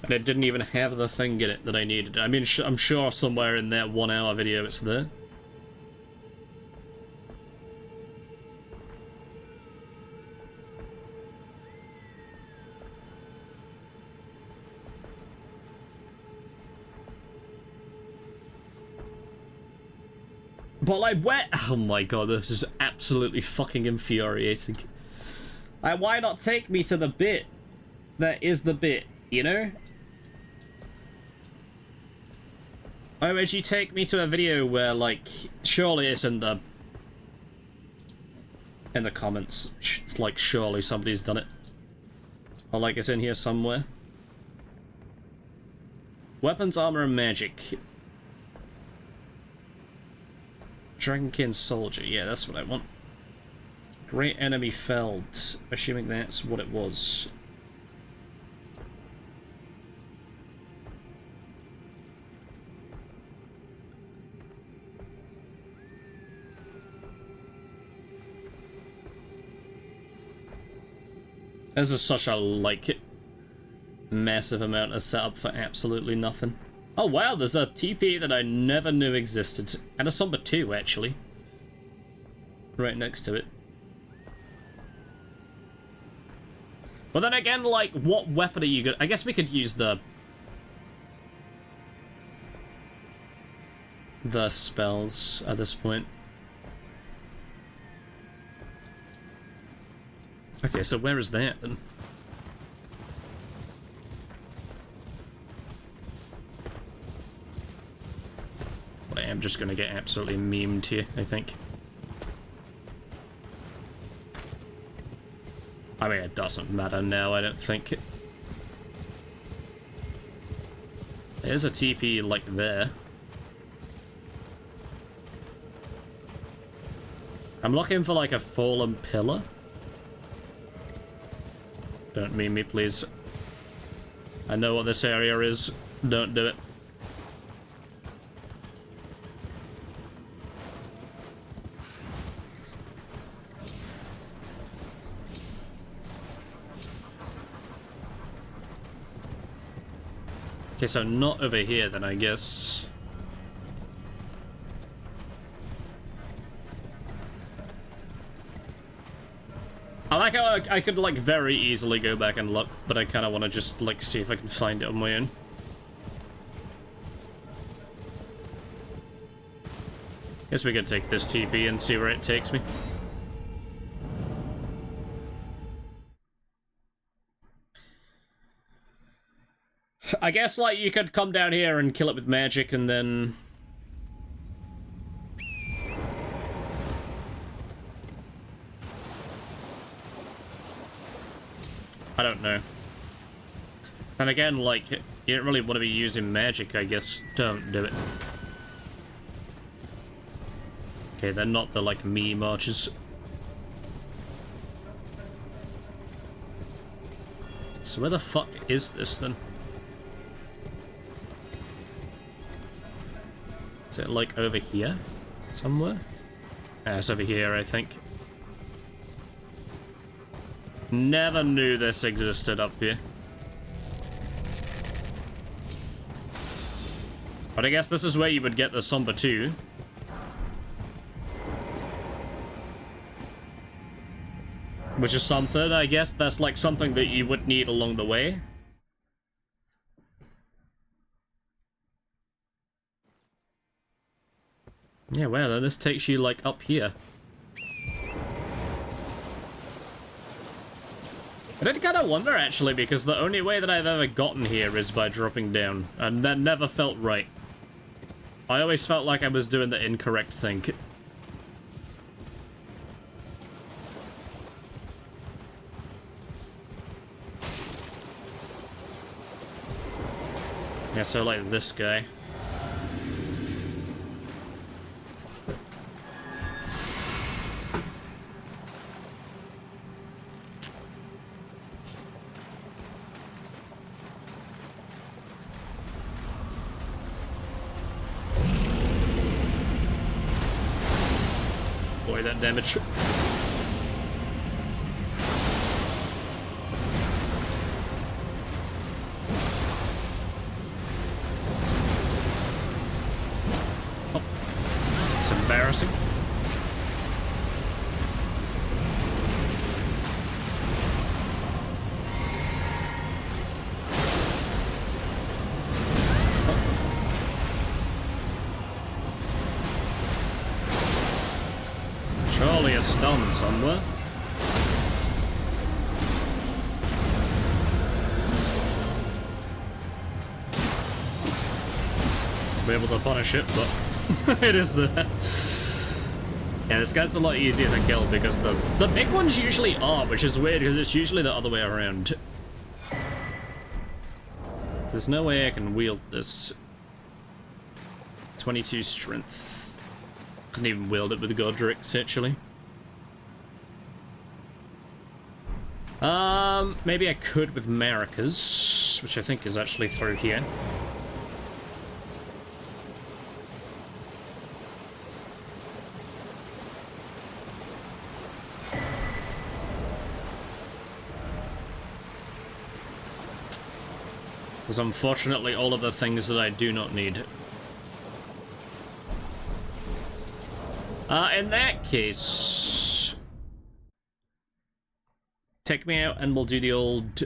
And it didn't even have the thing in it that I needed. I mean, I'm sure somewhere in that 1 hour video it's there. But like, where? Oh my god, this is absolutely fucking infuriating. Like, why not take me to the bit that is the bit, you know? Why would you take me to a video where, like, surely it's in the comments. It's like, surely somebody's done it. Or like, it's in here somewhere. Weapons, armor, and magic. Dragonkin Soldier, yeah, that's what I want. Great enemy felled, assuming that's what it was. This is such a, like, massive amount of setup for absolutely nothing. Oh wow, there's a TP that I never knew existed. And a Somber 2, actually. Right next to it. But then again, like, what weapon are you gonna... I guess we could use the spells at this point. Okay, so where is that then? But I am just gonna get absolutely memed here, I think. I mean, it doesn't matter now, I don't think. There's a TP, like, there. I'm looking for, like, a fallen pillar. Don't meme me, please. I know what this area is. Don't do it. Okay, so not over here then, I guess. I like how I could, like, very easily go back and look, but I kind of want to just, like, see if I can find it on my own. Guess we could take this TP and see where it takes me. I guess, like, you could come down here and kill it with magic and then... I don't know. And again, like, you don't really want to be using magic, I guess. Don't do it. Okay, they're not the, like, meme archers. So where the fuck is this, then? Is it, like, over here? Somewhere? It's over here, I think. Never knew this existed up here. But I guess this is where you would get the Somber too. Which is something, I guess. That's like something that you would need along the way. Yeah, well, then this takes you, like, up here. I did kind of wonder, actually, because the only way that I've ever gotten here is by dropping down, and that never felt right. I always felt like I was doing the incorrect thing. Yeah, so, like, this guy. Boy, that damage. Oh, it's embarrassing. Surely a stun somewhere. Be able to punish it, but it is there. Yeah, this guy's a lot easier to kill because the big ones usually are, which is weird because it's usually the other way around. There's no way I can wield this. 22 strength. Couldn't even wield it with Godric's, actually. Maybe I could with Maracas, which I think is actually through here. Because unfortunately all of the things that I do not need. In that case, take me out and we'll do the old,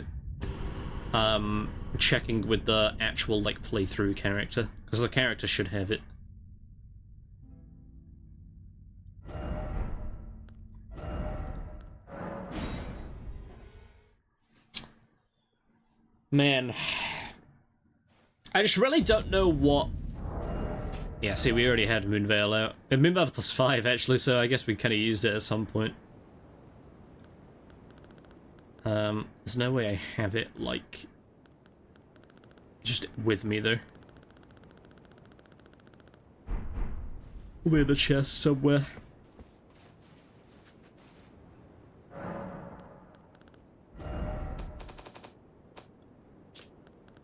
checking with the actual, like, playthrough character, because the character should have it. Man, I just really don't know what... Yeah, see, we already had Moonveil out. And Moonveil +5, actually, so I guess we kind of used it at some point. There's no way I have it, like, just with me, though. We're the chest somewhere.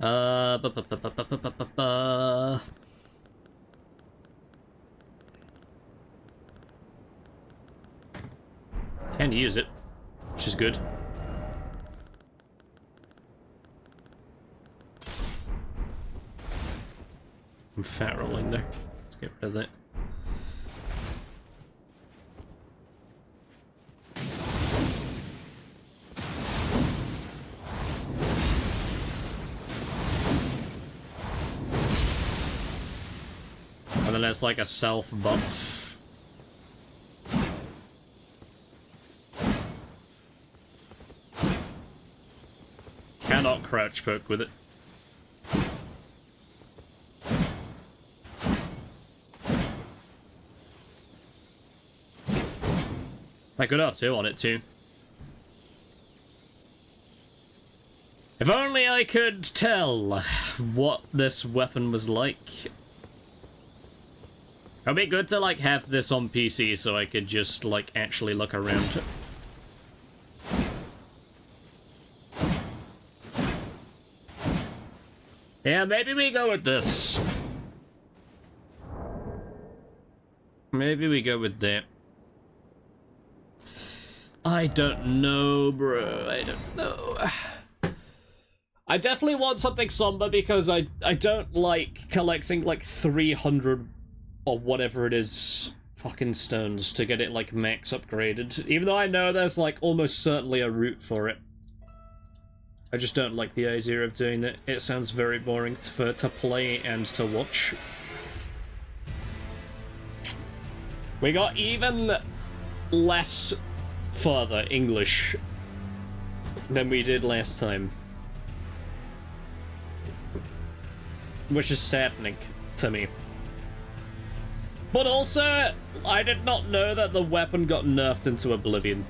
Ba, ba, ba, ba, ba, ba, ba, ba. Can use it, which is good. I'm fat rolling there. Let's get rid of that. And then there's like a self buff. Cannot crouch poke with it. I could R2 on it too. If only I could tell what this weapon was like. It'd be good to like have this on PC so I could just like actually look around. Yeah, maybe we go with this. Maybe we go with that. I don't know, bro. I don't know. I definitely want something somber because I don't like collecting like 300 or whatever it is fucking stones to get it like max upgraded. Even though I know there's like almost certainly a route for it. I just don't like the idea of doing that. It sounds very boring to play and to watch. We got even less further English than we did last time. Which is saddening to me. But also, I did not know that the weapon got nerfed into oblivion.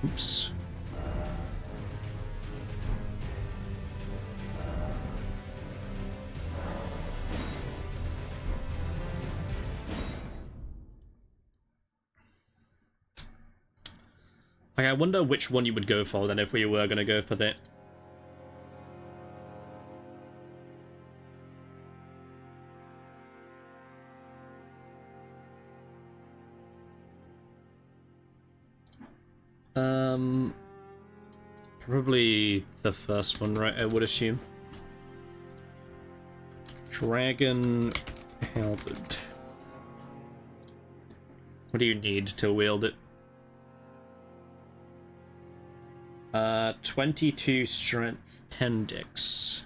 Oops. Like, I wonder which one you would go for then if we were gonna go for that. Probably the first one, right? I would assume. Dragon halberd. What do you need to wield it? 22 strength, 10 dex.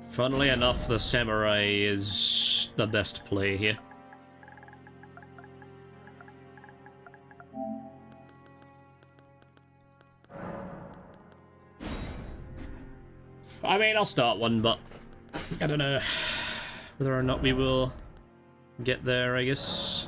Funnily enough, the samurai is the best play here. I mean, I'll start one, but I don't know whether or not we will get there, I guess.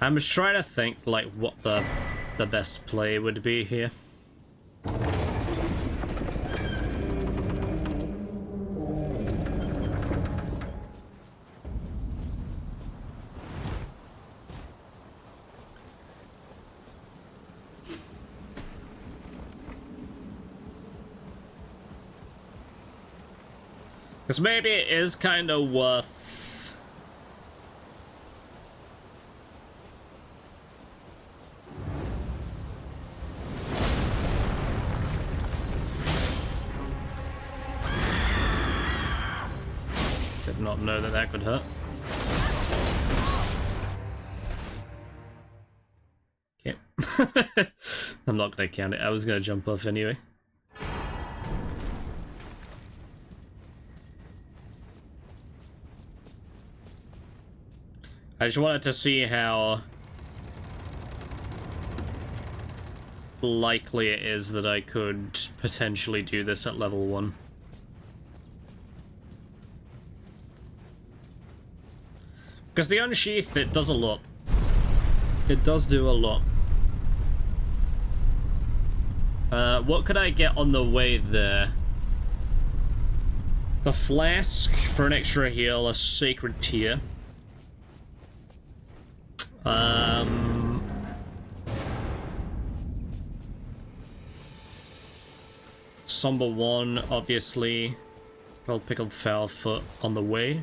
I'm just trying to think, like, what the best play would be here. Because maybe it is kind of worth... Did not know that that could hurt. Okay. I'm not going to count it. I was going to jump off anyway. I just wanted to see how likely it is that I could potentially do this at level 1. Because the Unsheath, it does a lot. It does do a lot. What could I get on the way there? The Flask for an extra heal, a Sacred Tear. Somber 1, obviously. Gold Pickled Foulfoot on the way.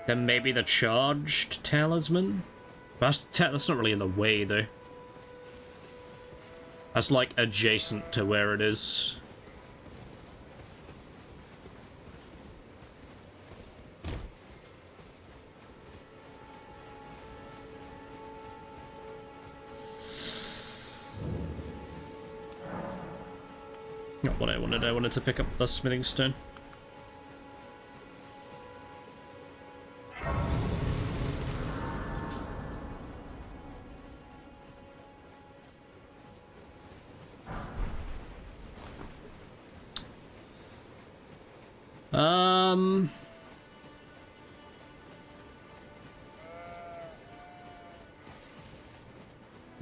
Then maybe the Charged Talisman? That's not really in the way, though. That's, like, adjacent to where it is. Not what I wanted. I wanted to pick up the smithing stone.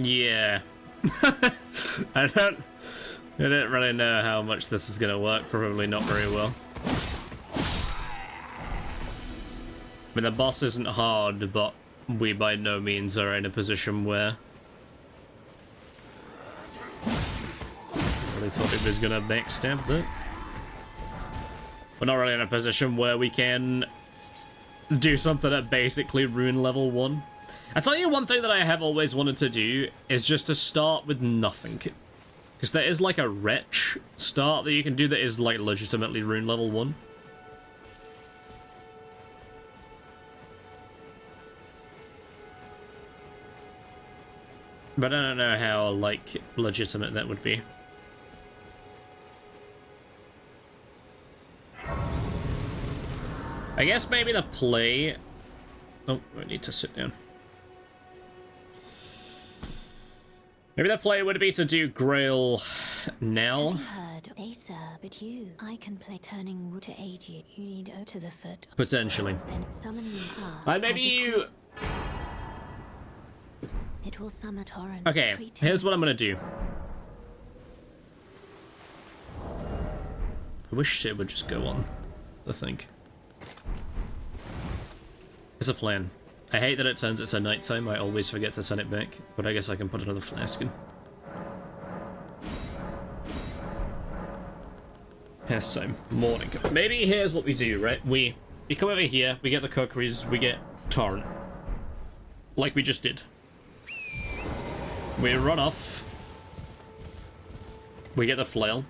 Yeah. I don't really know how much this is gonna work. Probably not very well. I mean, the boss isn't hard, but we by no means are in a position where... really thought it was gonna backstab that. We're not really in a position where we can do something at basically rune level 1. I tell you, one thing that I have always wanted to do is just to start with nothing. Because there is like a wretch start that you can do that is like legitimately rune level 1. But I don't know how like legitimate that would be. I guess maybe the play... Oh, I need to sit down. Maybe the play would be to do Grail now. Heard they sir, but you. I can play turning root to aid you. You need O to the foot. Potentially. Then summon me. Maybe you... It will summon torrent. Okay, here's what I'm gonna do. I wish it would just go on the thing. It's a plan. I hate that it turns it's a nighttime. I always forget to turn it back, but I guess I can put another flask in. Past time. Morning. Maybe here's what we do, right? We come over here, we get the cookeries, we get torrent. Like we just did. We run off. We get the flail.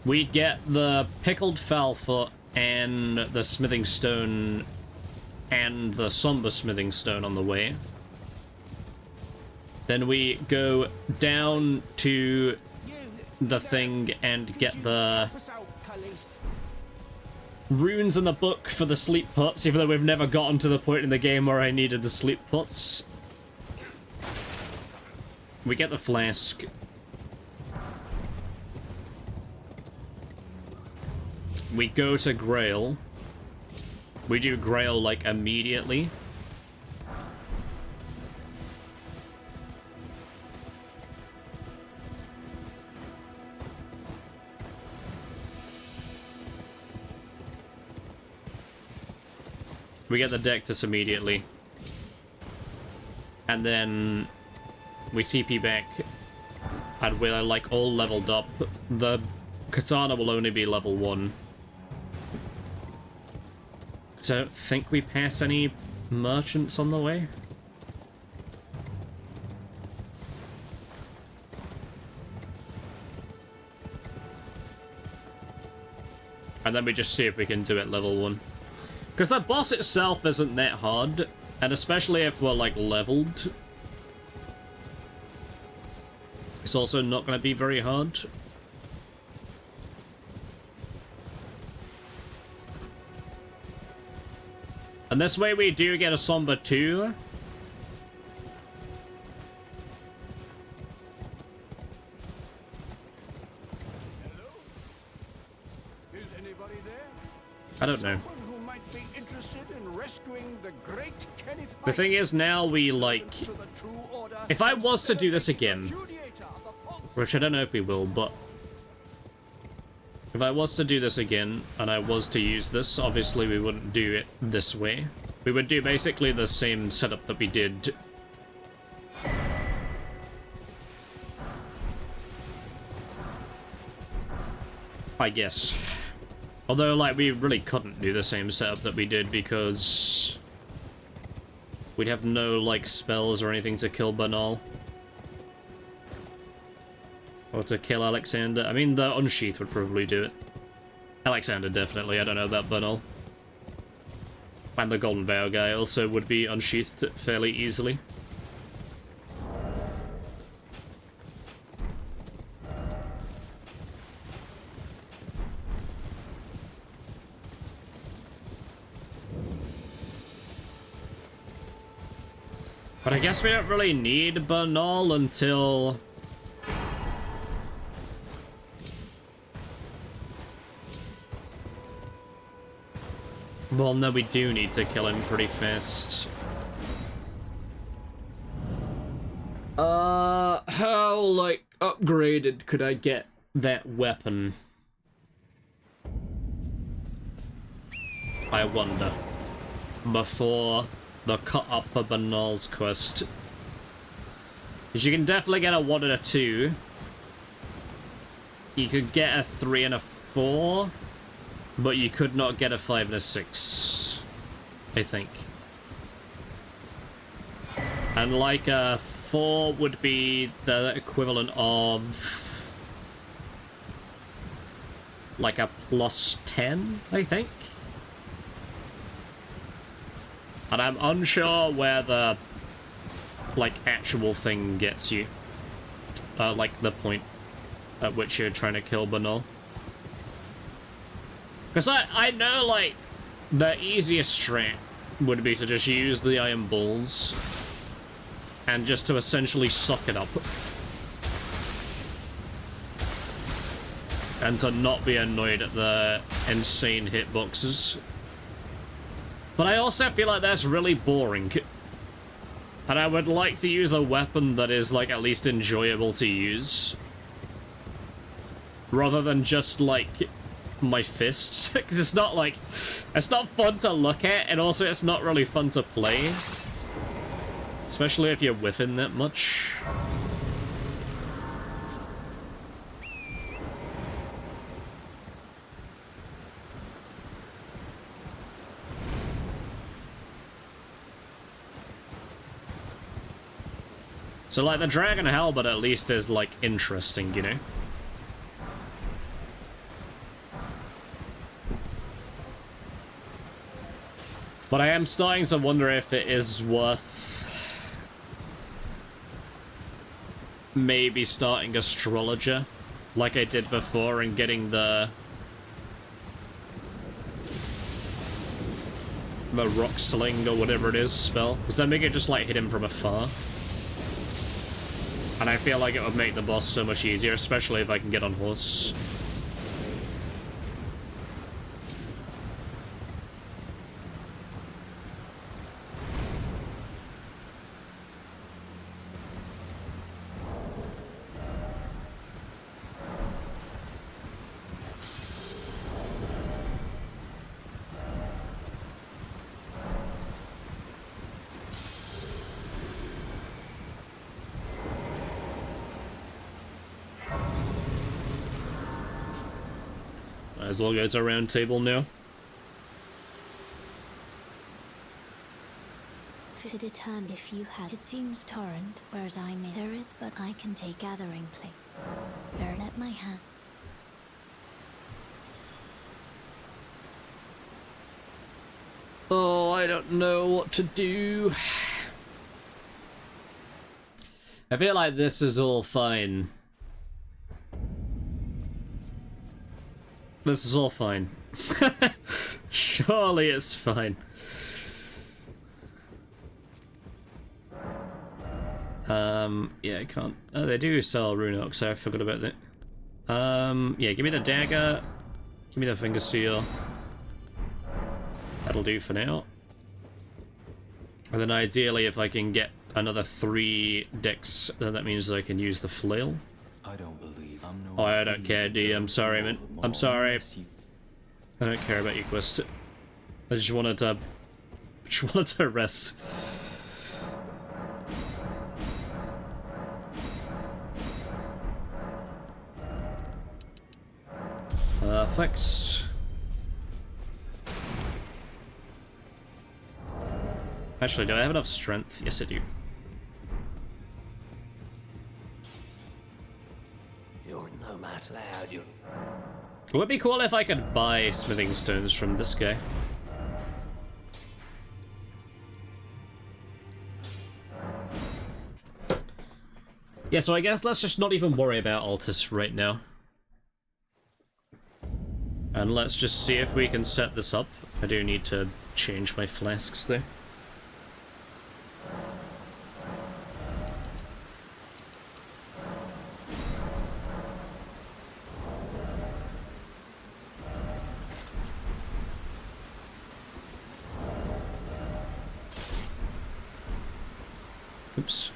We get the pickled foulfoot and the smithing stone and the somber smithing stone on the way. Then we go down to the thing and get the runes in the book for the sleep pots, even though we've never gotten to the point in the game where I needed the sleep pots. We get the flask. We go to Grail. We do Grail, like, immediately. We get the Dectus immediately. And then we TP back. And we're, like, all leveled up. The katana will only be level 1. So I don't think we pass any merchants on the way. And then we just see if we can do it level 1. Because the boss itself isn't that hard, and especially if we're, like, leveled, It's also not going to be very hard. And this way we do get a Somber too. Is anybody there? I don't know. Someone who might be interested in rescuing the great Kenneth The thing White, is now we like... to the true order, If I was to do this again, Judiator, the false which I don't know if we will, but... If I was to do this again, and I was to use this, obviously we wouldn't do it this way. We would do basically the same setup that we did. I guess. Although, like, we really couldn't do the same setup that we did because... we'd have no, like, spells or anything to kill Banal. Or to kill Alexander. I mean, the Unsheath would probably do it. Alexander, definitely. I don't know about Banal. And the Golden Vow guy also would be unsheathed fairly easily. But I guess we don't really need Banal until... Well, no, we do need to kill him pretty fast. How, like, upgraded could I get that weapon? I wonder. Before the cut-up for Banal's quest. Because you can definitely get a 1 and a 2. You could get a 3 and a 4. But you could not get a 5 and a 6, I think. And like a 4 would be the equivalent of like a plus 10, I think. And I'm unsure where the like actual thing gets you. Like the point at which you're trying to kill Banal. Because I know, like, the easiest strat would be to just use the Iron Balls and just to essentially suck it up. And to not be annoyed at the insane hitboxes. But I also feel like that's really boring. And I would like to use a weapon that is, like, at least enjoyable to use. Rather than just, like... my fists, because it's not like, it's not fun to look at, and also it's not really fun to play, especially if you're whiffing that much. So like the Dragon Halberd at least is like interesting, you know? But I am starting to wonder if it is worth maybe starting Astrologer like I did before and getting the Rock Sling or whatever it is spell. Does that make it just like hit him from afar? And I feel like it would make the boss so much easier, especially if I can get on horse. Might as well go to a round table now. To determine if you have. It seems torrent, whereas I may. There is, but I can take gathering place. Bear let my hand. Oh, I don't know what to do. I feel like this is all fine. This is all fine. Surely it's fine. Yeah, I can't. Oh, they do sell rune oak, so I forgot about that. Yeah, give me the dagger. Give me the finger seal. That'll do for now. And then ideally, if I can get another 3 dicks, then that means that I can use the flail. I don't believe I'm no. Oh, I don't care, D. I'm sorry, man. I'm sorry. I don't care about your quest. I just wanted to rest. Thanks. Actually, do I have enough strength? Yes, I do. You're no match, lad. You. It would be cool if I could buy smithing stones from this guy. Yeah, so I guess let's just not even worry about Altus right now. And let's just see if we can set this up. I do need to change my flasks though. Oops.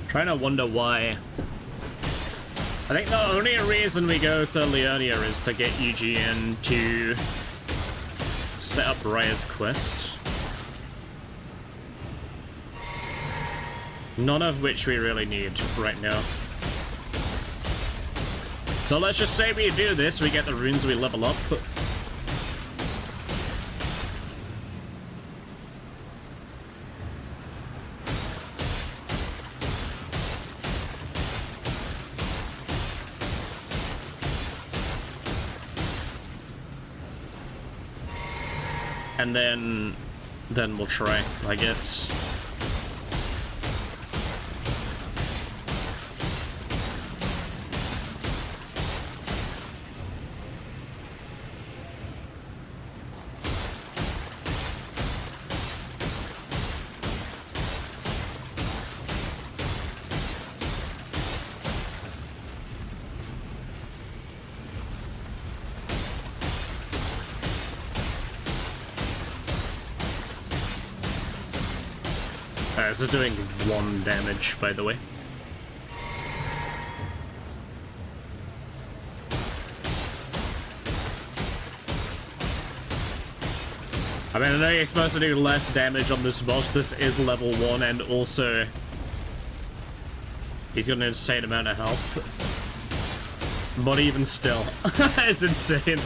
Trying to wonder why. I think the only reason we go to Leonia is to get UGN to set up Raya's quest. None of which we really need right now. So let's just say we do this, we get the runes, we level up. And then we'll try, I guess. This is doing 1 damage, by the way. I mean, I know you're supposed to do less damage on this boss. This is level 1, and also he's got an insane amount of health. But even still, it's insane.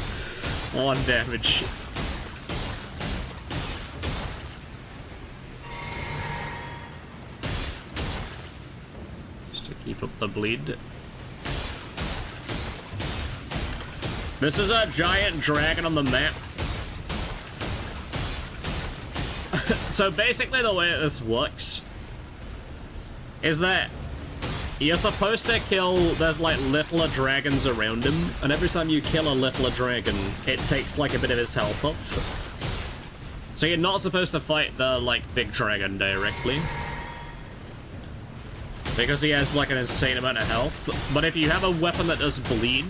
1 damage. Keep up the bleed. This is a giant dragon on the map. So basically the way this works is that you're supposed to kill, there's like littler dragons around him, and every time you kill a littler dragon, it takes like a bit of his health off. So you're not supposed to fight the like big dragon directly, because he has like an insane amount of health. But if you have a weapon that does bleed,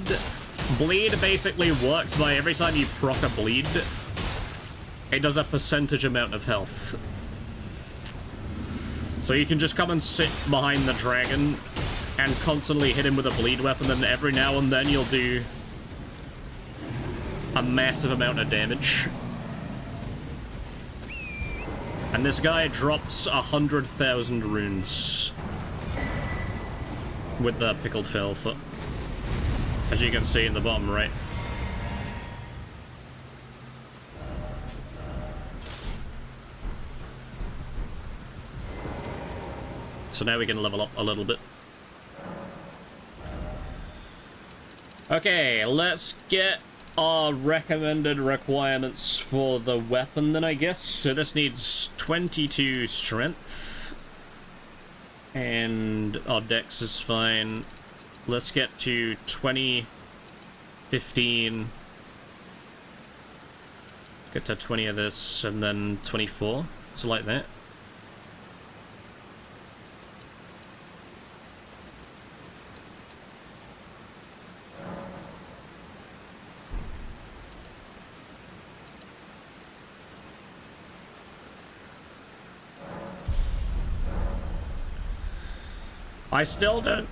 bleed basically works by every time you proc a bleed, it does a percentage amount of health. So you can just come and sit behind the dragon and constantly hit him with a bleed weapon, and every now and then you'll do a massive amount of damage. And this guy drops 100,000 runes with the pickled fell foot, as you can see in the bottom right. So now we can level up a little bit. Okay, let's get our recommended requirements for the weapon then, I guess. So this needs 22 strength. And our dex is fine. Let's get to 20, 15. Get to 20 of this, and then 24. So like that. I still don't...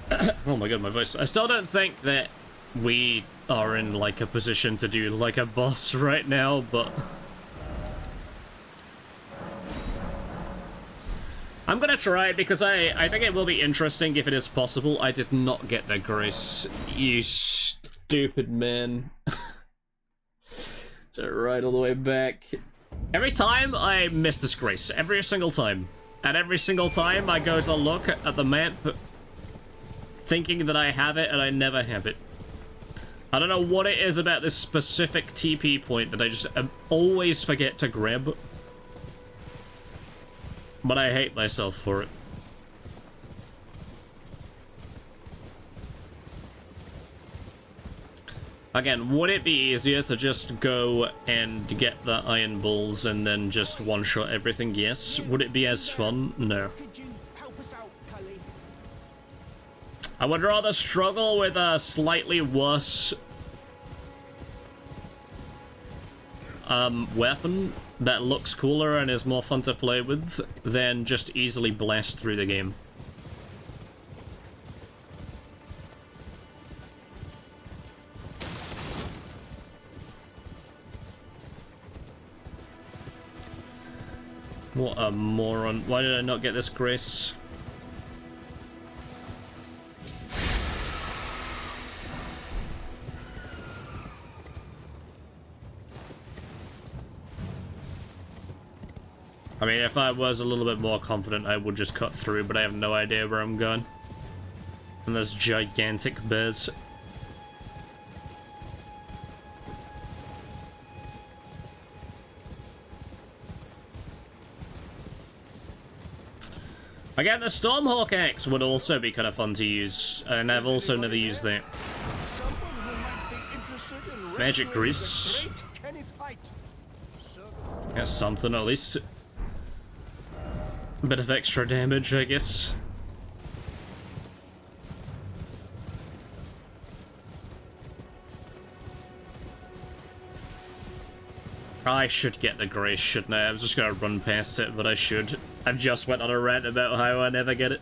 oh my god, my voice. I still don't think that we are in, like, a position to do, like, a boss right now, but... I'm gonna try, because I think it will be interesting if it is possible. I did not get the grace, you stupid man. Right all the way back. Every time I miss this grace, every single time. And every single time I go to look at the map, thinking that I have it, and I never have it. I don't know what it is about this specific TP point that I just always forget to grab. But I hate myself for it. Again, would it be easier to just go and get the iron balls and then just one-shot everything? Yes. Would it be as fun? No. I would rather struggle with a slightly worse weapon that looks cooler and is more fun to play with than just easily blast through the game. What a moron. Why did I not get this grace? I mean, if I was a little bit more confident, I would just cut through, but I have no idea where I'm going. And there's gigantic bears. Again, the Stormhawk axe would also be kind of fun to use, and I've also never used that. Magic grease. That's something, at least. A bit of extra damage, I guess. I should get the grace, shouldn't I? I was just gonna run past it, but I should. I just went on a rant about how I never get it.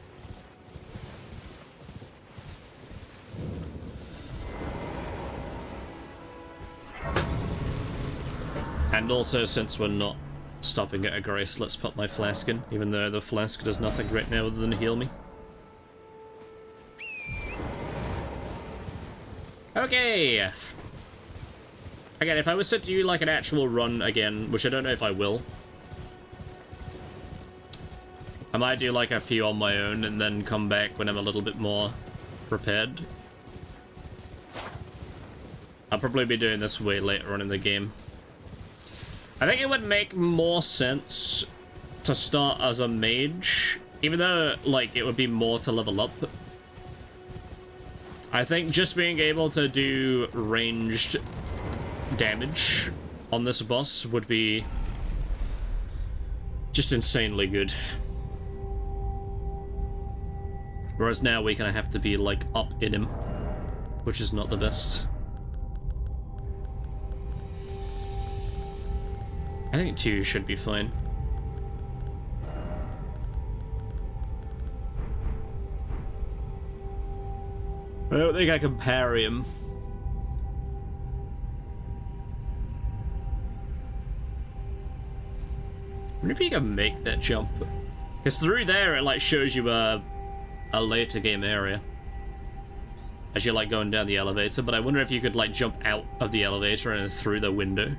And also, since we're not stopping at a grace, let's put my flask in, even though the flask does nothing right now other than heal me. Okay. Again, if I was to do like an actual run again, which I don't know if I will, I might do like a few on my own and then come back when I'm a little bit more prepared. I'll probably be doing this way later on in the game. I think it would make more sense to start as a mage, even though, like, it would be more to level up. I think just being able to do ranged damage on this boss would be just insanely good. Whereas now we kind of have to be, like, up in him, which is not the best. I think 2 should be fine. I don't think I can parry him. wonder if you can make that jump. Because through there, it like shows you a later game area as you're like going down the elevator, but I wonder if you could like jump out of the elevator and through the window.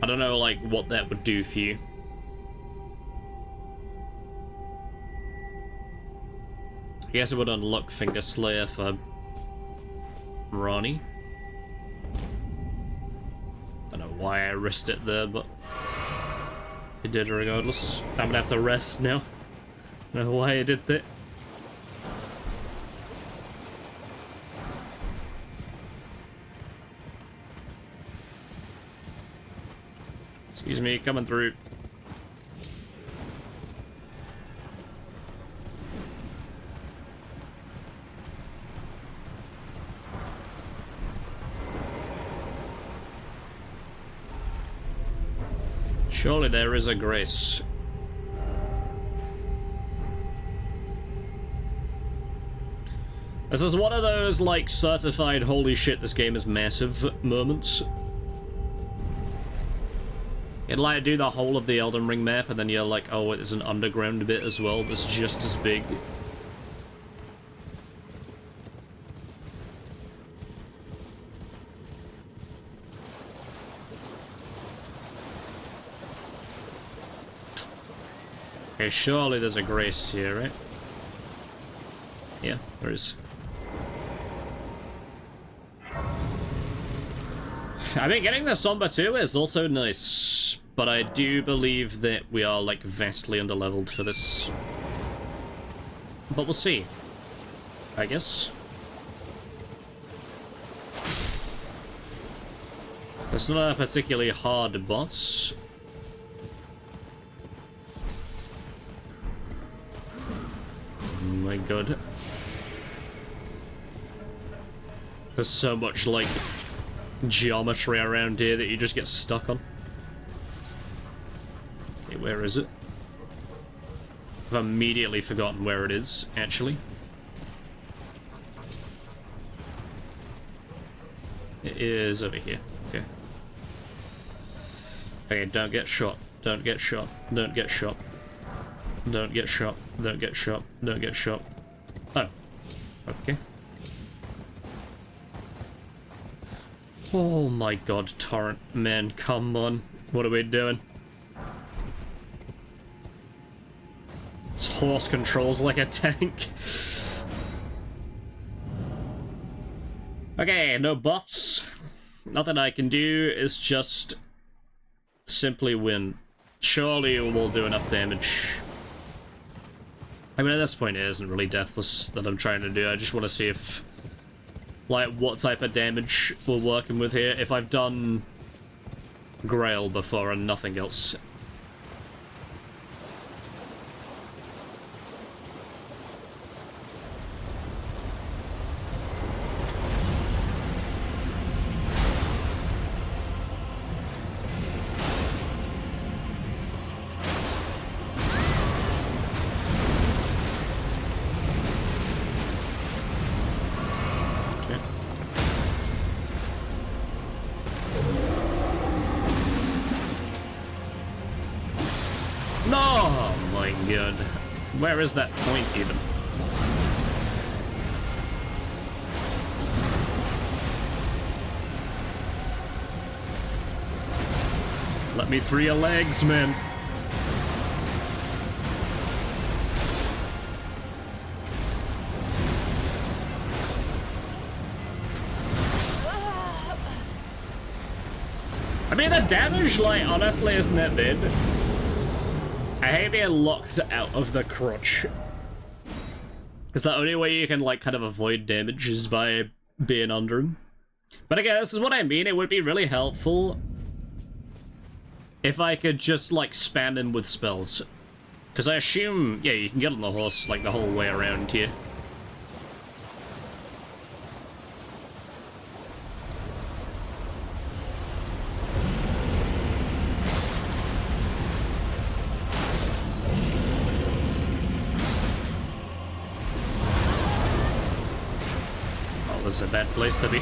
I don't know like what that would do for you. I guess it would unlock Finger Slayer for Ronnie. Don't know why I risked it there, but I did regardless. I'm gonna have to rest now. Don't know why I did that. Excuse me, coming through. Surely there is a grace. This is one of those, like, certified holy shit, this game is massive moments. You'd like do the whole of the Elden Ring map, and then you're like, oh, there's an underground bit as well that's just as big. Okay, surely there's a grace here, right? Yeah, there is. I mean, getting the Somber too is also nice, but I do believe that we are, like, vastly underleveled for this. But we'll see, I guess. It's not a particularly hard boss. Oh my god. There's so much, like, geometry around here that you just get stuck on. Okay, where is it? I've immediately forgotten where it is, actually. It is over here. Okay. Okay, don't get shot. Don't get shot. Don't get shot. Don't get shot. Don't get shot. Don't get shot. Oh. Okay. Oh my god, Torrent. Man, come on. What are we doing? This horse controls like a tank. Okay, no buffs. Nothing I can do is just simply win. Surely it will do enough damage. I mean, at this point it isn't really deathless that I'm trying to do. I just want to see if, like, what type of damage we're working with here. If I've done Grail before and nothing else. Where is that point even? Let me through your legs, man. I mean, the damage, like, honestly isn't that bad. I hate being locked out of the crotch. Because the only way you can, like, kind of avoid damage is by being under him. But again, this is what I mean. It would be really helpful if I could just, like, spam him with spells. Because I assume, yeah, you can get on the horse, like, the whole way around here. This is a bad place to be.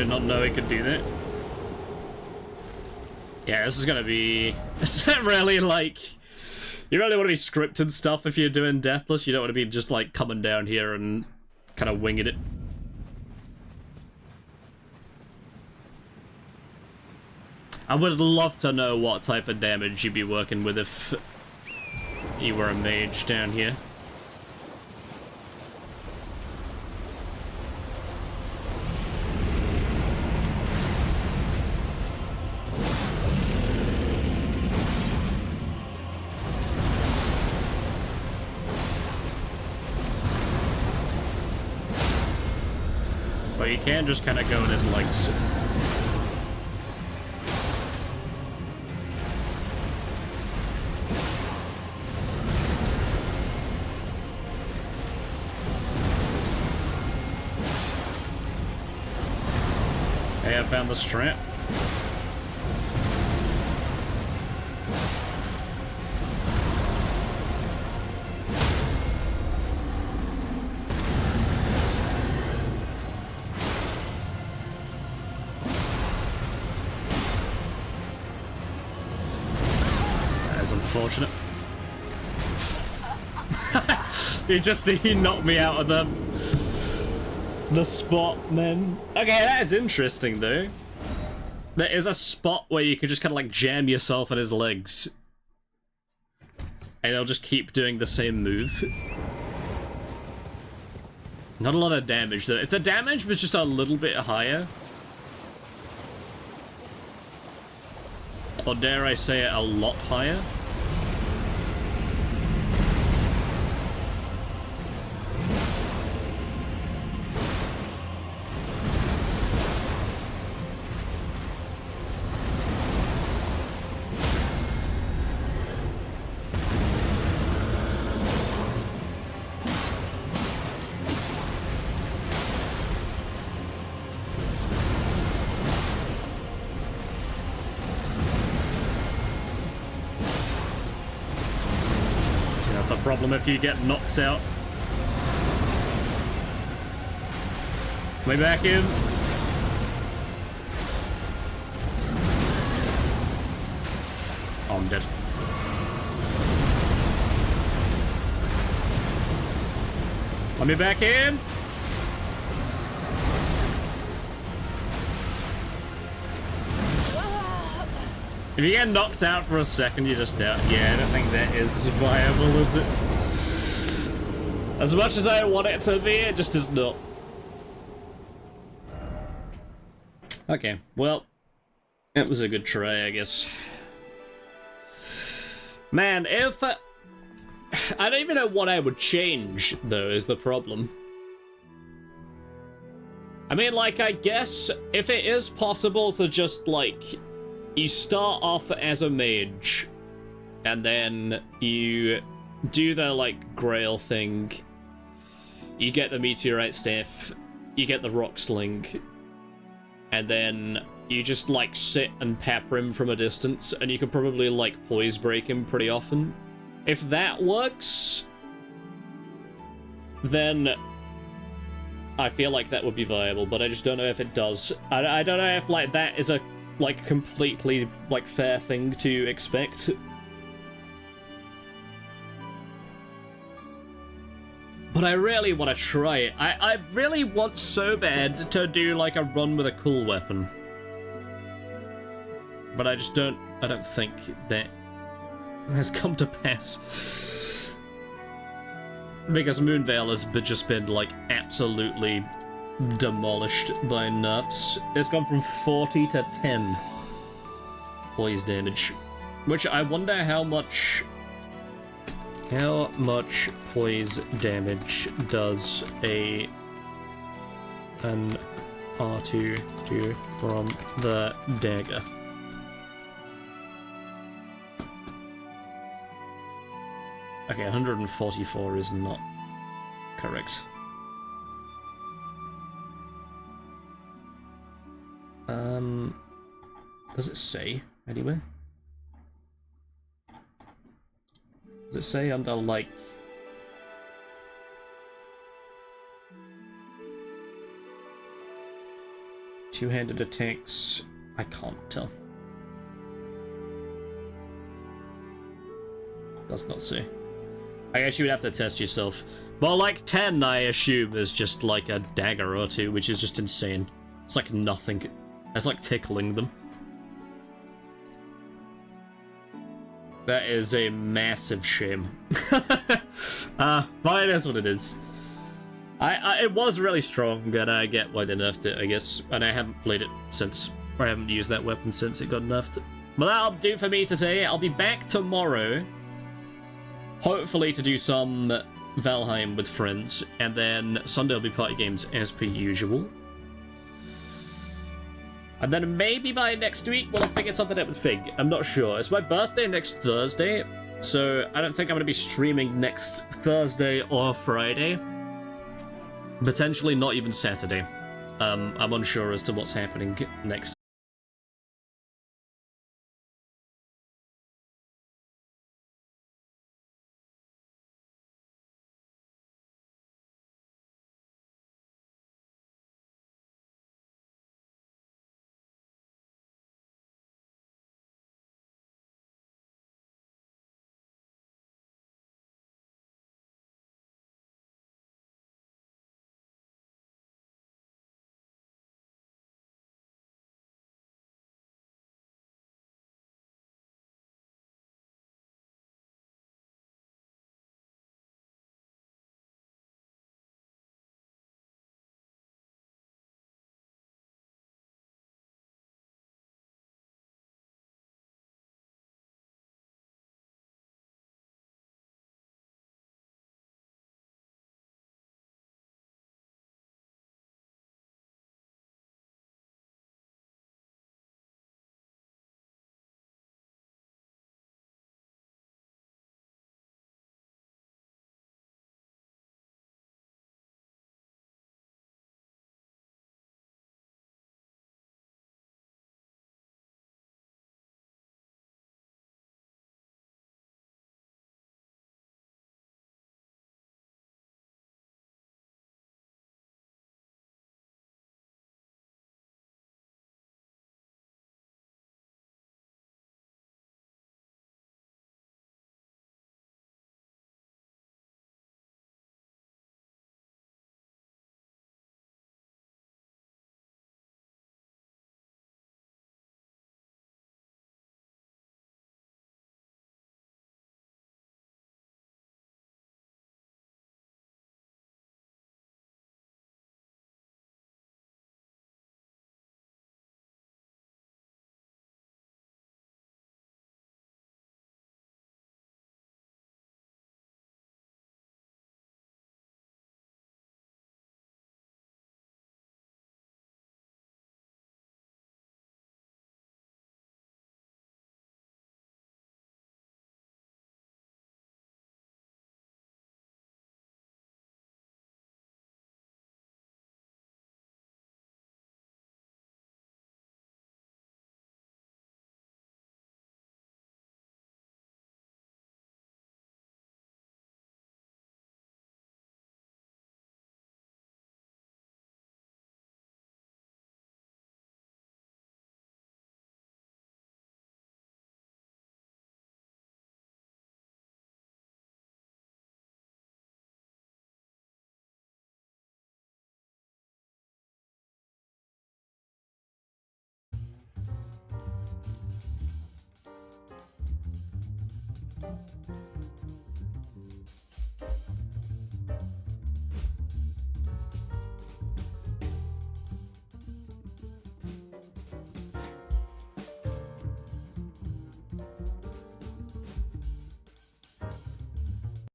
did not know he could do that. Yeah, this is gonna be... Is that really, like... You really want to be scripted stuff if you're doing Deathless? You don't want to be just, like, coming down here and kind of winging it. I would love to know what type of damage you'd be working with if you were a mage down here. But you can just kind of go in his legs. Hey, I found the strap. That's unfortunate. He knocked me out of the spot, man. Okay, that is interesting, though. There is a spot where you can just kind of, like, jam yourself in his legs. And he'll just keep doing the same move. Not a lot of damage, though. If the damage was just a little bit higher... Or dare I say it, a lot higher? Problem if you get knocked out. Way back in. Oh, I'm dead. Let me back in. If you get knocked out for a second, you're just out. Yeah, I don't think that is viable, is it? As much as I want it to be, it just is not. Okay, well, it was a good try, I guess. Man, if... I don't even know what I would change, though, is the problem. I mean, like, I guess if it is possible to just, like... You start off as a mage, and then you do the, like, Grail thing. You get the Meteorite Staff, you get the Rock Sling, and then you just, like, sit and pepper him from a distance, and you can probably, like, poise break him pretty often. If that works, then I feel like that would be viable, but I just don't know if it does. I don't know if, like, that is a like, completely, like, fair thing to expect. But I really want to try it. I really want so bad to do, like, a run with a cool weapon. But I just don't... I don't think that has come to pass. Because Moonveil has just been, like, absolutely... demolished by nerfs. It's gone from 40 to 10 poise damage, which I wonder how much poise damage does an R2 do from the dagger. Okay, 144 is not correct. Does it say anywhere? Does it say under, like... Two-handed attacks. I can't tell. Does not say. I guess you would have to test yourself. Well, like 10, I assume, is just like a dagger or two, which is just insane. It's like nothing. It's like tickling them. That is a massive shame. But it is what it is. It was really strong, and I get why they nerfed it, I guess. And I haven't played it since, or I haven't used that weapon since it got nerfed. But that'll do for me today. I'll be back tomorrow. Hopefully to do some Valheim with friends, and then Sunday will be party games as per usual. And then maybe by next week we'll have figured something out with Fig. I'm not sure. It's my birthday next Thursday, so I don't think I'm going to be streaming next Thursday or Friday. Potentially not even Saturday. I'm unsure as to what's happening next